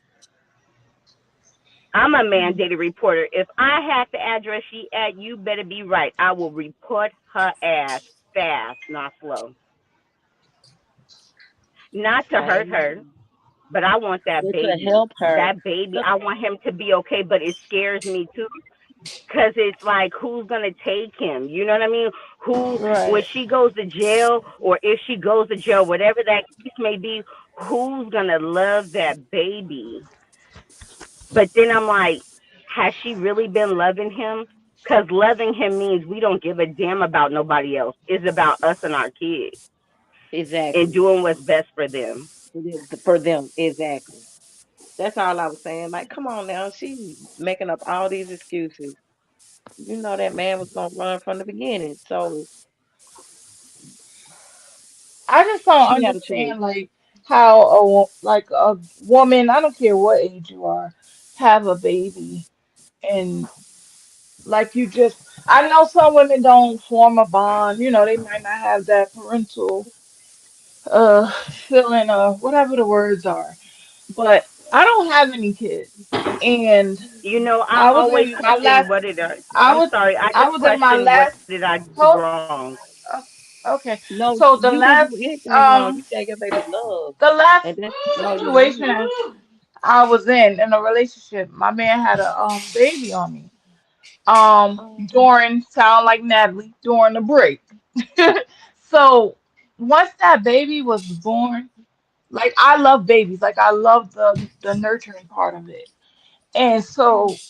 I'm a mandated reporter. If I have the address she at, you better be right. I will report her ass fast, not slow. Not to hurt her, Amen. but I want that But to baby. help her. That baby, I want him to be okay, but it scares me too. Cause it's like, who's gonna take him? You know what I mean? Who, when Right. she goes to jail, or if she goes to jail, whatever that case may be, who's gonna love that baby? But then I'm like, has she really been loving him? Cause loving him means we don't give a damn about nobody else. It's about us and our kids and Exactly. doing what's best for them. For them, exactly. That's all I was saying. Like, come on now. She making up all these excuses. You know that man was gonna run from the beginning. So I just don't she had a choice. understand like how like a woman, I don't care what age you are, have a baby and like you just I know some women don't form a bond, you know, they might not have that parental feeling or whatever the words are. But I don't have any kids. And You know, I I was always in my question last what did I. I I'm was sorry, I I just was in my question what last did I do hold, wrong. uh, okay. No, So you didn't do anything wrong. You gave your baby love, the last and that's all you need. situation I was in a relationship, my man had a baby on me. During sound like Natalie during the break. So once that baby was born, like I love babies, like I love the nurturing part of it. And so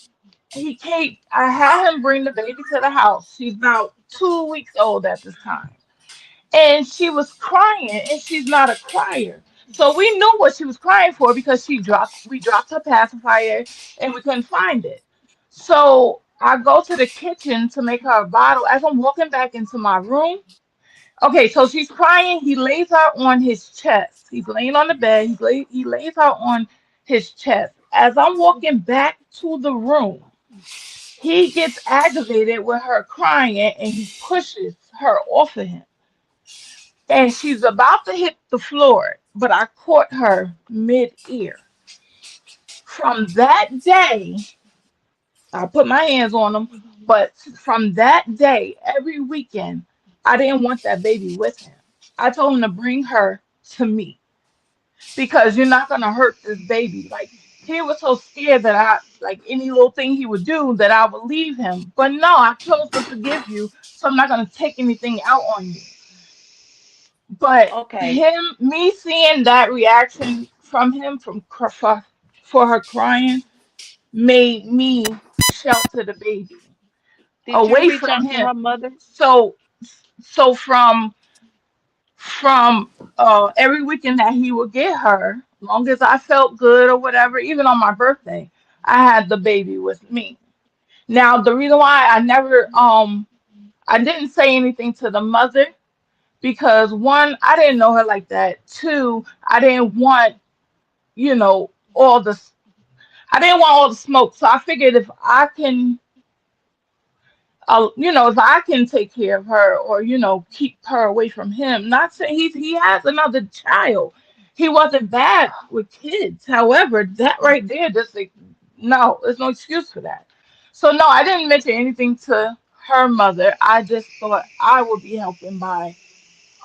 he came, I had him bring the baby to the house. She's about 2 weeks old at this time. And she was crying, and she's not a crier. So we knew what she was crying for because we dropped her pacifier and we couldn't find it. So I go to the kitchen to make her a bottle. As I'm walking back into my room, okay, so she's crying. He lays her on his chest. He's laying on the bed. He lays her on his chest. As I'm walking back to the room, he gets aggravated with her crying and he pushes her off of him. And she's about to hit the floor, but I caught her mid-ear. From that day, I put my hands on him, but from that day, every weekend, I didn't want that baby with him. I told him to bring her to me because you're not gonna hurt this baby. Like he was so scared that I like any little thing he would do that I would leave him. But no, I chose to forgive you, so I'm not gonna take anything out on you. But Okay. him, me seeing that reaction from him for her crying made me shelter the baby Did you away reach from out to him. her mother? So from every weekend that he would get her, long as I felt good or whatever, even on my birthday, I had the baby with me. Now the reason why I didn't say anything to the mother because one, I didn't know her like that. Two, I didn't want, you know, all the I didn't want all the smoke. So I figured if I can take care of her or, keep her away from him. Not saying he has another child. He wasn't bad with kids. However, that right there, just like, no, there's no excuse for that. So no, I didn't mention anything to her mother. I just thought I would be helping by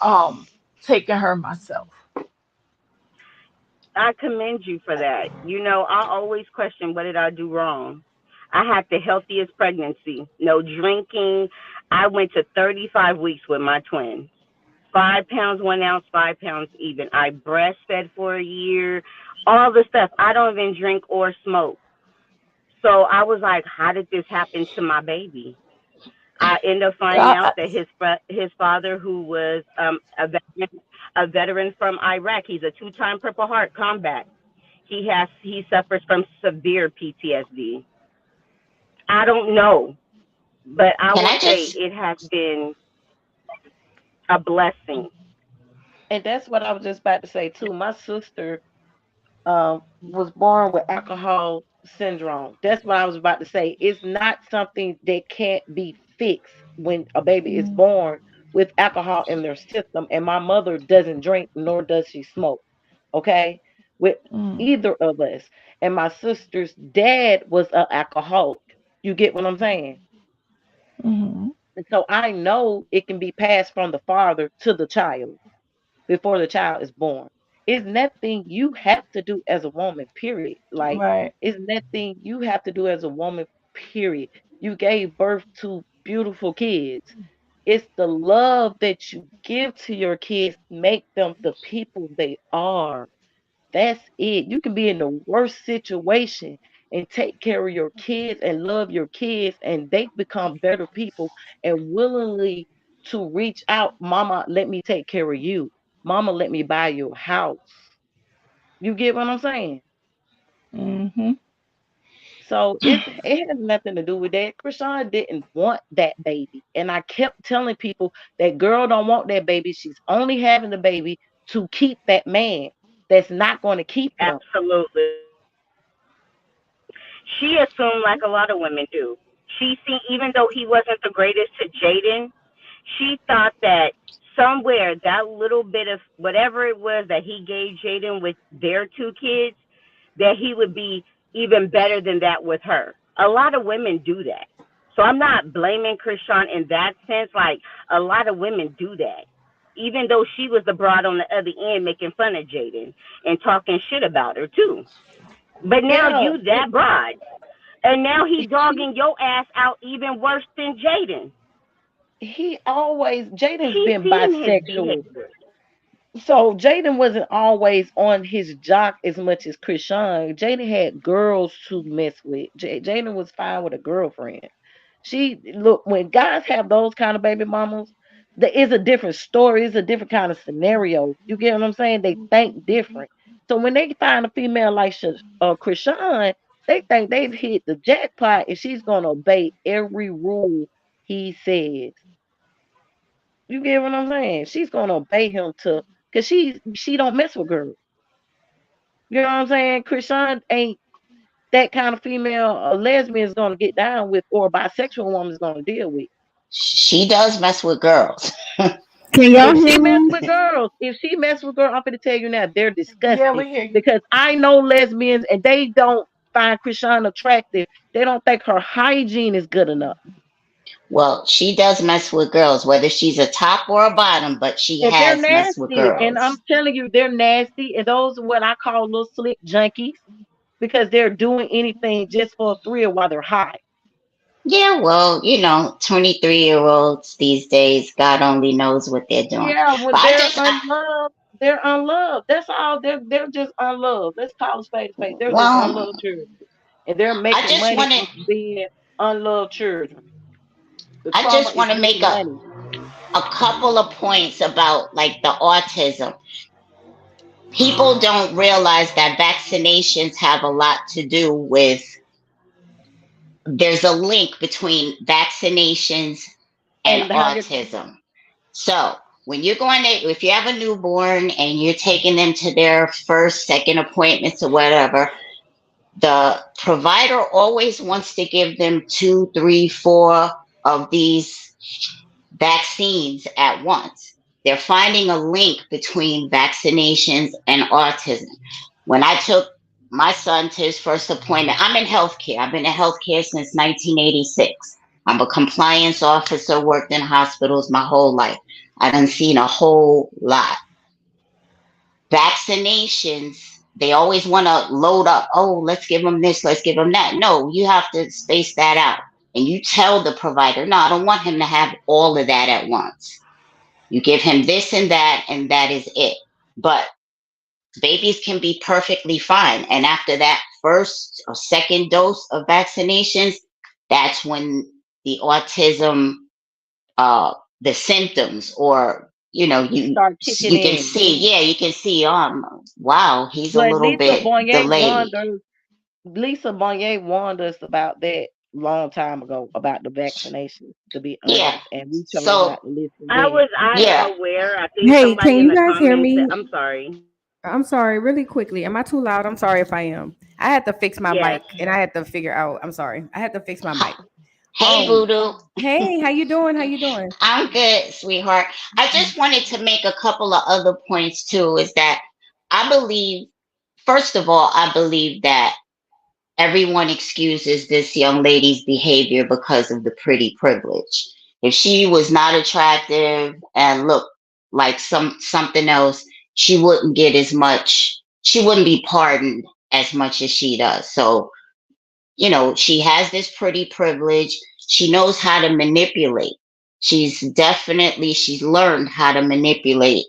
um taking her myself. I commend you for that. You know, I always question what did I do wrong. I had the healthiest pregnancy. No drinking. I went to 35 weeks with my twins. 5 pounds, 1 ounce, 5 pounds even. I breastfed for a year. All the stuff. I don't even drink or smoke. So I was like, how did this happen to my baby? I end up finding out I, that his father, who was a veteran from Iraq, he's a two-time Purple Heart combat. He suffers from severe PTSD. I don't know, but I Can will I say just it has been a blessing. And that's what I was just about to say too. My sister was born with alcohol syndrome. That's what I was about to say. It's not something that can't be fixed when a baby is mm, born with alcohol in their system. And my mother doesn't drink nor does she smoke. Okay, with mm, either of us. And my sister's dad was an alcoholic. You get what I'm saying? mhm. And so I know it can be passed from the father to the child before the child is born. It's nothing you have to do as a woman, period. Like, Right. it's nothing you have to do as a woman, period. You gave birth to beautiful kids. It's the love that you give to your kids, make them the people they are. That's it. You can be in the worst situation and take care of your kids and love your kids, and they become better people and willingly to reach out. Mama, let me take care of you. Mama, let me buy you a house. You get what I'm saying? Mhm. So it has nothing to do with that. Krishan didn't want that baby. And I kept telling people that girl don't want that baby. She's only having the baby to keep that man that's not going to keep him. Absolutely. She assumed like a lot of women do. She see even though he wasn't the greatest to Jaden, she thought that somewhere that little bit of whatever it was that he gave Jaden with their two kids, that he would be even better than that with her. A lot of women do that. So I'm not blaming Krishan in that sense. Like a lot of women do that. Even though she was the broad on the other end making fun of Jaden and talking shit about her too. But now Yeah, you that broad. And now he she dogging your ass out even worse than Jaden. he always Jaden's She been seen his bisexual. behavior. So Jaden wasn't always on his jock as much as Krishan. Jaden had girls to mess with. Jaden was fine with a girlfriend. She look when guys have those kind of baby mamas, there is a different story. It's a different kind of scenario. You get what I'm saying? They think different. So when they find a female like Krishan, they think they've hit the jackpot and she's gonna obey every rule he says. You get what I'm saying? She's gonna obey him to because she don't mess with girls. You know what I'm saying? Krishan ain't that kind of female a lesbian is gonna get down with or a bisexual woman is gonna deal with. she does mess with girls. Can y'all If she hear mess me? with girls, if she mess with girls, I'm gonna tell you now, they're Yeah, disgusting we hear you. because I know lesbians and they don't find Krishan attractive. They don't think her hygiene is good enough. Well, she does mess with girls, whether she's a top or a bottom, but she And they're has messed with nasty, and I'm girls. telling you, they're nasty, and those are what I call little slick junkies because they're doing anything just for a thrill while they're high. Yeah, well, 23-year-olds these days, God only knows what they're doing. Yeah, when But I they're just, I, unloved. They're unloved. That's all. They're just unloved. Let's call a spade a spade. They're just Well, unloved children, and they're I making just money want to off of being unloved children. The I trauma just is want to make making money. a couple of points about like the autism. People don't realize that vaccinations have a lot to do with, there's a link between vaccinations and And how you autism. So when you're going to, if you have a newborn and you're taking them to their first, second appointments or whatever, the provider always wants to give them two, three, four of these vaccines at once. They're finding a link between vaccinations and autism. When I took my son to his first appointment, I'm in healthcare. I've been in healthcare since 1986. I'm a compliance officer, worked in hospitals my whole life. I done seen a whole lot. Vaccinations, they always want to load up. Oh, let's give them this, let's give them that. No, you have to space that out. And you tell the provider, no, I don't want him to have all of that at once. You give him this and that is it. But babies can be perfectly fine. And after that first or second dose of vaccinations, that's when the autism, the symptoms, or start kicking you can in. see, yeah, you can see, wow, he's a But little bit delayed. Lisa Bonet warned us about that long time ago about the vaccination. To be Yeah. honest, and we chose So not to listen then. I yeah. am aware. I think Hey, can somebody in you the guys hear comments said, me? I'm sorry. I'm sorry, really quickly. Am I too loud? I'm sorry if I am. I had to fix my Yes. mic and I had to figure out. I'm sorry. I had to fix my mic. Hey, Voodoo. Hey, how you doing? How you doing? I'm good, sweetheart. I just wanted to make a couple of other points too. Is that I believe, first of all, I believe that everyone excuses this young lady's behavior because of the pretty privilege. If she was not attractive and looked like something else, she wouldn't get as much. She wouldn't be pardoned as much as she does. So, she has this pretty privilege. She knows how to manipulate. She's learned how to manipulate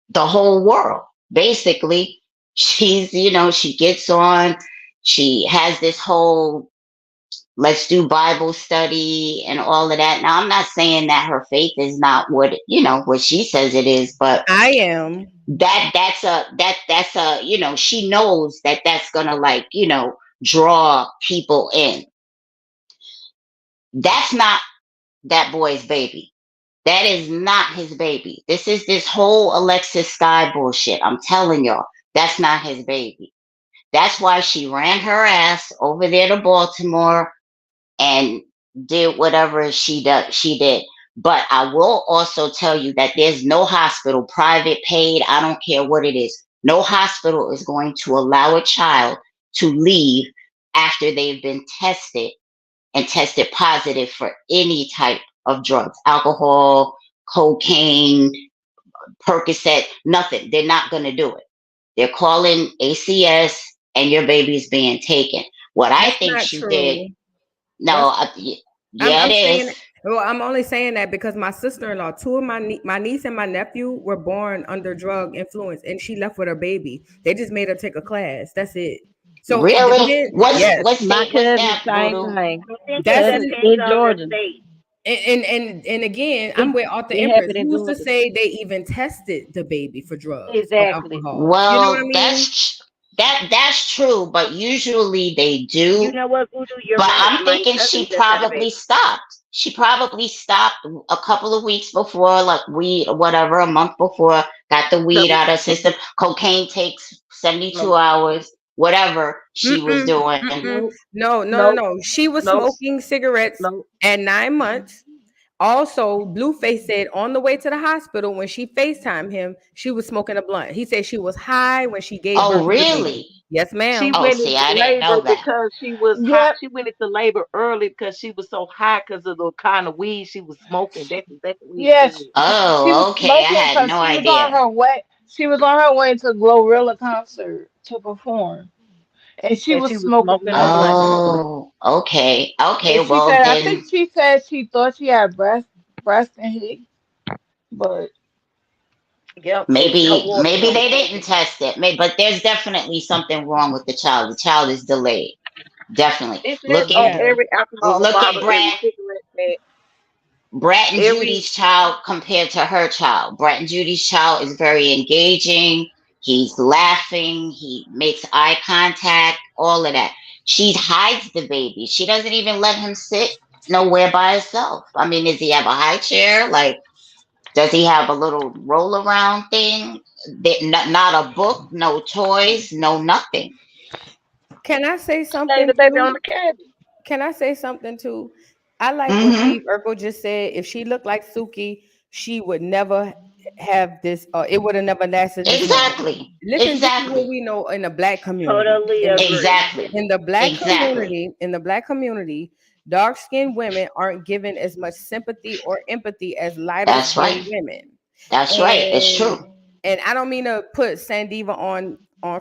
the whole world. Basically, she gets on, she has this whole let's do Bible study and all of that. Now, I'm not saying that her faith is not what she says it is, but I am. that's she knows that that's gonna draw people in. That's not that boy's baby. That is not his baby. This is this whole Alexis Sky bullshit. I'm telling y'all, that's not his baby. That's why she ran her ass over there to Baltimore and did whatever she did. But I will also tell you that there's no hospital, private, paid, I don't care what it is. No hospital is going to allow a child to leave after they've been tested and tested positive for any type of drugs, alcohol, cocaine, Percocet, nothing. They're not going to do it. They're calling ACS and your baby's being taken. What I That's think not she true. did, no, I'm it saying, is. well, I'm only saying that because my sister-in-law, two of my niece and my nephew were born under drug influence, and she left with her baby. They just made her take a class. That's it. So it Really? depends. What Yes, My state was cousin, that, same Voodoo? thing. I think it that's Cousin depends in on the Georgia. state. and again, It I'm with Arthur it Empress. happened in Who's to Georgia. say they even tested the baby for drugs or Exactly. alcohol? You know what I Well, mean? that's true, but usually they You do. know what, Voodoo? You're But right. I'm My thinking cousin she just had a probably baby. stopped. She probably stopped a couple of weeks before, like weed or whatever, a month before, got the weed So, out of her system. Cocaine takes 72 no, hours, whatever she was Mm-mm, doing. mm-mm. no, no, No. She was no, smoking cigarettes no. at 9 months. Also, Blueface said on the way to the hospital when she FaceTimed him, she was smoking a blunt. He said she was high when she gave Oh, birth to the baby. really? Yes, She ma'am. Oh, went see, into I didn't labor know that. because she was high. Yep. She went into labor early because she was so high because of the kind of weed she was smoking. That's exactly what he Yes, said. she was Oh, okay. I smoking had because no she was on idea. her way. She was on her way to Glorilla concert to perform, and she And was she was smoking smoking a blunts. blunt. Oh, okay. Okay, And she well said, I think then, she said she thought she had breast and hit, but Yep. Maybe Award maybe show. they didn't test it. But there's definitely something wrong with the child. The child is delayed. Definitely. It says Look at on Yeah. every alcohol look at bottle, every cigarette pack, Brett and every. Judy's child compared to her child. Brett and Judy's child is very engaging. He's laughing. He makes eye contact. All of that. She hides the baby. She doesn't even let him sit nowhere by himself. I mean, does he have a high chair? Like, does he have a little roll around thing? Not a book, no toys, no nothing. Can I say Lay something the baby on too? the cabinet. Can I say something too? I like what Mm-hmm. Steve Urkel just said. If she looked like Suki, she would never have this, it would have never lasted this long. Exactly. Listen, this is what Exactly. we know in the black community. Totally In agree. Exactly. in the black Exactly. community, in the black community, dark-skinned women aren't given as much sympathy or empathy as lighter That's right. skinned women. That's right. It's And true. I don't mean to put Sandiva on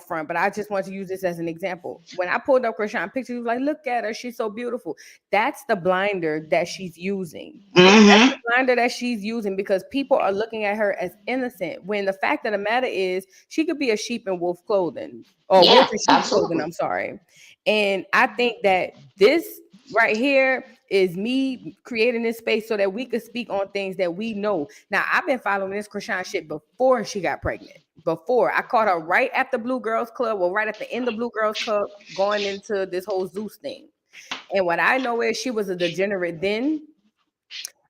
front, but I just want to use this as an example. When I pulled up Chrisean pictures, he was like, look at her, she's so beautiful. That's the blinder that she's using. That's Mm-hmm. the blinder that she's using because people are looking at her as innocent. When the fact of the matter is, she could be a sheep in wolf clothing, or wolf Yeah, in sheep clothing. absolutely. I'm sorry. And I think that this right here is me creating this space so that we could speak on things that we know. Now, I've been following this Chrisean shit before she got pregnant. Before I caught her right after Blue Girls Club, or right at the end of Blue Girls Club, going into this whole Zeus thing. And what I know is she was a degenerate then.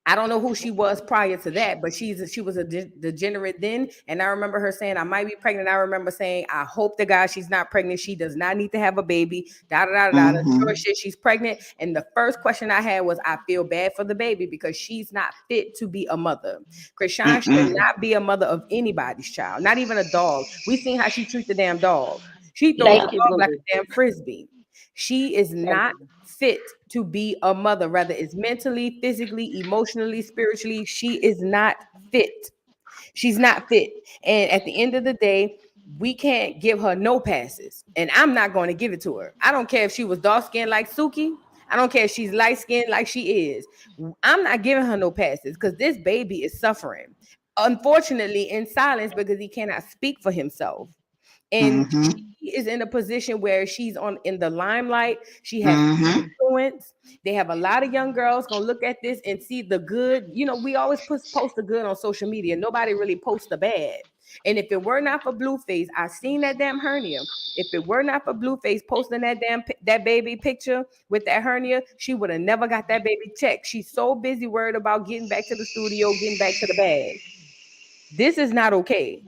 I don't know who she was prior to that, but she was a degenerate then. And I remember her saying, I might be pregnant. I remember saying, I hope to God she's not pregnant. She does not need to have a baby. Da da da da da. Mm-hmm. Sure shit, she's pregnant. And the first question I had was, I feel bad for the baby because she's not fit to be a mother. Chrisean should Mm-mm. not be a mother of anybody's child, not even a dog. We seen how she treats the damn dog. She throws the Yeah. Thank you, dog like Boo. a damn frisbee. She is Thank not you. fit to be a mother, whether it's mentally, physically, emotionally, spiritually. She is not fit. She's not fit. And at the end of the day, we can't give her no passes. And I'm not going to give it to her. I don't care if she was dark skinned like Suki. I don't care if she's light skinned like she is. I'm not giving her no passes because this baby is suffering. Unfortunately, in silence because he cannot speak for himself. And Mm-hmm. she is in a position where she's in the limelight. She has Mm-hmm. influence. They have a lot of young girls gonna look at this and see the good. You know, we always post the good on social media. Nobody really posts the bad. And if it were not for Blueface, I seen that damn hernia. If it were not for Blueface posting that baby picture with that hernia, she would have never got that baby checked. She's so busy worried about getting back to the studio, getting back to the bag. This is not okay.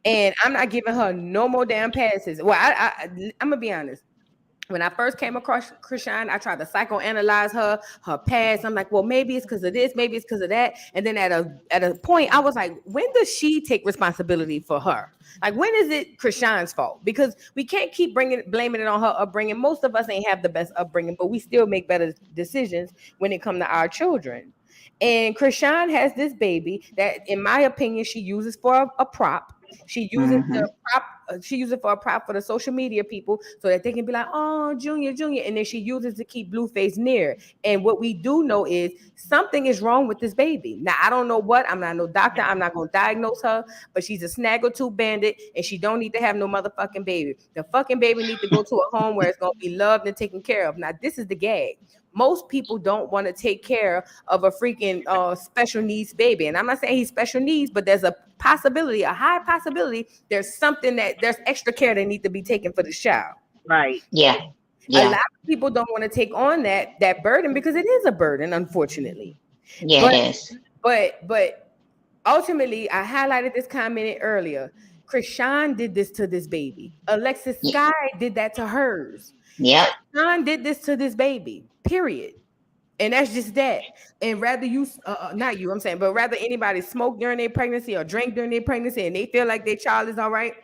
And I'm not giving her no more damn passes. Well, I'm gonna be honest. When I first came across Chrisean, I tried to psychoanalyze her past. I'm like, well, maybe it's because of this, maybe it's because of that. And then at a point, I was like, when does she take responsibility for her? Like, when is it Chrisean's fault? Because we can't keep blaming it on her upbringing. Most of us ain't have the best upbringing, but we still make better decisions when it comes to our children. And Chrisean has this baby that, in my opinion, she uses for a prop. She uses Mm-hmm. the prop. She uses it for a prop for the social media people so that they can be like, oh, Junior, Junior. And then she uses to keep Blueface near. And what we do know is something is wrong with this baby. Now, I don't know what. I'm not no doctor. I'm not going to diagnose her, but she's a snaggletooth bandit and she don't need to have no motherfucking baby. The fucking baby needs to go to a home where it's going to be loved and taken care of. Now, this is the gag. Most people don't want to take care of a freaking special needs baby. And I'm not saying he's special needs, but there's a possibility, a high possibility, there's extra care that needs to be taken for the child. Right. Yeah. A Yeah. lot of people don't want to take on that burden because it is a burden, unfortunately. Yeah, it is. But ultimately, I highlighted this comment earlier. Chrisean did this to this baby. Alexis Sky did that to hers. Yep. Chrisean did this to this baby. Period. And that's just that. And rather you, not you, I'm saying, but rather anybody smoke during their pregnancy or drink during their pregnancy and they feel like their child is all right.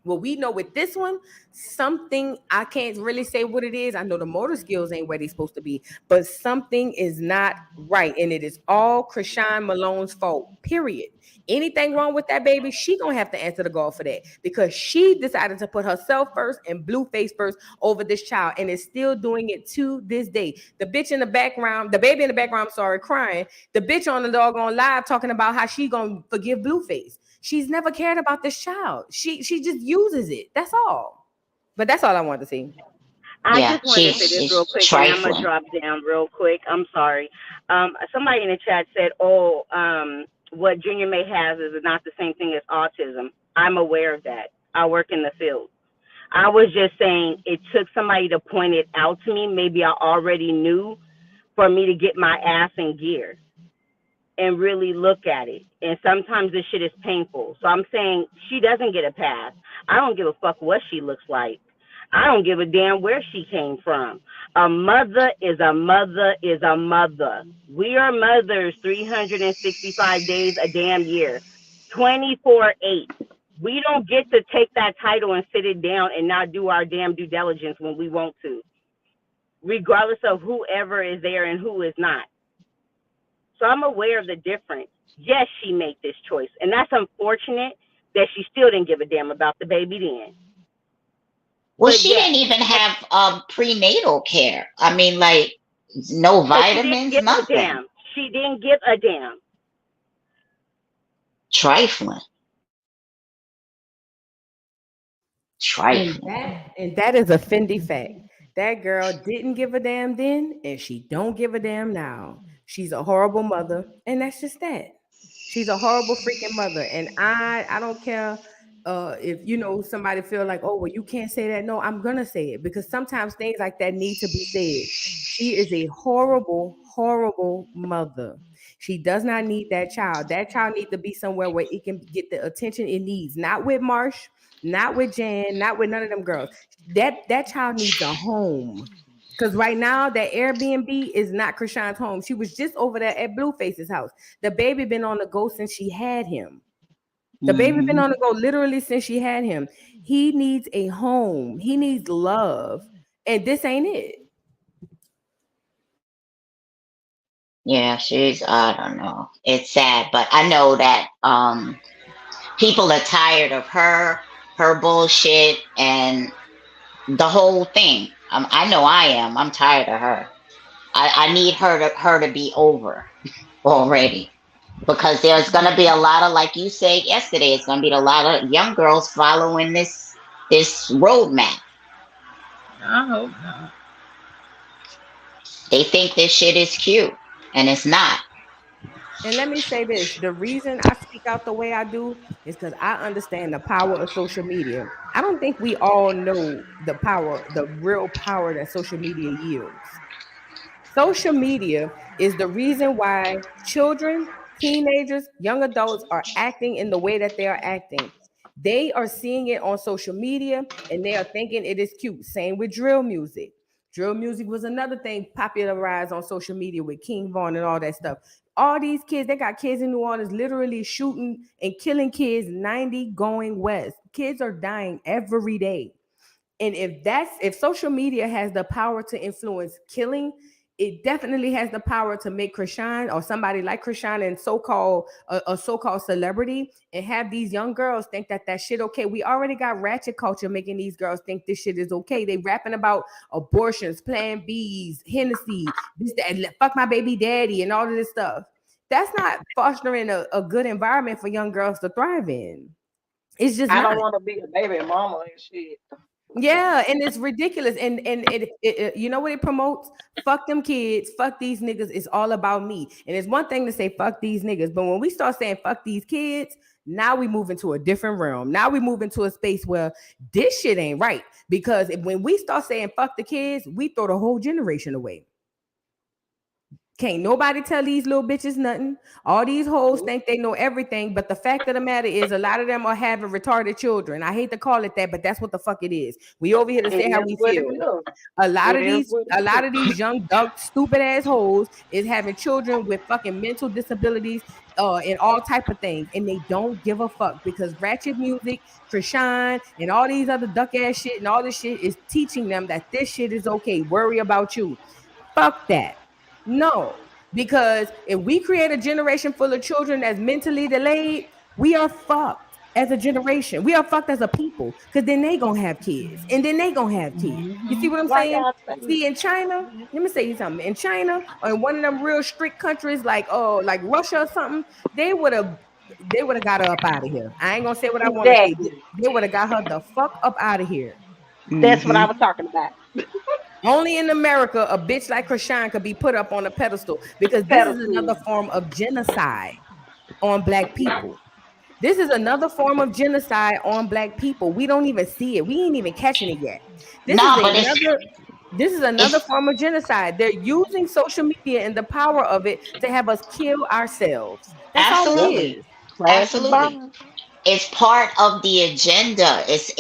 Well, we know with this one, something, I can't really say what it is. I know the motor skills ain't where they're supposed to be, but something is not right. And it is all Chrisean Malone's fault, period. Anything wrong with that baby, she gonna have to answer the God for that because she decided to put herself first and Blueface first over this child and is still doing it to this day. The bitch in the background, the baby in the background, I'm sorry, crying. The bitch on the doggone live talking about how she gonna forgive Blueface. She's never cared about this child. She just uses it. That's all. But that's all I wanted to see. I Yeah, just wanted to say this real she's quick, and I'm gonna trifling. drop down real quick. I'm sorry. Somebody in the chat said, "Oh, what Junior May has is not the same thing as autism." I'm aware of that. I work in the field. I was just saying it took somebody to point it out to me. Maybe I already knew for me to get my ass in gear and really look at it. And sometimes this shit is painful. So I'm saying she doesn't get a pass. I don't give a fuck what she looks like. I don't give a damn where she came from. A mother is a mother is a mother. We are mothers 365 days a damn year, 24/8. We don't get to take that title and sit it down and not do our damn due diligence when we want to, regardless of whoever is there and who is not. So I'm aware of the difference. Yes, she made this choice, and that's unfortunate that she still didn't give a damn about the baby then. Well, But she yes, didn't even have prenatal care. I mean, like no so she didn't vitamins, give a nothing. damn. She didn't give a damn. Trifling. And Trifling. that is a Fendi fact. That girl didn't give a damn then, and she don't give a damn now. She's a horrible mother, and that's just that. She's a horrible freaking mother, and I don't care if somebody feel like, oh well, you can't say that. No, I'm gonna say it because sometimes things like that need to be said. She is a horrible, horrible mother. She does not need that child. That child needs to be somewhere where it can get the attention it needs. Not with Marsh, not with Jan, not with none of them girls. That child needs a home. Because right now, that Airbnb is not Chrisean's home. She was just over there at Blueface's house. The baby been on the go since she had him. The baby been on the go literally since she had him. He needs a home. He needs love. And this ain't it. Yeah, I don't know. It's sad, but I know that people are tired of her bullshit and the whole thing. I know I am. I'm tired of her. I need her to be over already. Because there's gonna be a lot of, like you said yesterday, it's gonna be a lot of young girls following this roadmap. I hope not. They think this shit is cute, and it's not. And let me say this, the reason I speak out the way I do is because I understand the power of social media. I don't think we all know the real power that social media yields. Social media is the reason why children, teenagers, young adults are acting in the way that they are acting. They are seeing it on social media and they are thinking it is cute. Same with drill music. Drill music was another thing popularized on social media with King Von and all that stuff. All these kids, they got kids in New Orleans literally shooting and killing kids 90 going west. Kids are dying every day. And if social media has the power to influence killing, it definitely has the power to make Chrisean or somebody like Chrisean and a so-called celebrity and have these young girls think that shit okay. We already got ratchet culture making these girls think this shit is okay. They rapping about abortions, Plan Bs, Hennessy, this that, fuck my baby daddy, and all of this stuff. That's not fostering a good environment for young girls to thrive in. It's just I not. don't want to be a baby mama and shit. Yeah, and it's ridiculous. And it you know what it promotes? Fuck them kids, fuck these niggas. It's all about me. And it's one thing to say fuck these niggas, but when we start saying fuck these kids, now we move into a different realm. Now we move into a space where this shit ain't right. Because when we start saying fuck the kids, we throw the whole generation away. Can't nobody tell these little bitches nothing. All these hoes think they know everything, but the fact of the matter is a lot of them are having retarded children. I hate to call it that, but that's what the fuck it is. We over here to say how we feel. A lot of these young, dumb, stupid ass hoes is having children with fucking mental disabilities and all type of things, and they don't give a fuck because ratchet music, Chrisean, and all these other duck ass shit and all this shit is teaching them that this shit is okay. Worry about you. Fuck that. No, because if we create a generation full of children that's mentally delayed, we are fucked as a generation. We are fucked as a people because then they gonna have kids and then they gonna have kids. You see what I'm saying? See, in China, let me say you something. In China or in one of them real strict countries like Russia or something, they would have they would have got her up out of here. I ain't gonna say what I want to say. Exactly. They would have got her the fuck up out of here. That's what I was talking about. Only in America, a bitch like Chrisean could be put up on a pedestal because this is another form of genocide on black people. This is another form of genocide on black people. We don't even see it. We ain't even catching it yet. No, but This is another form of genocide. They're using social media and the power of it to have us kill ourselves. That's all it absolutely, is. Classic absolutely. burn. It's part of the agenda. It's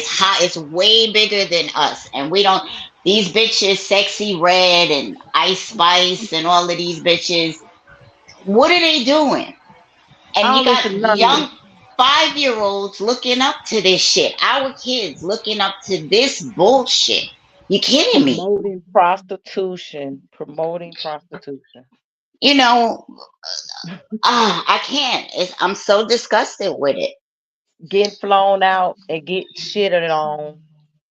hot. It's way bigger than us, and we don't. These bitches, Sexy Red and Ice Spice, and all of these bitches. What are they doing? And I you don't listen got to none of this. young 5-year-olds looking up to this shit. Our kids looking up to this bullshit. You kidding me? Promoting prostitution. Promoting prostitution. You know, I can't. I'm so disgusted with it. Getting flown out and get shitted on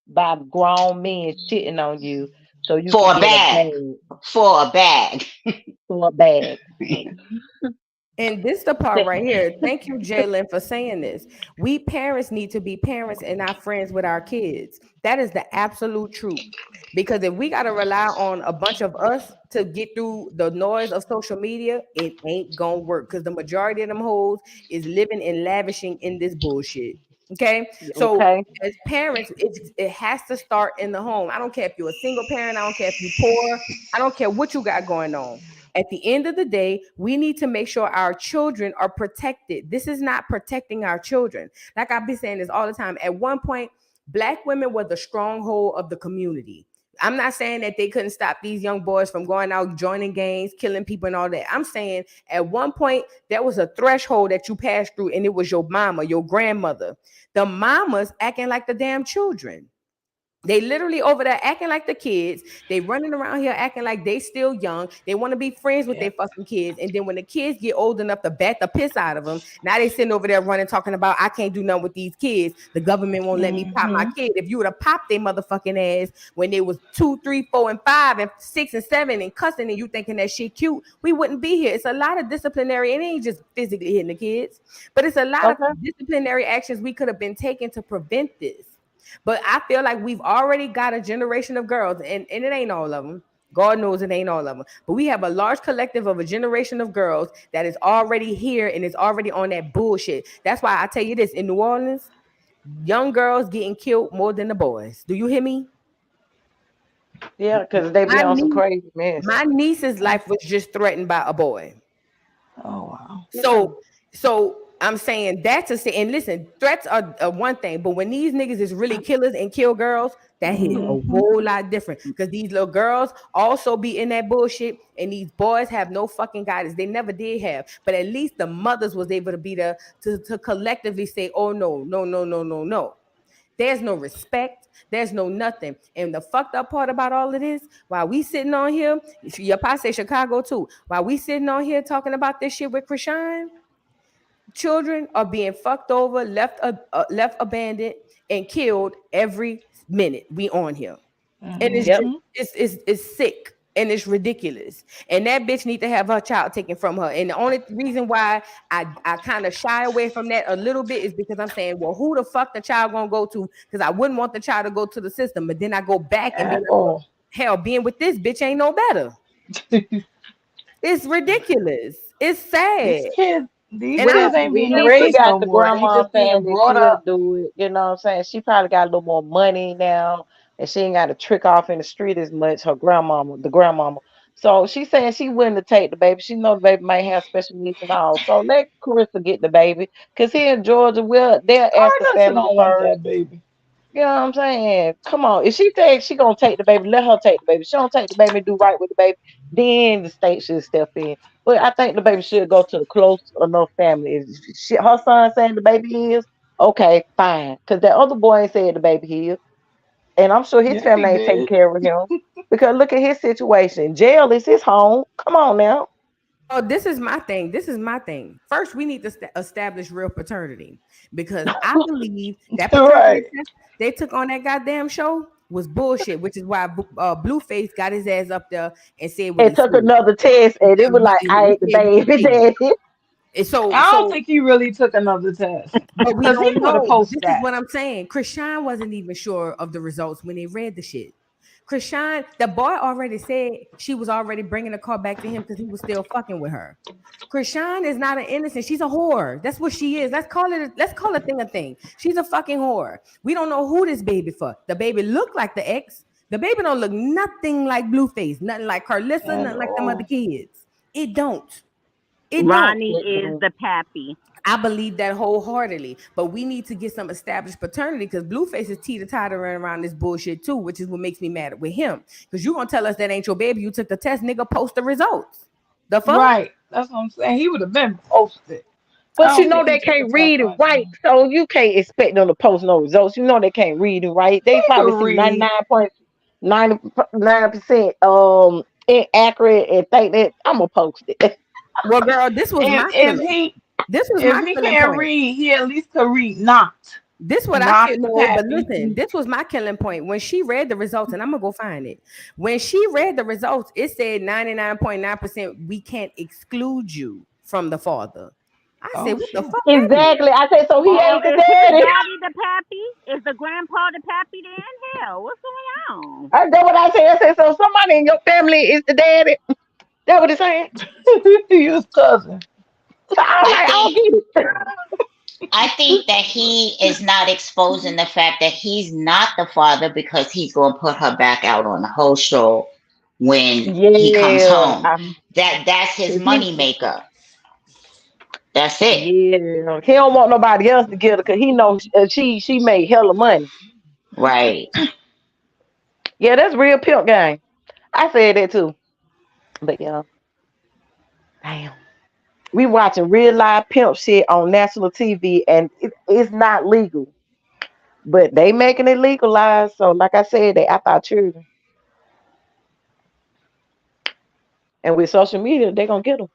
by grown men shitting on you so you can For a get a bag. bag. For a bag. For a bag. And this the part right here. Thank you, Jalen, for saying this. We parents need to be parents and not friends with our kids. That is the absolute truth. Because if we got to rely on a bunch of us to get through the noise of social media, it ain't gonna work. Because the majority of them hoes is living and lavishing in this bullshit. Okay, so Okay. as parents, it has to start in the home. I don't care if you're a single parent. I don't care if you're poor. I don't care what you got going on. At the end of the day, we need to make sure our children are protected. This is not protecting our children. Like I've been saying this all the time. At one point, black women were the stronghold of the community. I'm not saying that they couldn't stop these young boys from going out, joining gangs, killing people and all that. I'm saying at one point, there was a threshold that you passed through, and it was your mama, your grandmother. The mamas acting like the damn children. They literally over there acting like the kids. They running around here acting like they still young. They want to be friends with their fucking kids. And then when the kids get old enough to bat the piss out of them, now they sitting over there running, talking about, I can't do nothing with these kids. The government won't let me pop my kid. If you would have popped their motherfucking ass when they was 2, 3, 4, and 5, and 6 and 7 and cussing, and you thinking that shit cute, we wouldn't be here. It's a lot of disciplinary. It ain't just physically hitting the kids, but it's a lot of disciplinary actions we could have been taken to prevent this. But I feel like we've already got a generation of girls, and it ain't all of them. God knows it ain't all of them. But we have a large collective of a generation of girls that is already here and is already on that bullshit. That's why I tell you this, in New Orleans, young girls getting killed more than the boys. Do you hear me? Yeah, because they be on some crazy mess. My niece's life was just threatened by a boy. Oh, wow. So I'm saying that to say, and listen, threats are one thing, but when these niggas is really killers and kill girls, that hit a whole lot different. Because these little girls also be in that bullshit, and these boys have no fucking guidance. They never did have, but at least the mothers was able to be there to collectively say, oh no. There's no respect. There's no nothing. And the fucked up part about all of this, while we sitting on here, your pa say Chicago too, while we sitting on here talking about this shit with Chrisean, children are being fucked over, left abandoned, and killed every minute we on here. And it's just, it's sick and it's ridiculous. And that bitch need to have her child taken from her. And the only reason why I kind of shy away from that a little bit is because I'm saying, well, who the fuck the child gonna go to? Because I wouldn't want the child to go to the system, but then I go back and be like, hell, being with this bitch ain't no better. It's ridiculous. It's sad. These kids ain't being raised no more. They Grandma just being saying brought that up. she'll do it. You know what I'm saying? She probably got a little more money now, and she ain't got to trick off in the street as much. The grandmama. So she's saying she willing to take the baby. She know the baby might have special needs and all. So let Carissa get the baby, cause here in Georgia, they'll ask the Carissa family don't want first. that baby. You know what I'm saying? Come on. If she thinks she gonna take the baby, let her take the baby. She don't take the baby and do right with the baby, then the state should step in. But I think the baby should go to the close enough family. If her son saying the baby is, okay, fine. Because that other boy ain't said the baby is. And I'm sure his Yes, he family ain't taking did. care of him. Because look at his situation. Jail is his home. Come on now. Oh, this is my thing. First, we need to establish real paternity, because I believe that paternity test they took on that goddamn show was bullshit, which is why Blueface got his ass up there and said what And he took said. another test, and it was like, I ate the baby daddy. I don't think he really took another test but we because he don't would have know. But posted this is that. what I'm saying. Chrisean wasn't even sure of the results when they read the shit. Chrisean, the boy already said she was already bringing the car back to him because he was still fucking with her. Chrisean is not an innocent. She's a whore. That's what she is. Let's call a thing a thing. She's a fucking whore. We don't know who this baby for. The baby look like the ex. The baby don't look nothing like Blueface, nothing like Carlissa, And nothing like them other kids. It don't. It don't. Ronnie is the pappy. I believe that wholeheartedly, but we need to get some established paternity because Blueface is teeter-tottering around this bullshit too, which is what makes me mad with him. Because you gonna tell us that ain't your baby? You took the test, nigga. Post the results. The fuck? right, that's what I'm saying. He would have been posted. I But you don't know think he they took the can't test read and like write, that. so you can't expect them to post no results. You know they can't read and write. They He probably could see read. 99.99% inaccurate and think that I'm gonna post it. Well, girl, this was If my if killing. he This was if my he killing can't point. read, he at least could read not. This what I Not feel. the No, but pappy. listen, this was my killing point. When she read the results, and I'm gonna go find it. When she read the results, it said 99.9% we can't exclude you from the father. I said, Oh what the shit. fuck that mean? Exactly. I said so. He So ain't the is his daddy. daddy the pappy? Is the grandpa the pappy then? Hell, what's going on? That's what I said. I said so. Somebody in your family is the daddy. That what it's saying. His cousin. So I was I like, I think don't get it. I think that he is not exposing the fact that he's not the father because he's going to put her back out on the whole show when he comes Yeah, home. That's his he, money maker. That's it. yeah, he don't want nobody else to get her because he knows she made hella money. Right. Yeah, that's real pimp game. I said that too. But yeah, damn. We watching real live pimp shit on national TV and it's not legal. But they making it legalized. So like I said, they after our children. And with social media, they gonna get them.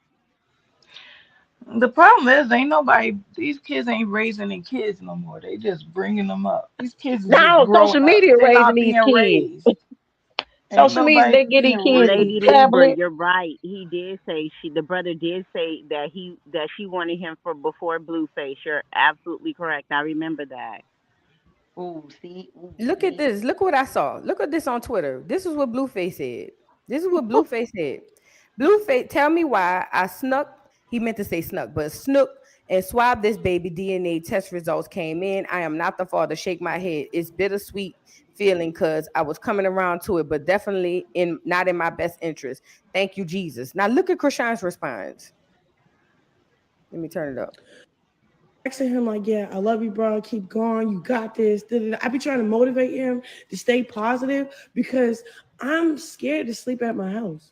The problem is, ain't nobody. These kids ain't raising their kids no more. They just bringing them up. These kids is just Now social growing up. media They're raising not these being kids. raised. Ain't Social media, nobody they get these being kids the Lady raised. Libra, tablet. you're right. He did say the brother did say that she wanted him for before Blueface. You're absolutely correct. I remember that. Ooh, see, ooh, Look at see. this. Look what I saw. Look at this on Twitter. This is what Blueface said. This is what Blueface said. Blueface, tell me why I snuck. He meant to say snuck, but snook and swabbed this baby. DNA test results came in. I am not the father. Shake my head. It's bittersweet feeling because I was coming around to it, but definitely not in my best interest. Thank you, Jesus. Now look at Krishan's response. Let me turn it up. Texting him like, yeah, I love you, bro. Keep going. You got this. I be trying to motivate him to stay positive because I'm scared to sleep at my house.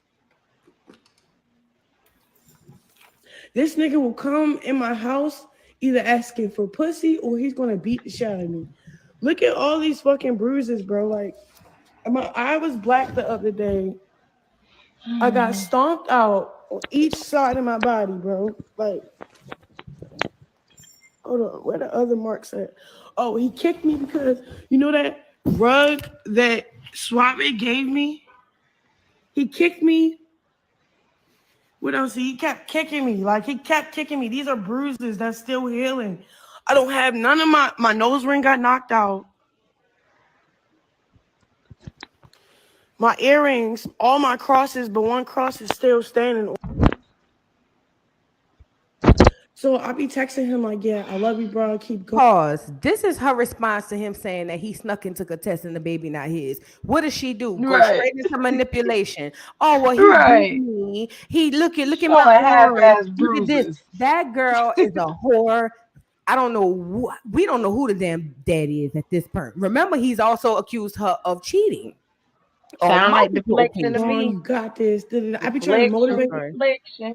This nigga will come in my house either asking for pussy or he's gonna beat the shit out of me. Look at all these fucking bruises, bro. Like, my eye was black the other day. I got stomped out on each side of my body, bro. Like, hold on, where the other marks at? Oh, he kicked me because you know that rug that Suave gave me? He kicked me. What else? He kept kicking me. Like he kept kicking me. These are bruises that's still healing. I don't have none of my nose ring got knocked out. My earrings, all my crosses, but one cross is still standing. So I be texting him like, yeah, I love you, bro. Keep going. Pause. This is her response to him saying that he snuck and took a test and the baby not his. What does she do? Go Right. straight into manipulation. Oh well, he beat Right. me. He look at my Showing arm. half-ass Look at this. bruises. That girl is a whore. I don't know what we don't know who the damn daddy is at this point. Remember, he's also accused her of cheating on Sound like multiple deflection to occasions. On, me. you got this. I be trying to I'm motivate. Deflection, sorry. deflection.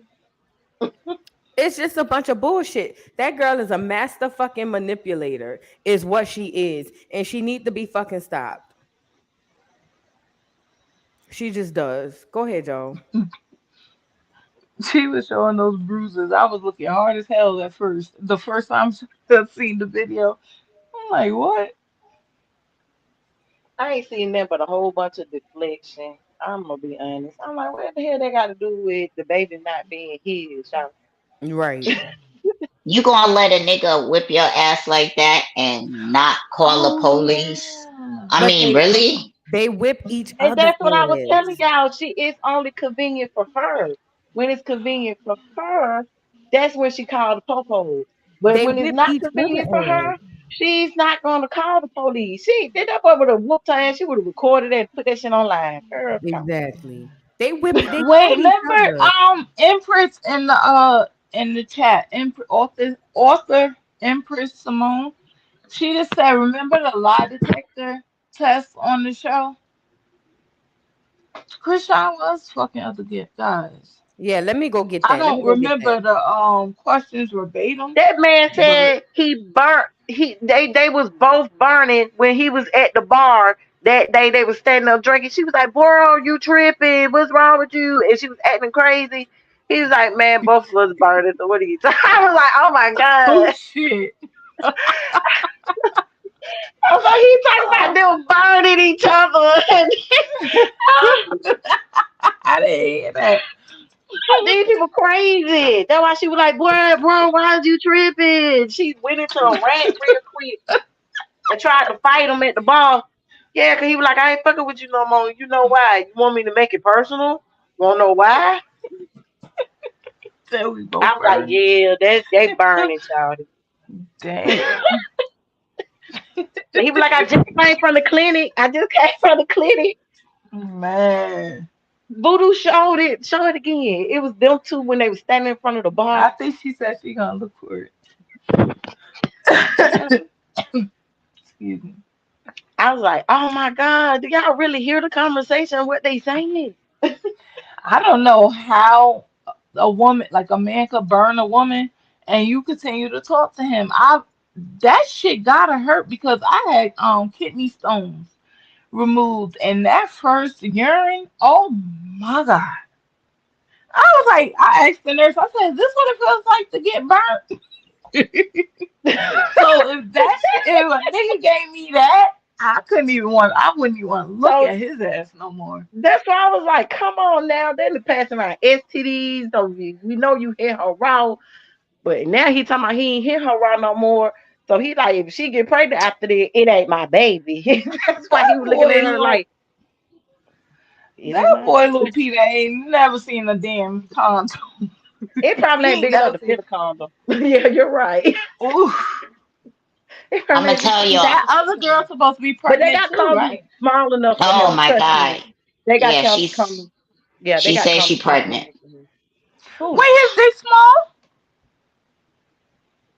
It's just a bunch of bullshit. That girl is a master fucking manipulator, is what she is, and she need to be fucking stopped. She just does. Go ahead, Joe. She was showing those bruises. I was looking hard as hell at first. The first time I seen the video, I'm like, what? I ain't seen nothing but a whole bunch of deflection. I'm gonna be honest. I'm like, what the hell they got to do with the baby not being his? Y'all? Right. You gonna let a nigga whip your ass like that and not call the Oh police? yeah. I But mean, really? they whip each And other's that's what I was telling ass. y'all. It's only convenient for her. When it's convenient for her, that's when she called the popo. But They when it's whip not each other convenient for ass. her, she's not going to call the police. She did that boy would have whooped her ass. She would have recorded it and put that shit online. Girl, come Exactly. They whip. They Wait, fight each remember other. Empress in the chat, author Empress Simone. She just said, remember the lie detector test on the show? Chrisean was fucking other guys. Yeah, let me go get I that. Let me don't go get that. remember the questions verbatim, That man but said he burnt. They was both burning when he was at the bar that day. They was standing up drinking. She was like, "Bro, you tripping? What's wrong with you?" And she was acting crazy. He was like, "Man, both of us burning. So what are you?" I was like, "Oh my oh god!" shit. I was like, "He talking about them burning each other." I didn't hear that. These people crazy. That's why she was like, "Boy, bro, why is you tripping?" She went into a rant real quick and tried to fight him at the bar. Yeah, cause he was like, "I ain't fucking with you no more. You know why? You want me to make it personal? Wanna know why?" So we I both was like, burning. "Yeah, they burning, child." Damn. And he was like, "I just came from the clinic. I just came from the clinic." Man. Voodoo show it again. It was them two when they was standing in front of the I bar. think she said she gonna look for Okay. it. Excuse me. I was like, "Oh my god, do y'all really hear the conversation? What they saying?" I don't know how a woman, like a man, could burn a woman and you continue to talk to him. That shit gotta hurt because I had kidney stones removed and that first urine, oh my god. I was like, I asked the nurse, I said, is this what it feels like to get burnt? So if a nigga gave me that, I wouldn't even want to look So at his ass no more. that's why I was like, "Come on now, they're passing around STDs. So we know you hit her raw, but now he talking about he ain't hit her raw no more." So he like, if she get pregnant after that, it ain't my baby. That's why he That was looking boy at her little like, "It ain't that my boy baby." little Peter ain't never seen a damn condom. It probably He ain't ain't big enough never to seen fit a condom. Yeah, you're right. Ooh. It I'm probably gonna ain't big tell enough to y'all. That fit other a girl's condom. supposed to be But they pregnant got too, condoms right? small enough for Oh him. my Trust me. god. They got Yeah, condoms. Yeah, they she got says she condoms small pregnant. enough for him. Who? Wait, is they small?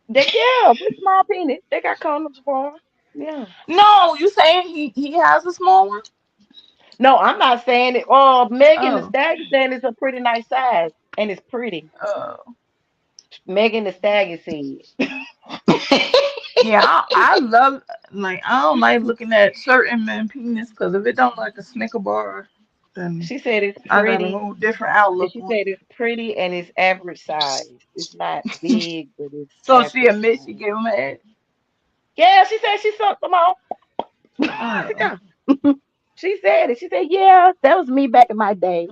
They yeah, with small penis. They got condoms for him. Yeah. No, you saying he has a small one? No, I'm not saying it. Megan the Oh. Stallion saying it's a pretty nice size and it's pretty. Oh. Megan the Stallion said. Yeah, I love like I don't like looking at certain men penis because if it don't like a Snicker bar, then She said it's I got a pretty. whole different And outlook she on said it. it's pretty and it's average size. It's not big, but it's So she average admits she size. gave him head. Yeah, she said she sucked them all. Oh. Yeah. She said it. She said, "Yeah, that was me back in my day."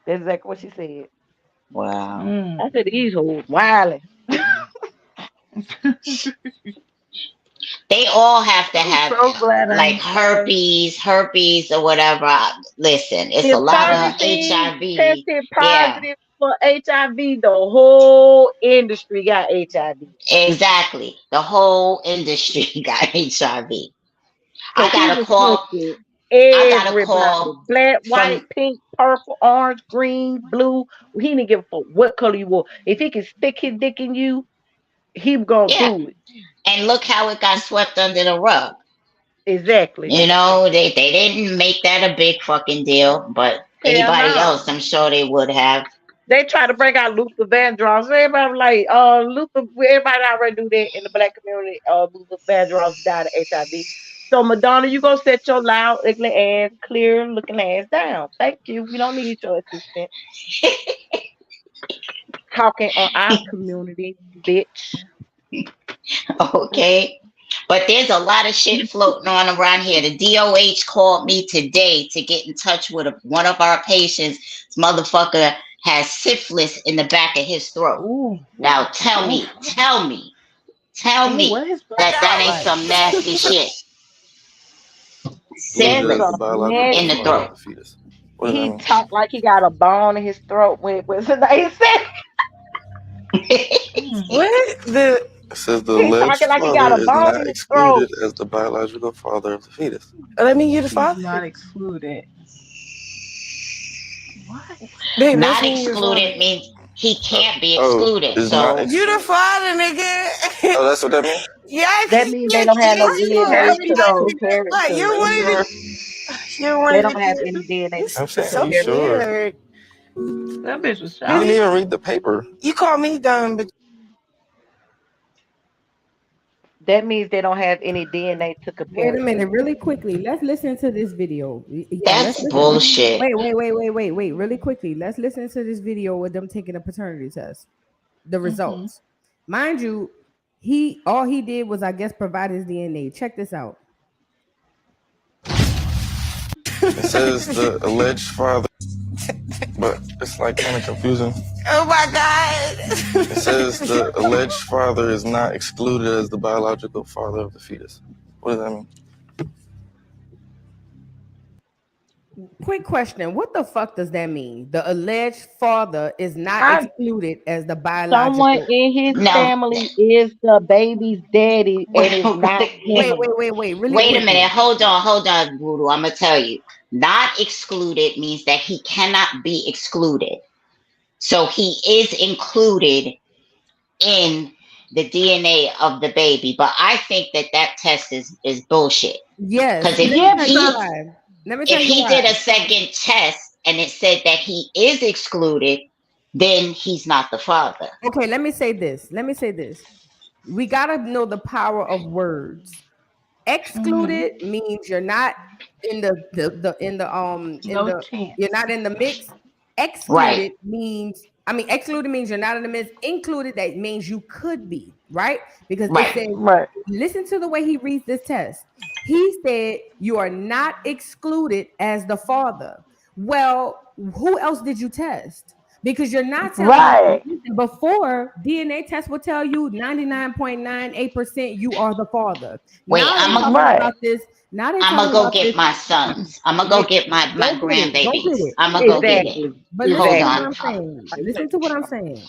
That's exactly what she said. Wow. Mm. I said, "These hoes wildin'." They all have to I'm have so glad I like ain't sorry. herpes or whatever. Listen, it's a If lot of Targeting HIV. tested Yeah, positive for HIV, the whole industry got HIV. exactly. The whole industry got HIV. So I got a people call. tested I got a everybody. call Black, white, from. pink, purple, orange, green, blue. He didn't give a fuck what color you were. If he can stick his dick in you, he gonna Yeah, do it. and look how it got swept under the rug. Exactly. You know, they didn't make that a big fucking deal, but Hell anybody no. else, I'm sure they would have. They try to bring out Luther Vandross. Everybody like, Luther, everybody already do that in the black community. Luther Vandross died of HIV. So Madonna, you go set your loud, ugly ass, clear looking ass down. Thank you. We don't need your assistance. Talking on our community, bitch. Okay. But there's a lot of shit floating on around here. The DOH called me today to get in touch with one of our patients. This motherfucker has syphilis in the back of his throat. Ooh, Now tell me what his throat that look ain't like? some nasty shit. That's Syphilis a in the mess. throat. He talked like he got a bone in his throat with his name said. What the? It says the He alleged talking like he got father a is bone not in his throat. excluded as the biological father of the fetus. Let me hear the He's father. not excluded. What? Babe, let's Not hear your father. excluded means he can't be Oh, excluded. is not So You the excluded. father, nigga. Oh, that's what that means? Yeah, That means they don't have no yes, you DNA have Exactly to though. compare it Like to. you're Are you one of sure? you're one They of don't have the. any DNA This I'm is saying, are so you comparison. sure? weird. That bitch was You didn't shocked. even read the paper. You call me dumb, but That means they don't have any DNA to Wait compare a it minute, to. really quickly. Let's listen to this video. Yeah, let's that's listen. bullshit. Wait, really quickly. Let's listen to this video with them taking a paternity test. The Mm-hmm. results. Mind you, all he did was, I guess, provide his DNA. Check this out. It says the alleged father, but it's like kind of confusing. oh my god. It says the alleged father is not excluded as the biological father of the fetus. What does that mean? Quick question. What the fuck does that mean? The alleged father is not I excluded as the Someone biological. in his No. family is the baby's daddy, and it's not him. Wait. Really Wait a quickly. minute. Hold on, Voodoo. I'm gonna tell you. Not excluded means that he cannot be excluded. So he is included in the DNA of the baby. But I think that test is bullshit. Yes. Because if Let me Yeah, tell you because why. Let me if tell you he why. did a second test and it said that he is excluded, then he's not the father. Okay, let me say this. We gotta know the power of words. mm-hmm. Excluded means you're not in No you're chance. not in the mix. Right. Excluded means you're not in the mix. Included, that means you could be, right? Because it Right. says, right, listen to the way he reads this test. He said you are not excluded as the father. Well, who else did you test? Because you're not telling right, before, DNA tests will tell you 99.98% you are the father. Wait, Now they I'm a talking right. about this. Now they I'm gonna talking go about get this. my sons. I'm gonna go Wait, get my go get it. Go get grandbabies. it. I'm gonna Go go get get it. it. Exactly, But listen Hold to exactly. what on. I'm saying. Listen to what I'm saying.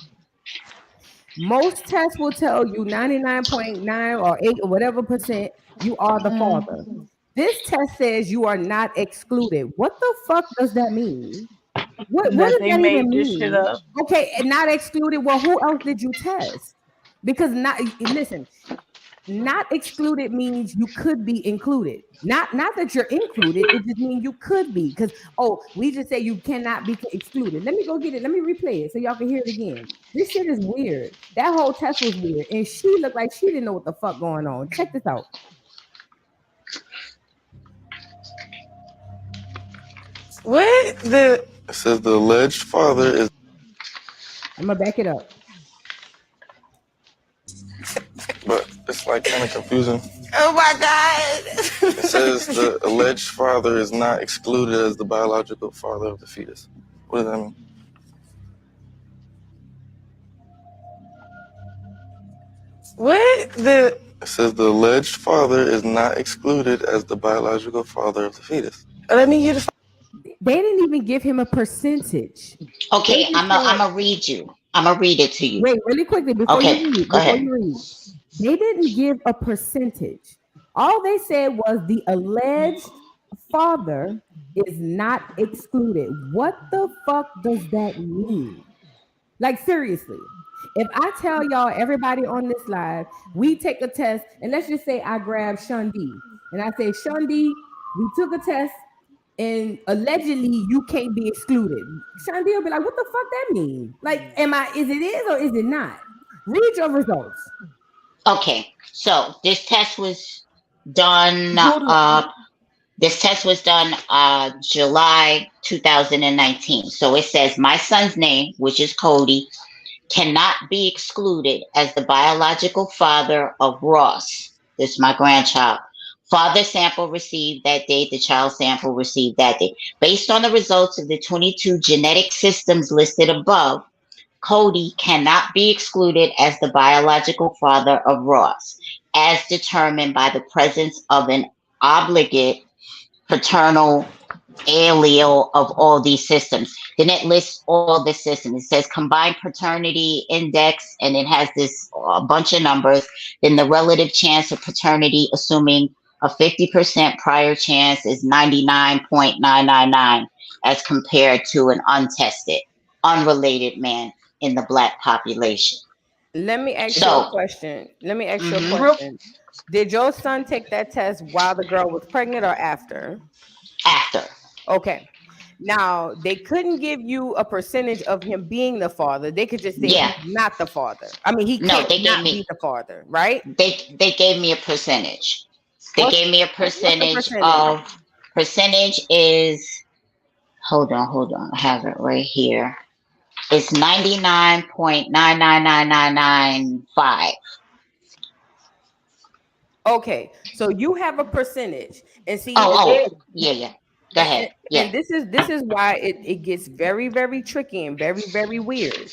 Most tests will tell you 99.9 or 8 or whatever percent you are the father. Mm-hmm. This test says you are not excluded. What the fuck does that mean? What That does they that even made this shit mean? up. Okay, and not excluded. Well, who else did you test? Because not listen, not excluded means you could be included. Not that you're included, it just means you could be. Because we just say you cannot be excluded. Let me go get it. Let me replay it so y'all can hear it again. This shit is weird. That whole test was weird. And she looked like she didn't know what the fuck going on. Check this out. what the? It says the alleged father is. I'm gonna back it up. But it's like kind of confusing. Oh my god. It says the alleged father is not excluded as the biological father of the fetus. What does that mean? what the? It says the alleged father is not excluded as the biological father of the fetus. Let me hear the. They didn't even give him a percentage. They Okay, just I'm said, gonna read you. I'm gonna read it to you. wait, really quickly Okay, go before ahead. you read, they didn't give a percentage. All they said was the alleged father is not excluded. What the fuck does that mean? Like, seriously. If I tell y'all, everybody on this live, we take a test, and let's just say I grab Shundi, and I say, Shundi, we took a test, and allegedly you can't be excluded. Shundi will be like, what the fuck that mean? Like, is it or is it not? Read your results. Okay, so this test was done. Voodoo. This test was done July 2019. So it says my son's name, which is Cody, cannot be excluded as the biological father of Ross. This is my grandchild. Father sample received that date, the child sample received that date. Based on the results of the 22 genetic systems listed above, Cody cannot be excluded as the biological father of Ross, as determined by the presence of an obligate paternal allele of all these systems. Then it lists all the systems. It says combined paternity index, and it has this bunch of numbers. Then the relative chance of paternity, assuming a 50% prior chance, is 99.999 as compared to an untested, unrelated man in the Black population. Let me ask you a So, question. Let me ask you a mhm, question. Did your son take that test while the girl was pregnant or after? after. Okay. Now, they couldn't give you a percentage of him being the father. They could just say Yeah. he's not the father. I mean, he No, can't they gave not me be the father, right? they gave me a percentage. They What's gave me a what's the percentage percentage? of percentage is hold on, I have it right here. It's 99.999995. Okay, so you have a percentage, and see, Yeah. Go ahead. Yeah. and this is why it gets very, very tricky and very, very weird.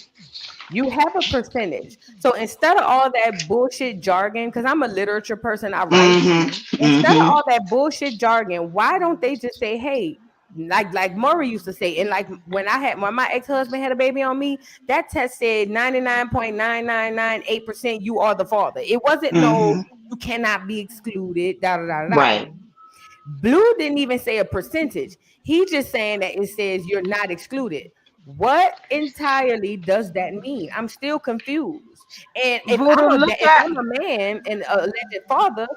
You have a percentage. So instead of all that bullshit jargon, because I'm a literature person, I write. Instead of all that bullshit jargon, why don't they just say, hey, like Murray used to say, and like when my ex-husband had a baby on me, that test said 99.9998% you are the father. It wasn't no, you cannot be excluded, da da da da. Right. Blue didn't even say a percentage. He just saying that it says you're not excluded. What entirely does that mean? I'm still confused. And if Voodoo, look at I'm a man and a alleged father,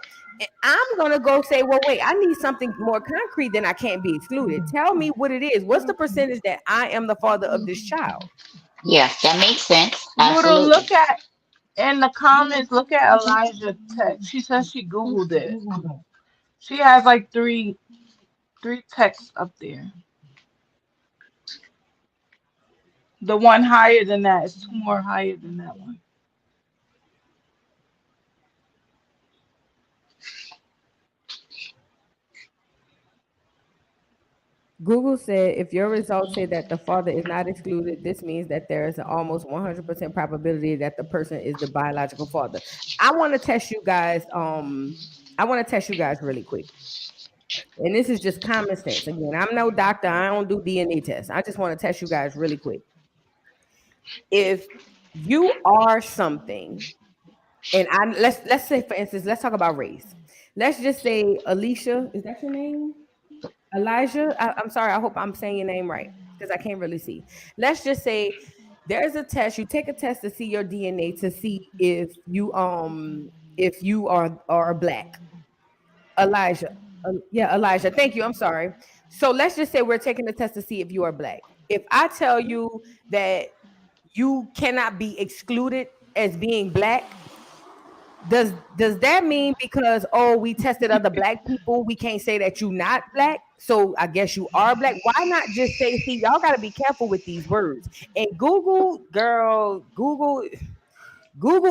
I'm gonna go say, well, wait, I need something more concrete than I can't be excluded. Tell me what it is. What's the percentage that I am the father of this child? Yeah, that makes sense. Voodoo, Absolutely. look at in the comments. Look at Elijah's text. She says she googled it. She has like three texts up there. The one higher than that is 2 more higher than that one. Google said if your results say that the father is not excluded, this means that there is an almost 100% probability that the person is the biological father. I want to test you guys. I want to test you guys really quick. And this is just common sense. Again, I'm no doctor. I don't do DNA tests. I just want to test you guys really quick. If you are something, and let's say, for instance, let's talk about race. Let's just say Alicia, is that your name? Elijah? I'm sorry. I hope I'm saying your name right because I can't really see. Let's just say there's a test. You take a test to see your DNA to see if you are black. Elijah. Yeah, Elijah. Thank you. I'm sorry. So let's just say we're taking the test to see if you are black. If I tell you that you cannot be excluded as being black, does that mean because we tested other black people, we can't say that you not black? So I guess you are black. Why not just say, see, y'all got to be careful with these words. And Google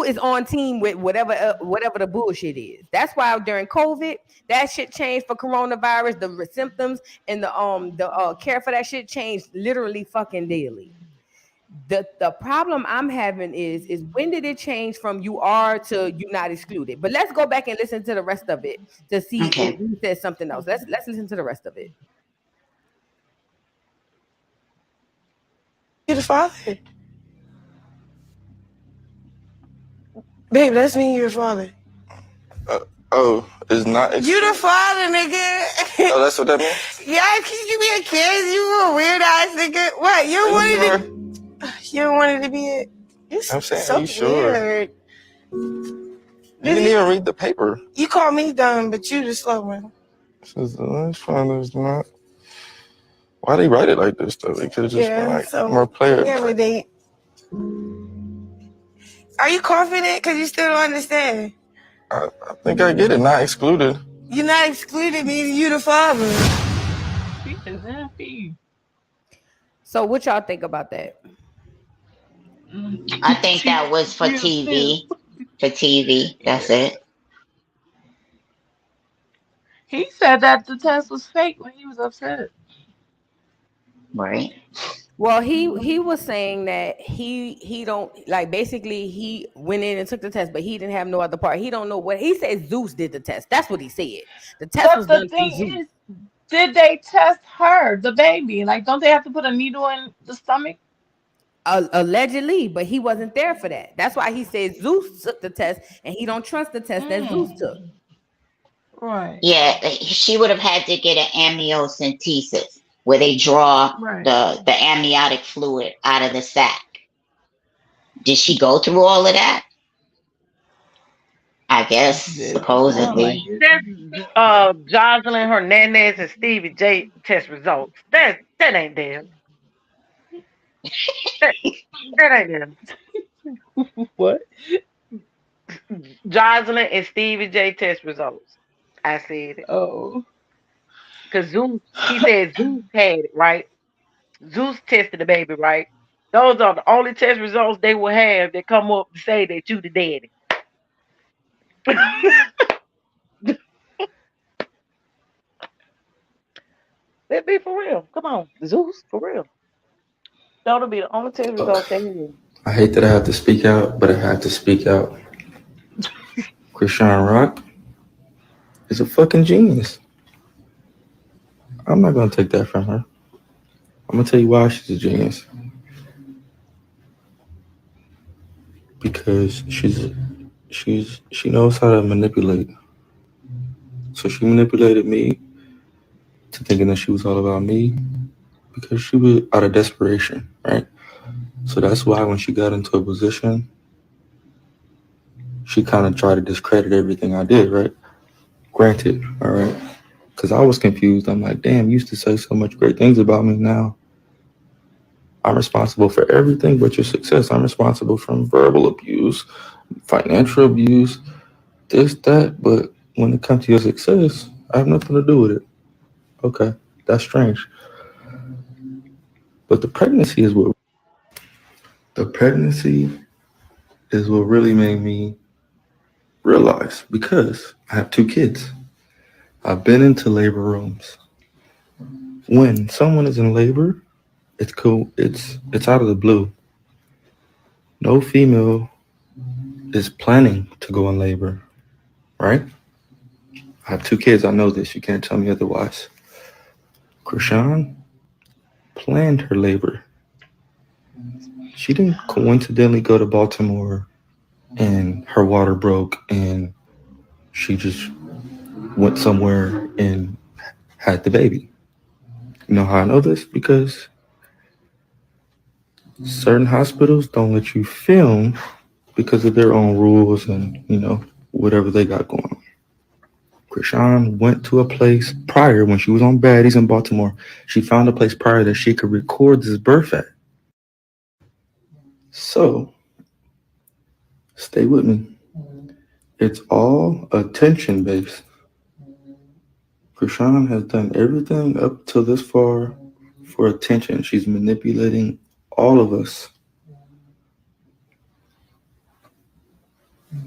is on team with whatever the bullshit is. That's why during COVID, that shit changed for coronavirus. The symptoms and the care for that shit changed literally fucking daily. The problem I'm having is when did it change from you are to you not excluded? But let's go back and listen to the rest of it to see if he says something else. Let's listen to the rest of it. You're the father. Babe, that's me, you're the father. It's not. You the father, nigga. Oh, that's what that means? Yeah, can you be a kid? You a weird ass nigga. What? You wanted to be it? I'm saying, are you sure? Weird. You didn't even read the paper. You call me dumb, but you the slow one. Says the last father's not. Why they write it like this though? They could have just been like more player. We have a date. Are you confident? Cause you still don't understand. I think I get it. Not excluded. You're not excluded, meaning you the father. She is happy. So what y'all think about that? I think that was for TV. For TV. That's it. He said that the test was fake when he was upset. Right. Well, he was saying that he don't like, basically he went in and took the test, but he didn't have no other part. He don't know what he said. Zeus did the test. That's what he said. The test But was the done through thing Zeus. is, did they test her, the baby? Like, don't they have to put a needle in the stomach? Allegedly, but he wasn't there for that. That's why he said Zeus took the test, and he don't trust the test that Zeus took. Right. Yeah, she would have had to get an amniocentesis where they draw Right. the amniotic fluid out of the sac. Did she go through all of that? I guess Didn't sound like supposedly. it. That's Jocelyn Hernandez and Stevie J test results. That ain't them. That ain't them. What? Jocelyn and Stevie J test results. I said it. Oh. Because Zeus, he said Zeus had it, right? Zeus tested the baby, right? Those are the only test results they will have that come up to say that you the daddy. Let's be for real. Come on, Zeus, for real. That'll be the only test results they have. I hate that I have to speak out, but I have to speak out. Chrisean Rock is a fucking genius. I'm not gonna take that from her. I'm gonna tell you why she's a genius. Because she knows how to manipulate. So she manipulated me to thinking that she was all about me because she was out of desperation, right? So that's why when she got into a position, she kind of tried to discredit everything I did, right? Granted, all right? Because I was confused. I'm like, damn, you used to say so much great things about me. Now I'm responsible for everything but your success. I'm responsible from verbal abuse, financial abuse, this, that. But when it comes to your success, I have nothing to do with it. Okay, that's strange. But the pregnancy is what really made me realize, because I have 2 kids. I've been into labor rooms. When someone is in labor, it's cool. It's out of the blue. No female is planning to go in labor, right? I have 2 kids. I know this. You can't tell me otherwise. Chrisean planned her labor. She didn't coincidentally go to Baltimore and her water broke and she just went somewhere and had the baby. You know how I know this? Because certain hospitals don't let you film because of their own rules and, whatever they got going on. Chrisean went to a place prior when she was on Baddies in Baltimore. She found a place prior that she could record this birth at. So, stay with me. It's all attention based. Chrisean has done everything up to this far for attention. She's manipulating all of us.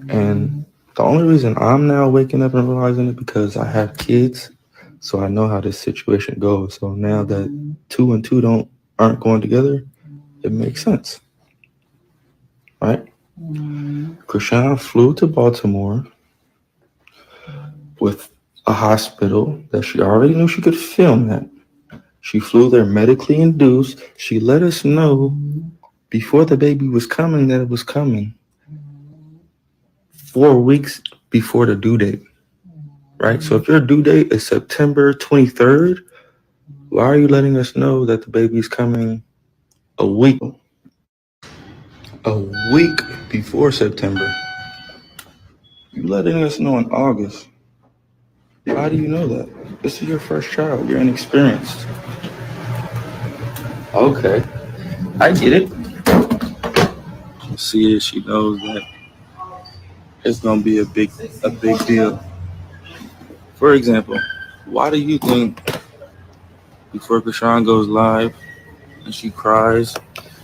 And the only reason I'm now waking up and realizing it because I have kids, so I know how this situation goes. So now that 2 and 2 aren't going together, it makes sense, right? Chrisean flew to Baltimore with a hospital that she already knew she could film at. She flew there medically induced. She let us know before the baby was coming that it was coming. 4 weeks before the due date, right? So if your due date is September 23rd, why are you letting us know that the baby's coming a week before September? You letting us know in August. How do you know that? This is your first child. You're inexperienced. Okay, I get it. See it. She knows that it's gonna be a big deal. For example, why do you think before Chrisean goes live and she cries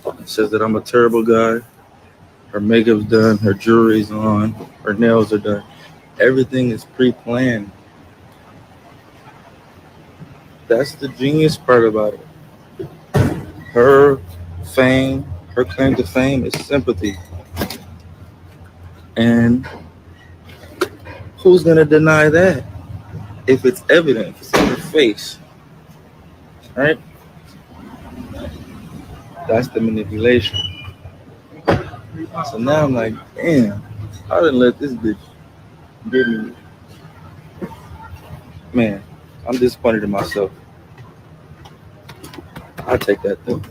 and says that I'm a terrible guy, her makeup's done, her jewelry's on, her nails are done, everything is pre-planned. That's the genius part about it. Her fame, her claim to fame is sympathy. And who's gonna deny that if it's evident, if it's in your face, right? That's the manipulation. So now I'm like, damn, I didn't let this bitch get me. Man, I'm disappointed in myself. I take that though.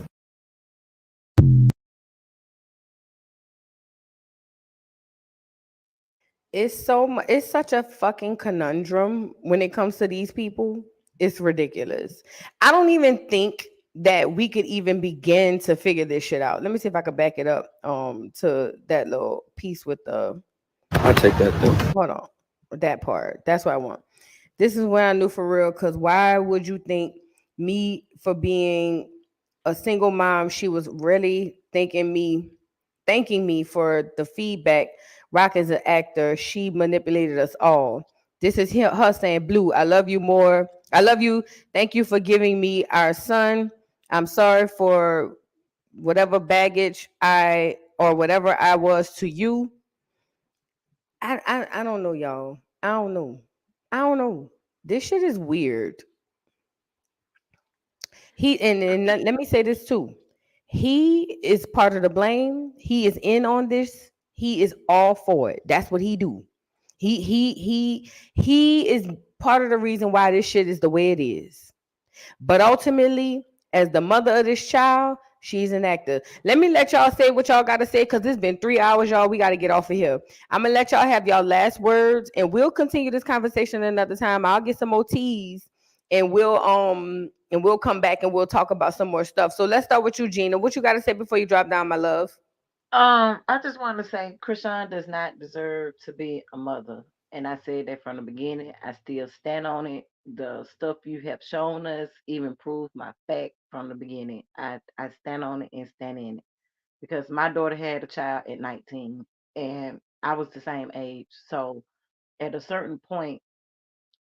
It's such a fucking conundrum when it comes to these people. It's ridiculous. I don't even think that we could even begin to figure this shit out. Let me see if I could back it up to that little piece with the I take that though. hold on. That part. That's what I want. This is where I knew for real, because why would you think me for being a single mom, she was really thanking me for the feedback. Rock is an actor. She manipulated us all. This is her saying, Blue, I love you more. I love you. Thank you for giving me our son. I'm sorry for whatever baggage or whatever I was to you. I don't know, y'all. I don't know. I don't know. This shit is weird. And let me say this too. He is part of the blame. He is in on this. He is all for it. That's what he do. He is part of the reason why this shit is the way it is. But ultimately, as the mother of this child, she's an actor. Let me let y'all say what y'all got to say, because it's been 3 hours, y'all. We got to get off of here. I'm going to let y'all have y'all last words, and we'll continue this conversation another time. I'll get some more teas, and we'll come back and we'll talk about some more stuff. So let's start with you, Gina. What you got to say before you drop down, my love? I just want to say Chrisean does not deserve to be a mother. And I said that from the beginning. I still stand on it. The stuff you have shown us even proved my fact from the beginning. I stand on it and stand in it. Because my daughter had a child at 19 and I was the same age. So at a certain point,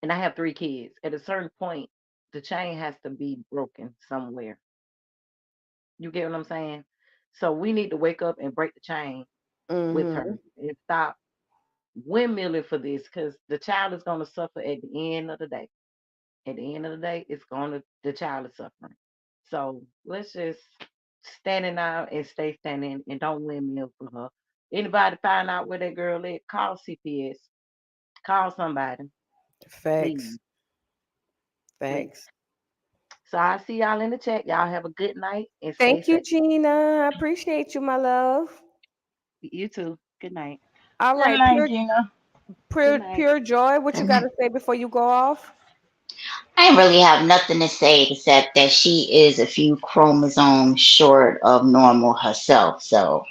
and I have 3 kids, at a certain point, the chain has to be broken somewhere. You get what I'm saying? So we need to wake up and break the chain with her Mm-hmm. and stop windmilling for this because the child is going to suffer at the end of the day. At the end of the day, the child is suffering. So let's just stand in out and stay standing and don't windmill for her. Anybody find out where that girl is, call CPS. Call somebody, Facts. please, please. Facts. So I see y'all in the chat. Y'all have a good night and stay Thank you, safe. Gina. I appreciate you, my love. You too. Good night. All Good right, night, Gina. Good night. pure joy. What you got to say before you go off? I really have nothing to say except that she is a few chromosomes short of normal herself. So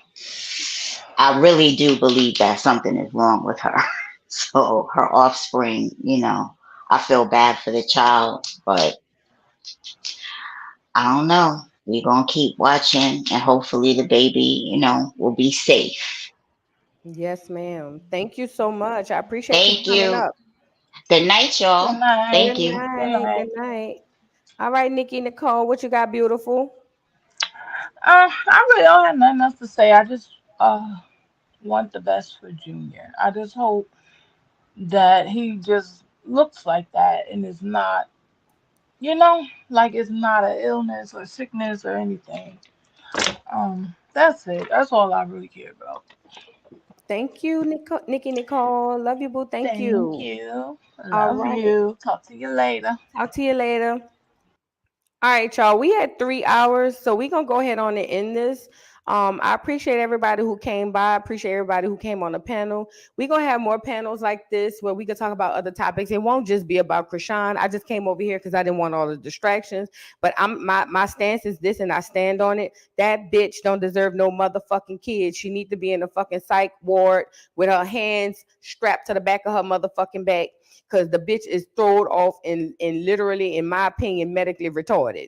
I really do believe that something is wrong with her. So her offspring, I feel bad for the child, but I don't know. We're going to keep watching and hopefully the baby, will be safe. Yes, ma'am. Thank you so much. I appreciate you Thank for coming you. up. Good night, Good y'all. night. Thank Good you. Good night. night. Good night. All right, Nikki Nicole, what you got, beautiful? I really don't have nothing else to say. I just want the best for Junior. I just hope that he just looks like that and is not, like it's not an illness or sickness or anything. That's it. That's all I really care about. Thank you, Nikki Nicole. Love you, boo. Thank Thank you. you. All Love right. you. Talk to you later. Talk to you later. All right, y'all. We had 3 hours, so we're gonna go ahead on and end this. I appreciate everybody who came by. I appreciate everybody who came on the panel. We're gonna have more panels like this where we can talk about other topics. It won't just be about Chrisean. I just came over here because I didn't want all the distractions. But my stance is this, and I stand on it. That bitch don't deserve no motherfucking kid. She need to be in a fucking psych ward with her hands strapped to the back of her motherfucking back, because the bitch is thrown off and literally, in my opinion, medically retarded.